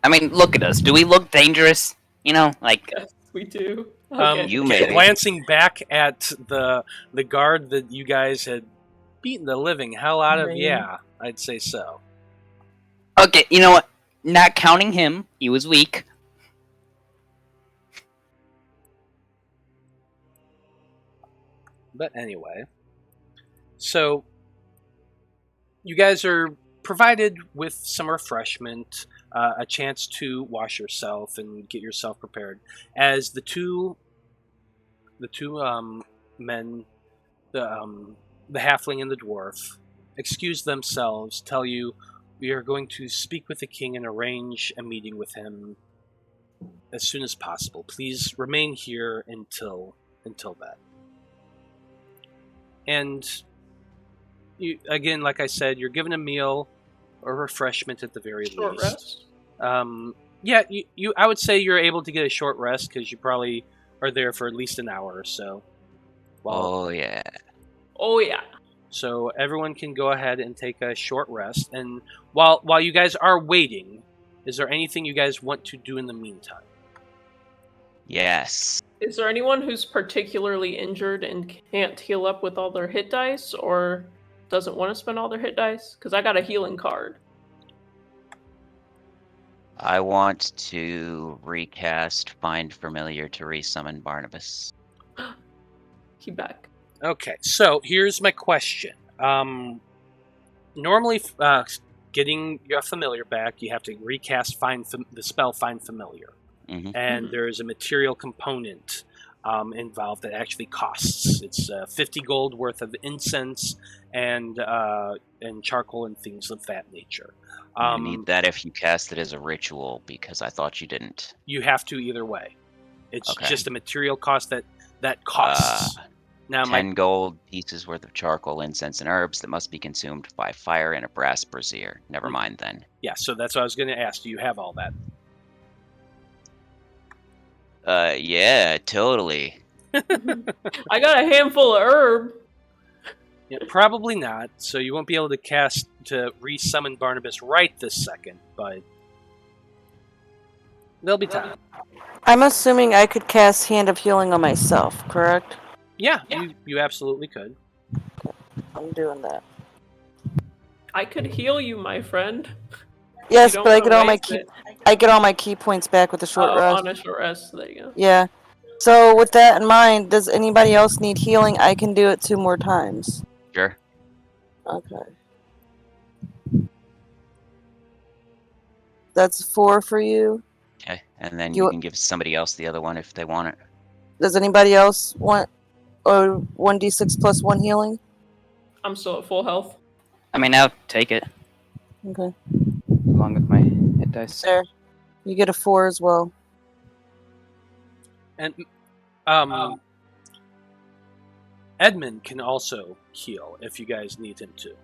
I mean, look at us. Do we look dangerous? Yes, we do. Okay. You may. Glancing back at the guard that you guys had beaten the living hell out of, yeah, I'd say so. Okay, you know what? Not counting him, he was weak. But anyway, so you guys are provided with some refreshment, a chance to wash yourself and get yourself prepared. As the two men, the halfling and the dwarf, excuse themselves, tell you, we are going to speak with the king and arrange a meeting with him as soon as possible. Please remain here until that. And you, again, like I said, you're given a meal or refreshment at the very least. Short rest? Yeah, I would say you're able to get a short rest because you probably are there for at least an hour or so. Oh yeah. Oh yeah. So everyone can go ahead and take a short rest. And while you guys are waiting, is there anything you guys want to do in the meantime? Yes. Is there anyone who's particularly injured and can't heal up with all their hit dice, or doesn't want to spend all their hit dice? Because I got a healing card. I want to recast Find Familiar to resummon Barnabas. Keep back. Okay, so here's my question. Normally, getting your familiar back, you have to recast the spell Find Familiar. Mm-hmm. And there's a material component involved that actually costs. It's 50 gold worth of incense and charcoal and things of that nature. You need that if you cast it as a ritual, because I thought you didn't. You have to either way. It's Okay. just a material cost that costs. Now, 10 gold pieces worth of charcoal, incense, and herbs that must be consumed by fire in a brass brazier. Never mind then. Yeah, so that's what I was going to ask. Do you have all that? Yeah, totally. I got a handful of herb. Yeah, probably not. So you won't be able to resummon Barnabas right this second, but there'll be time. I'm assuming I could cast Hand of Healing on myself, correct? Yeah. You absolutely could. I'm doing that. I could heal you, my friend. Yes, You don't but I wanna get all my waste key. it. I get all my key points back with a short rest. On a short rest. There you go. Yeah. So with that in mind, does anybody else need healing? I can do it 2 more times. Sure. Okay. That's 4 for you. Okay, and then You- you can give somebody else the other one if they want it. Does anybody else want 1d6 plus 1 healing? I'm still at full health. I mean, I'll take it Okay. along with my hit dice. There. You get a 4 as well. And Edmund can also heal if you guys need him to.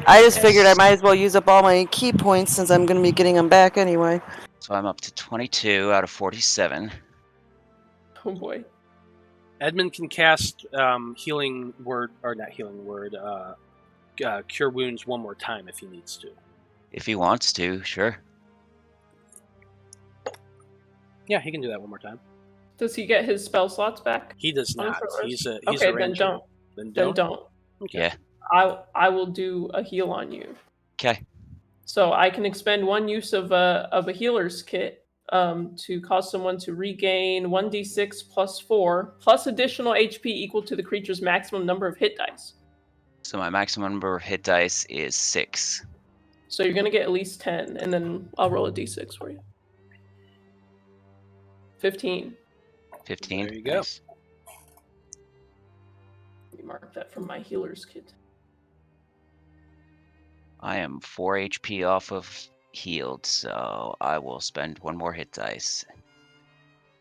I just figured I might as well use up all my key points since I'm going to be getting them back anyway. So I'm up to 22 out of 47. Oh boy. Edmund can cast healing word, or not healing word, cure wounds one more time if he needs to. If he wants to, sure. Yeah, he can do that one more time. Does he get his spell slots back? He does On a not. short rest? He's a Okay, then ranger. don't. Then Then don't. don't. Okay. Yeah. I will do a heal on you. Okay. So I can expend one use of a healer's kit to cause someone to regain 1d6 plus 4 plus additional HP equal to the creature's maximum number of hit dice. So my maximum number of hit dice is 6. So you're gonna get at least 10, and then I'll roll a d6 for you. 15. 15. There you go. Nice. Let me mark that from my healer's kit. I am 4 HP off of healed, so I will spend 1 more hit dice.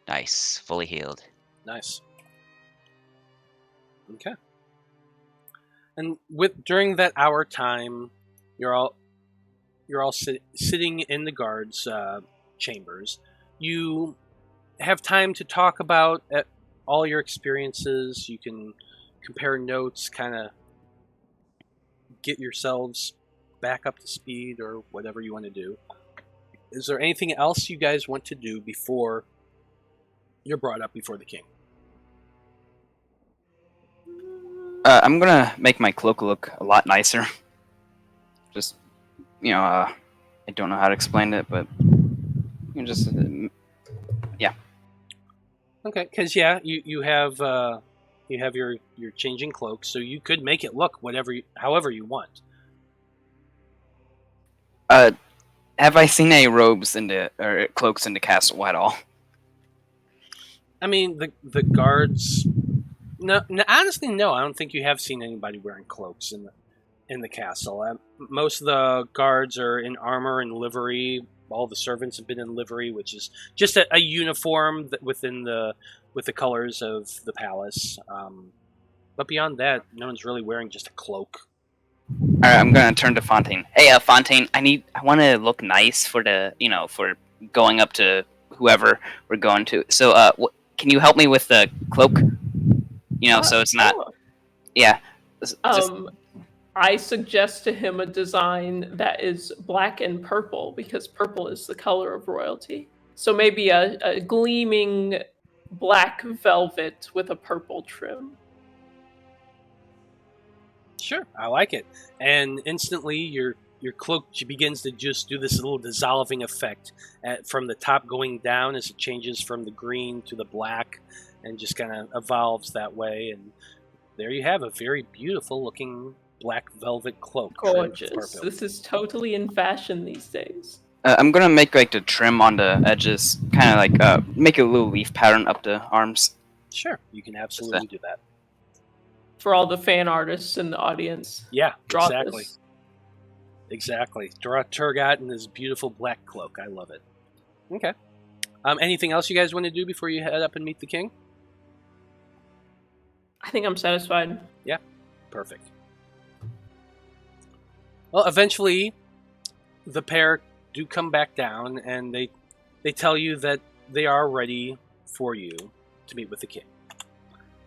Nice. Fully healed. Nice. Okay. And during that hour time, you're all sitting in the guards' chambers. You have time to talk about all your experiences. You can compare notes, kind of get yourselves back up to speed or whatever you want to do. Is there anything else you guys want to do before you're brought up before the king? I'm gonna make my cloak look a lot nicer. Just, I don't know how to explain it, but just, yeah. Okay, because you have your changing cloak, so you could make it look however you want. Have I seen any robes or cloaks in the castle at all? I mean, the guards. No, honestly, no. I don't think you have seen anybody wearing cloaks in the castle. Most of the guards are in armor and livery. All the servants have been in livery, which is just a uniform with the colors of the palace. But beyond that, no one's really wearing just a cloak. All right, I'm gonna turn to Fantine. Hey, Fantine, I want to look nice for for going up to whoever we're going to. So, can you help me with the cloak? So it's not. Sure. Yeah. I suggest to him a design that is black and purple because purple is the color of royalty. So maybe a gleaming black velvet with a purple trim. Sure, I like it. And instantly, your cloak begins to just do this little dissolving effect from the top going down as it changes from the green to the black, and just kind of evolves that way. And there you have a very beautiful looking black velvet cloak. Gorgeous. This is totally in fashion these days. I'm gonna make like the trim on the edges, kind of like make a little leaf pattern up the arms. Sure, you can absolutely do that. For all the fan artists in the audience. Yeah, Draw exactly. this. Exactly. Draw Tergot in this beautiful black cloak. I love it. Okay. Anything else you guys want to do before you head up and meet the king? I think I'm satisfied. Yeah, perfect. Well, eventually, the pair do come back down, and they tell you that they are ready for you to meet with the king.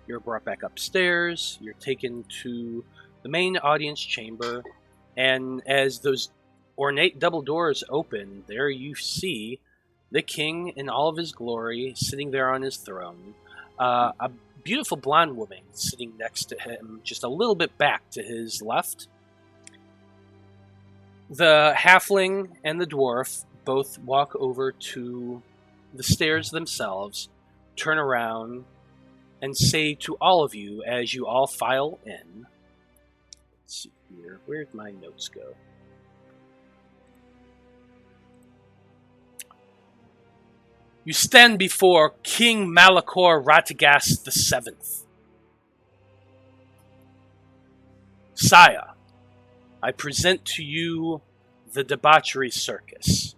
You're brought back upstairs, you're taken to the main audience chamber, and as those ornate double doors open, there you see the king in all of his glory, sitting there on his throne. A beautiful blonde woman sitting next to him, just a little bit back to his left. The halfling and the dwarf both walk over to the stairs themselves, turn around, and say to all of you as you all file in. Let's see here. Where'd my notes go? You stand before King Malachor Ratagast VII. Sire, I present to you the Debauchery Circus,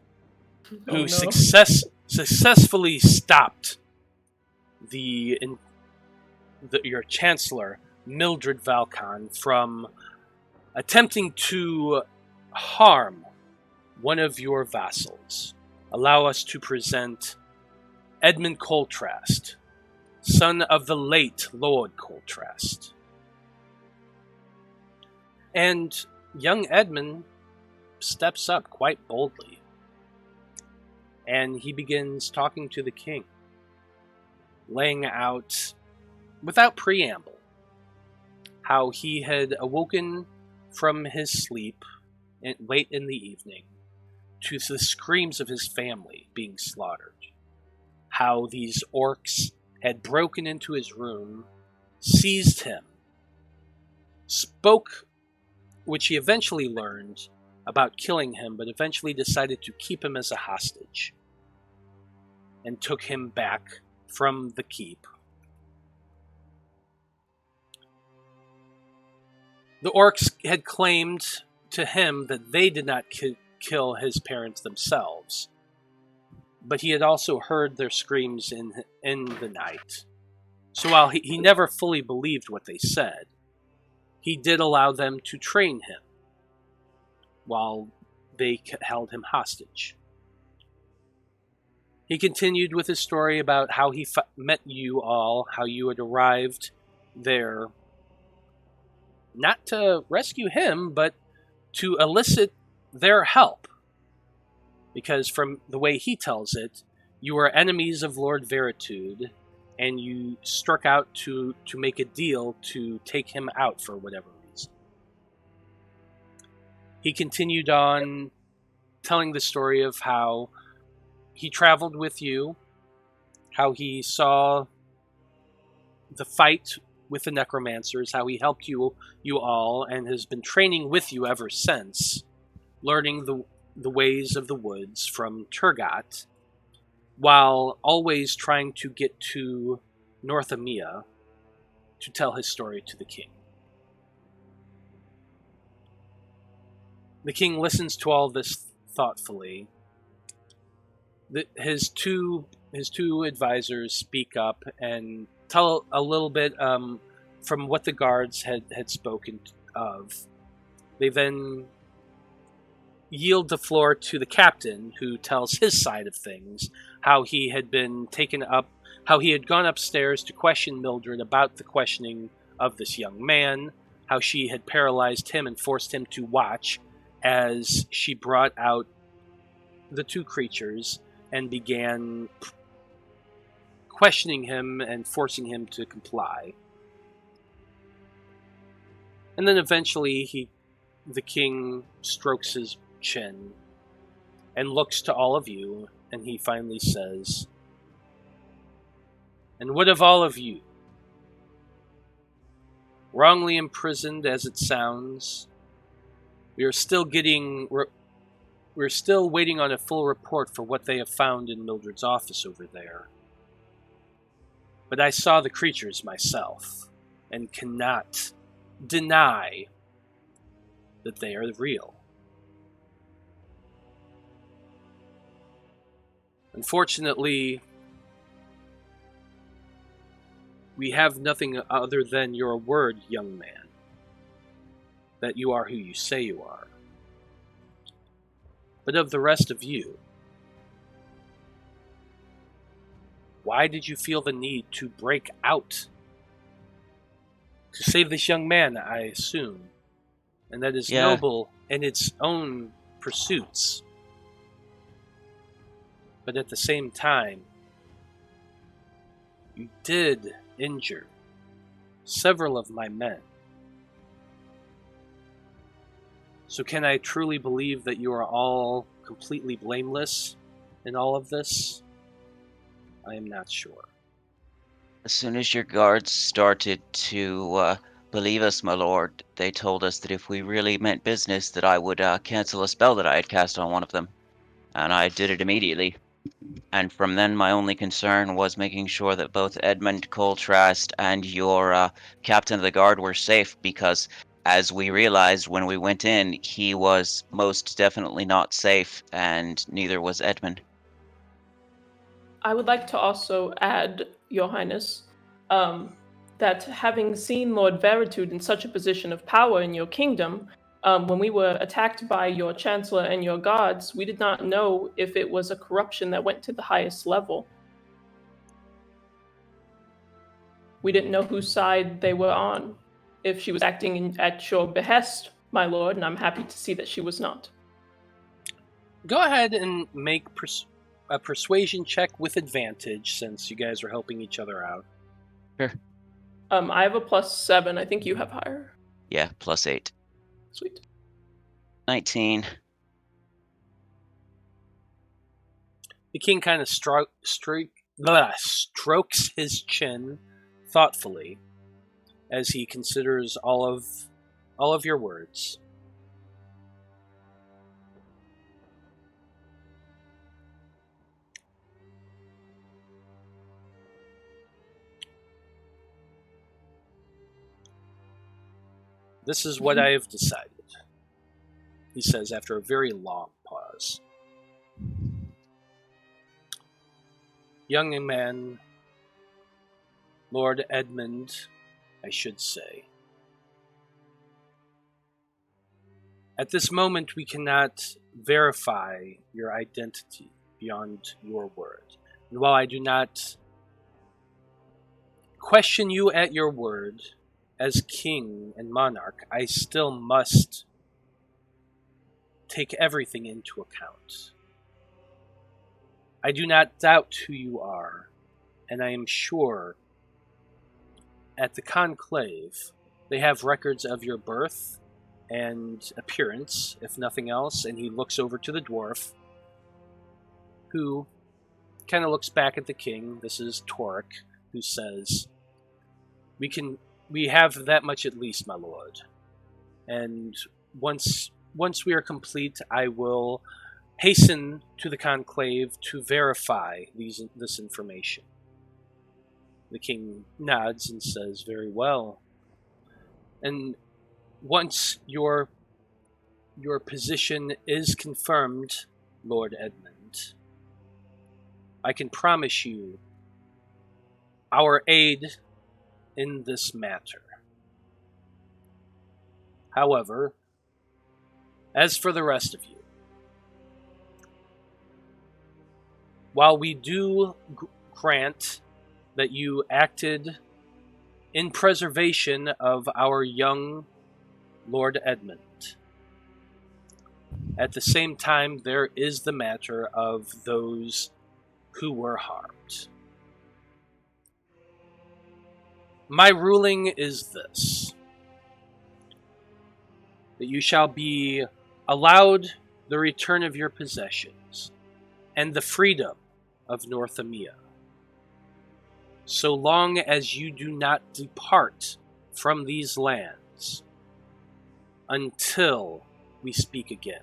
who successfully stopped your Chancellor, Mildred Valcon, from attempting to harm one of your vassals. Allow us to present Edmund Coltrast, son of the late Lord Coltrast. And young Edmund steps up quite boldly, and he begins talking to the king, laying out, without preamble, how he had awoken from his sleep late in the evening to the screams of his family being slaughtered. How these orcs had broken into his room, seized him, spoke, which he eventually learned, about killing him, but eventually decided to keep him as a hostage, and took him back from the keep. The orcs had claimed to him that they did not kill his parents themselves, but he had also heard their screams in the night. So while he never fully believed what they said, he did allow them to train him while they held him hostage. He continued with his story about how he met you all, how you had arrived there, not to rescue him, but to elicit their help. Because from the way he tells it, you were enemies of Lord Veritude, and you struck out to make a deal to take him out for whatever reason. He continued on telling the story of how he traveled with you, how he saw the fight with the necromancers, how he helped you all, and has been training with you ever since, learning the ways of the woods from Tergot, while always trying to get to Northamia to tell his story to the king. The king listens to all this thoughtfully. His two advisors speak up and tell a little bit from what the guards had spoken of. They then yield the floor to the captain, who tells his side of things, how he had been taken up, how he had gone upstairs to question Mildred about the questioning of this young man, how she had paralyzed him and forced him to watch as she brought out the two creatures and began questioning him and forcing him to comply. And then eventually the king strokes his chin and looks to all of you, and he finally says, "And what of all of you? Wrongly imprisoned as it sounds, we're still waiting on a full report for what they have found in Mildred's office over there. But I saw the creatures myself, and cannot deny that they are real. Unfortunately, we have nothing other than your word, young man, that you are who you say you are. But of the rest of you, why did you feel the need to break out? To save this young man, I assume. And that is noble in its own pursuits. But at the same time, you did injure several of my men. So can I truly believe that you are all completely blameless in all of this? I am not sure." As soon as your guards started to believe us, my lord, they told us that if we really meant business, that I would cancel a spell that I had cast on one of them. And I did it immediately. And from then, my only concern was making sure that both Edmund Coltrast and your captain of the guard were safe, because as we realized when we went in, he was most definitely not safe, and neither was Edmund. I would like to also add, Your Highness, that having seen Lord Veritude in such a position of power in your kingdom, when we were attacked by your Chancellor and your guards, we did not know if it was a corruption that went to the highest level. We didn't know whose side they were on. If she was acting at your behest, my lord, and I'm happy to see that she was not. Go ahead and make a persuasion check with advantage, since you guys are helping each other out. Sure. I have a +7. I think you have higher. Yeah, +8. Sweet. 19. The king kind of strokes his chin thoughtfully as he considers all of your words. "This is what I have decided," he says after a very long pause. "Young man, Lord Edmund, I should say. At this moment, we cannot verify your identity beyond your word. And while I do not question you at your word, as king and monarch, I still must take everything into account. I do not doubt who you are, and I am sure at the conclave they have records of your birth and appearance, if nothing else." And he looks over to the dwarf, who kind of looks back at the king. This is Torek, who says, We have that much at least, my lord. And once we are complete, I will hasten to the conclave to verify this information." The king nods and says, "Very well. And once your position is confirmed, Lord Edmund, I can promise you our aid in this matter. However, as for the rest of you, while we do grant that you acted in preservation of our young Lord Edmund, at the same time there is the matter of those who were harmed. My ruling is this. that you shall be allowed the return of your possessions and the freedom of North Emia, so long as you do not depart from these lands until we speak again.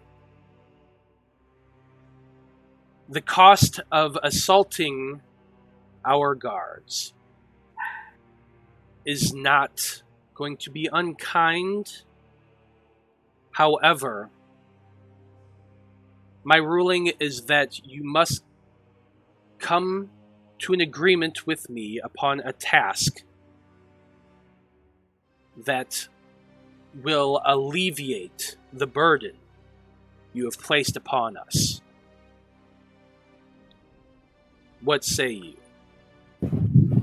The cost of assaulting our guards is not going to be unkind. However, my ruling is that you must come to an agreement with me upon a task that will alleviate the burden you have placed upon us. What say you?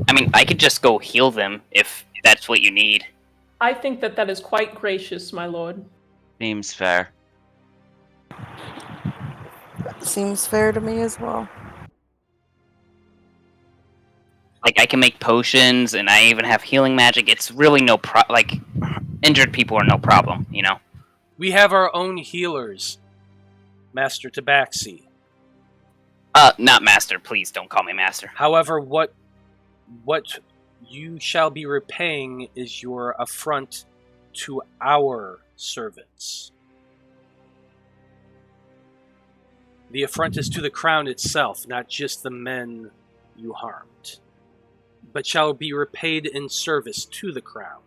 I mean, I could just go heal them if that's what you need. I think that is quite gracious, my lord. Seems fair. Seems fair to me as well. Like, I can make potions, and I even have healing magic. It's really no injured people are no problem, you know? We have our own healers, Master Tabaxi. Not Master. Please don't call me Master. However, what you shall be repaying is your affront to our servants. The affront is to the crown itself, not just the men you harmed, but shall be repaid in service to the crown.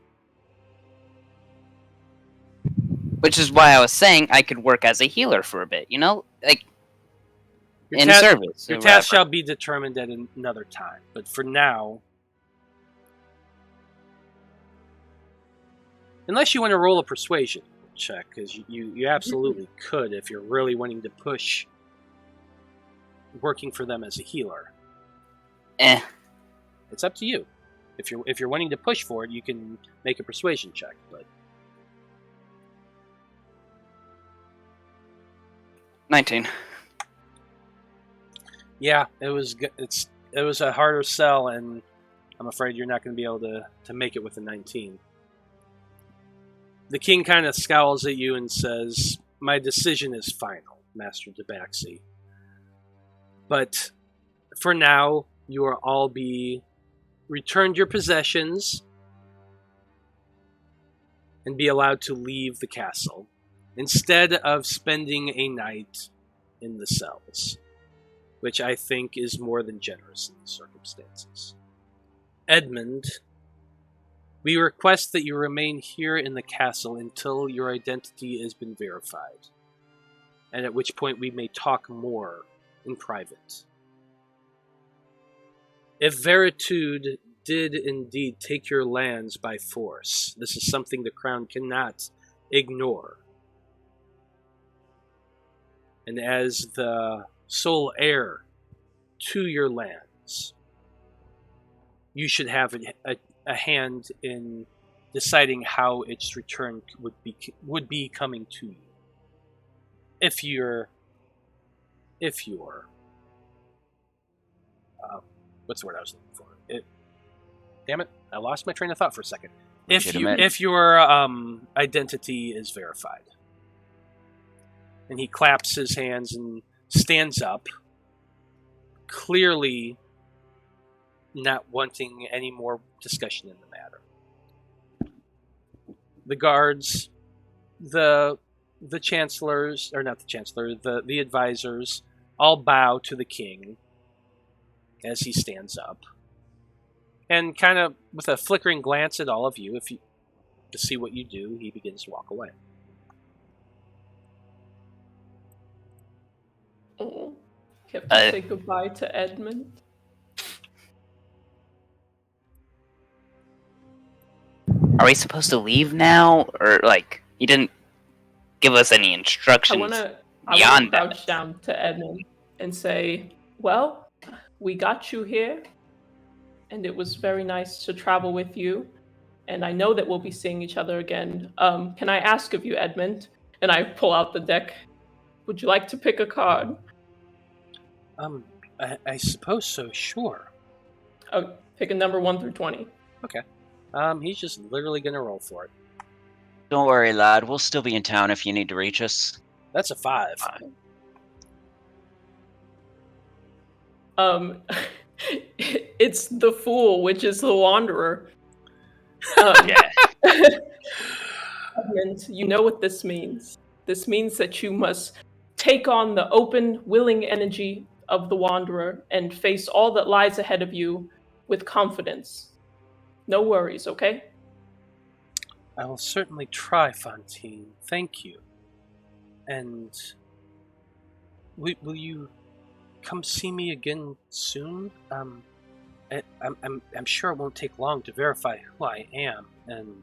Which is why I was saying I could work as a healer for a bit, you know? Like, Your in ta- service. Your or task whatever. shall be determined at another time, but for now, unless you want to roll a persuasion check, because you absolutely could if you're really wanting to push working for them as a healer. It's up to you. If you're wanting to push for it, you can make a persuasion check, but 19. yeah, it was a harder sell, and I'm afraid you're not going to be able to make it with a 19. The king kind of scowls at you and says, "My decision is final, Master Debauchery. But for now, you will all be returned your possessions and be allowed to leave the castle instead of spending a night in the cells, which I think is more than generous in the circumstances. Edmund, we request that you remain here in the castle until your identity has been verified, and at which point we may talk more in private. If Veritude did indeed take your lands by force, this is something the crown cannot ignore. And as the sole heir to your lands, you should have a hand in deciding how its return would be coming to you. If you're what's the word I was looking for? Damn it, I lost my train of thought for a second. If your identity is verified. And he claps his hands and stands up, clearly not wanting any more discussion in the matter. The guards, the chancellors, or not the chancellor, the advisors, all bow to the king as he stands up. And kind of with a flickering glance at all of you, to see what you do, he begins to walk away. Oh, you have to say goodbye to Edmund. Are we supposed to leave now? Or, like, he didn't give us any instructions I want to beyond that? crouch down to Edmund and say, well, we got you here, and it was very nice to travel with you, and I know that we'll be seeing each other again. Can I ask of you, Edmund? And I pull out the deck. Would you like to pick a card? I suppose so, sure. Pick a number 1 through 20. Okay. He's just literally gonna roll for it. Don't worry, lad. We'll still be in town if you need to reach us. That's a 5. It's the fool, which is the wanderer. Yeah. And you know what this means. This means that you must take on the open, willing energy of the wanderer and face all that lies ahead of you with confidence. No worries, okay? I will certainly try, Fantine. Thank you. And will you come see me again soon? I'm sure it won't take long to verify who I am, and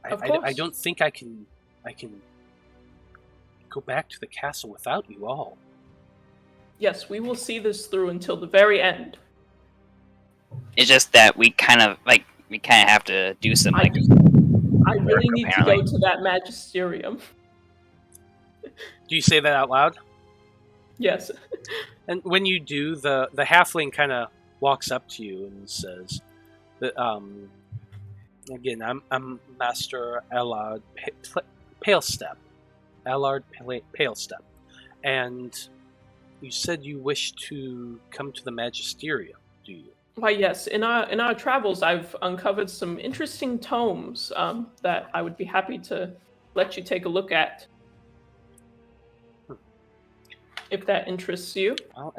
I don't think I can go back to the castle without you all. Yes, we will see this through until the very end. It's just that we kind of have to do some I really need apparently. to go to that magisterium. Do you say that out loud? Yes. And when you do, the halfling kind of walks up to you and says, "Again, I'm Master Allard Palestep, Palestep, and you said you wish to come to the magisterium. Do you?" Why, yes. In our travels, I've uncovered some interesting tomes that I would be happy to let you take a look at. If that interests you. Well,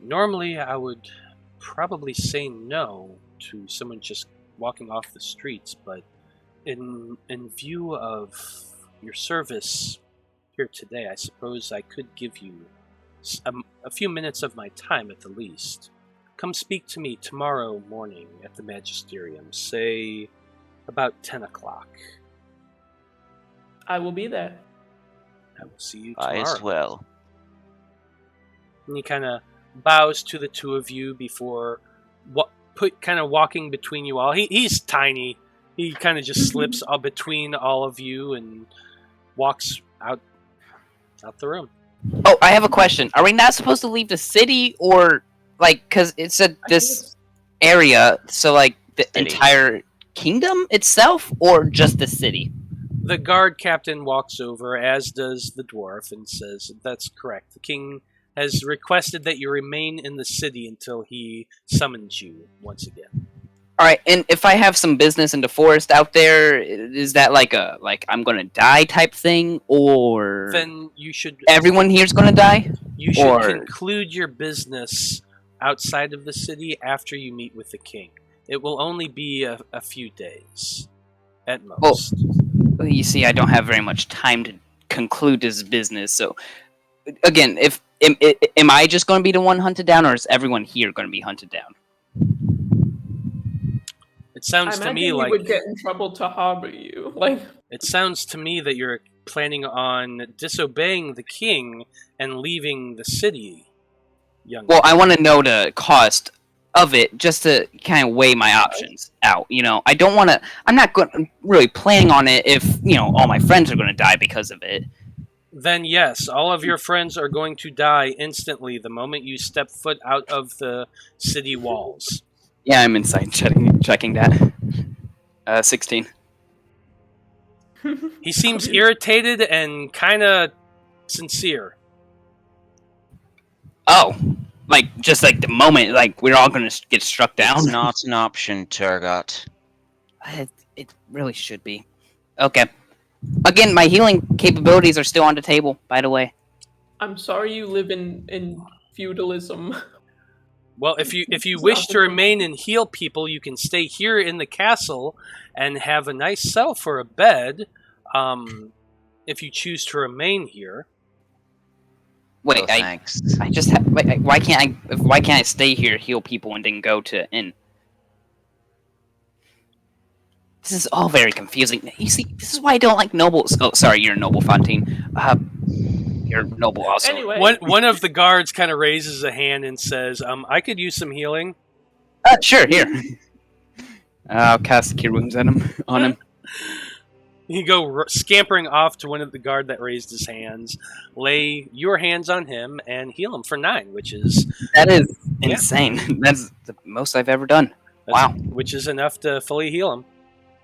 normally I would probably say no to someone just walking off the streets, but in view of your service here today, I suppose I could give you a few minutes of my time at the least. Come speak to me tomorrow morning at the magisterium, say about 10 o'clock. I will be there. I will see you tomorrow. I as well. And he kind of bows to the two of you before kind of walking between you all. He's tiny. He kind of just slips between all of you and walks out the room. Oh, I have a question. Are we not supposed to leave the city, or because it said this area, so the entire kingdom itself, or just the city? The guard captain walks over, as does the dwarf, and says, "That's correct. The king has requested that you remain in the city until he summons you once again." All right, and if I have some business in the forest out there, is that like I'm gonna die type thing, or Then you should. everyone here's gonna die? You should conclude your business outside of the city after you meet with the king. It will only be a few days, at most. Well, you see, I don't have very much time to conclude this business. So, again, am I just going to be the one hunted down, or is everyone here going to be hunted down? It sounds to me like he would get in trouble to harbor you. It sounds to me that you're planning on disobeying the king and leaving the city, young man. Well, I want to know the cost of it just to kind of weigh my options out. I don't want to. I'm not really planning on it if all my friends are going to die because of it. Then yes, all of your friends are going to die instantly the moment you step foot out of the city walls. Yeah, I'm inside checking that. 16. He seems irritated and kind of sincere. Oh, just the moment, we're all gonna get struck down. It's not an option, Tergot. It really should be. Okay. Again, my healing capabilities are still on the table, by the way. I'm sorry you live in feudalism. Well, if you wish to remain and heal people, you can stay here in the castle and have a nice cell for a bed. If you choose to remain here. Wait, thanks. I just have. Why can't I stay here, heal people, and then go to inn? This is all very confusing. You see, this is why I don't like nobles. Oh, sorry, you're a noble, Fantine. You're noble also. Anyway. One of the guards kind of raises a hand and says, I could use some healing. Sure, here. I'll cast Cure Wounds on him. You go scampering off to one of the guard that raised his hands, lay your hands on him, and heal him for 9, which is... That is insane. That's the most I've ever done. Wow. Which is enough to fully heal him.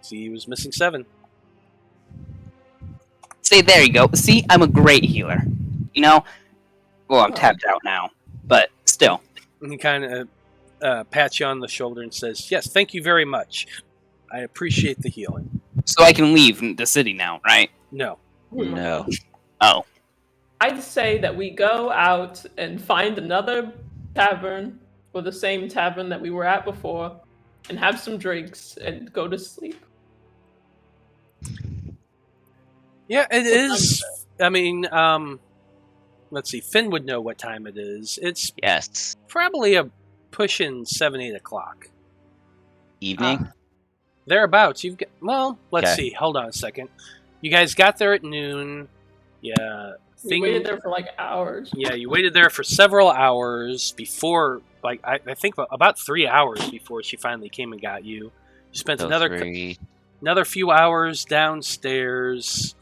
See, he was missing 7. See, there you go. See, I'm a great healer. You know? Well, I'm tapped out now, but still. And he kind of pats you on the shoulder and says, "Yes, thank you very much. I appreciate the healing." So I can leave the city now, right? No. No. Oh. I'd say that we go out and find another tavern, or the same tavern that we were at before, and have some drinks and go to sleep. Yeah, it is. I mean, let's see. Finn would know what time it is. It's Yes. probably a pushing 7, 8 o'clock. Evening? Thereabouts. You've got. Well, let's Okay. see. Hold on a second. You guys got there at noon. Yeah. We waited there for like hours. Yeah, you waited there for several hours before. Like I think about 3 hours before she finally came and got you. You spent So another 3. another few hours downstairs.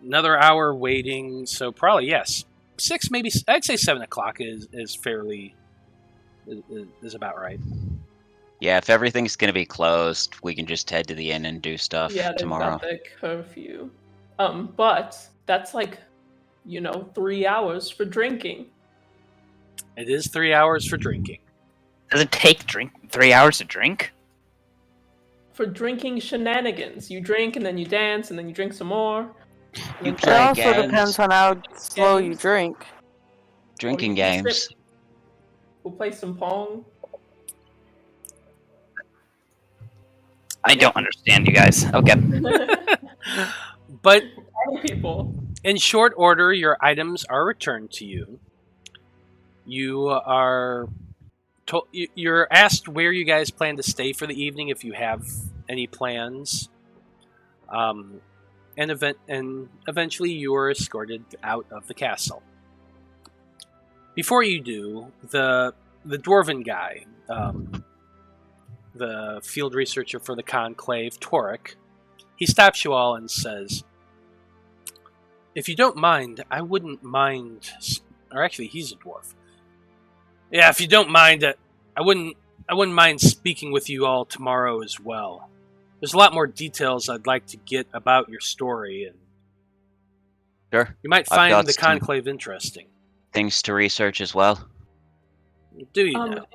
Another hour waiting. So probably yes, 6 maybe. I'd say 7 o'clock is fairly is about right. Yeah, if everything's going to be closed, we can just head to the inn and do stuff Yeah, they've tomorrow. got the curfew. But that's like, 3 hours for drinking. It is 3 hours for drinking. Does it take 3 hours to drink? For drinking shenanigans. You drink and then you dance and then you drink some more. You It play also games. depends on how slow you drink. Drinking Or you can games. sip. We'll play some Pong. I don't understand you guys. Okay. But People. in short order, your items are returned to you. You are you're asked where you guys plan to stay for the evening if you have any plans. And eventually you are escorted out of the castle. Before you do, the dwarven guy, the field researcher for the conclave, Torek, he stops you all and says, "If you don't mind, I wouldn't mind." Or actually, he's a dwarf. Yeah, if you don't mind, I wouldn't mind speaking with you all tomorrow as well. There's a lot more details I'd like to get about your story, and Sure. you might I've find got the some conclave interesting. things to research as well. Do you now?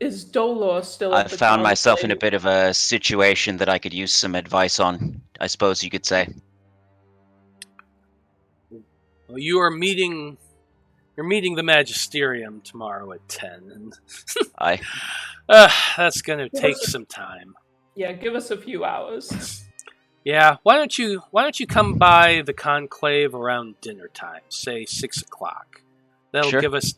Is Dolor still at I've the found myself in a conclave? bit of a situation that I could use some advice on, I suppose you could say. Well, you're meeting the Magisterium tomorrow at 10, and I that's gonna take some time. Yeah, give us a few hours. Yeah, why don't you come by the conclave around dinner time, say 6 o'clock. That'll Sure. give us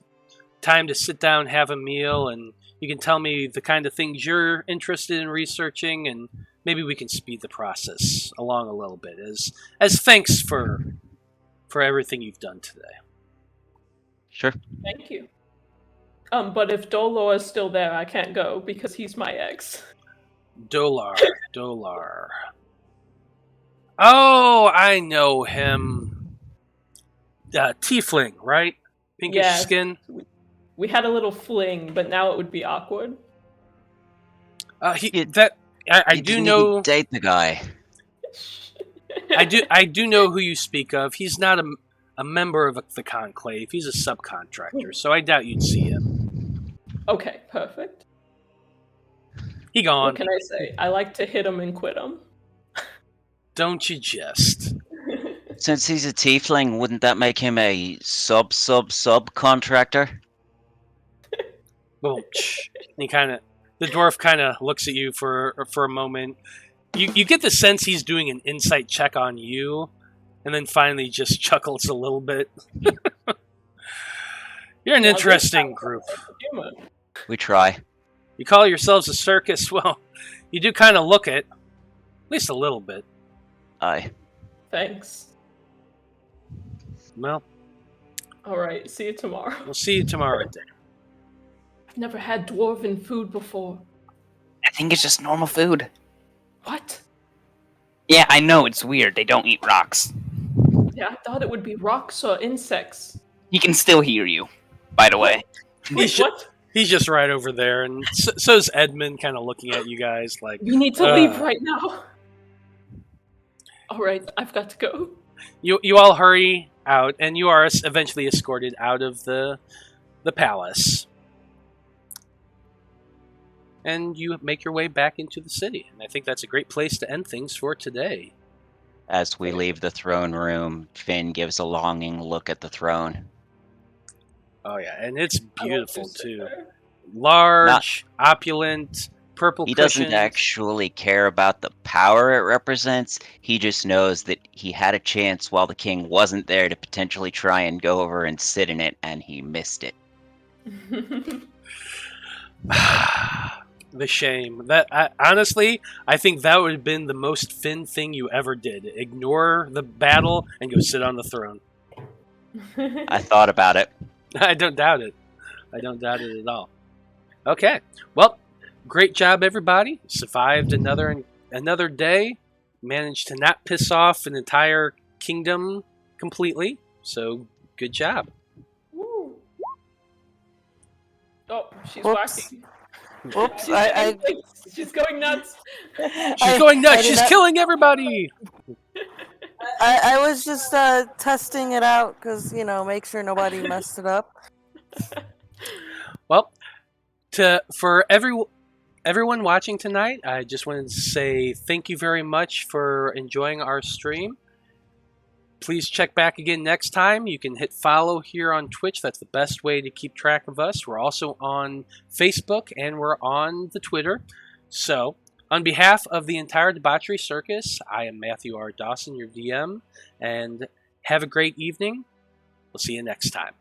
time to sit down, have a meal, and you can tell me the kind of things you're interested in researching, and maybe we can speed the process along a little bit as thanks for everything you've done today. Sure. Thank you. But if Dolor is still there, I can't go because he's my ex. Dolar. Oh, I know him. Tiefling, right? Pinkish Yes. skin. We had a little fling, but now it would be awkward. I You do didn't know. even date the guy. I do know who you speak of. He's not a member of the conclave. He's a subcontractor, so I doubt you'd see him. Okay, perfect. He gone. What can I say? I like to hit him and quit him. Don't you just? Since he's a tiefling, wouldn't that make him a subcontractor? Boom. The dwarf kind of looks at you for a moment. You get the sense he's doing an insight check on you, and then finally just chuckles a little bit. You're an Well, interesting group. Human. We try. You call yourselves a circus? Well, you do kind of look it. At least a little bit. Aye. Thanks. Well, Alright, see you tomorrow. we'll see you tomorrow at dinner. I've never had dwarven food before. I think it's just normal food. What? Yeah, I know, it's weird. They don't eat rocks. Yeah, I thought it would be rocks or insects. He can still hear you, by the way. Wait, what? He's just right over there, and so's Edmund, kind of looking at you guys like, We need to leave right now. All right, I've got to go. You all hurry out, and you are eventually escorted out of the palace. And you make your way back into the city. And I think that's a great place to end things for today. As we leave the throne room, Finn gives a longing look at the throne. Oh yeah, and it's beautiful too. There. Large, opulent, purple He cushions. doesn't actually care about the power it represents. He just knows that he had a chance while the king wasn't there to potentially try and go over and sit in it, and he missed it. The shame. Honestly, I think that would have been the most Finn thing you ever did. Ignore the battle and go sit on the throne. I thought about it. I don't doubt it. I don't doubt it at all. Okay. Well, great job, everybody. Survived another day. Managed to not piss off an entire kingdom completely. So, good job. Woo. Oh, she's Whoops. whacking. Whoops, She's going nuts. She's going nuts. She's not- killing everybody. I was just testing it out because, make sure nobody messed it up. Well, for everyone watching tonight, I just wanted to say thank you very much for enjoying our stream. Please check back again next time. You can hit follow here on Twitch. That's the best way to keep track of us. We're also on Facebook and we're on the Twitter. So, on behalf of the entire Debauchery Circus, I am Matthew R. Dawson, your DM, and have a great evening. We'll see you next time.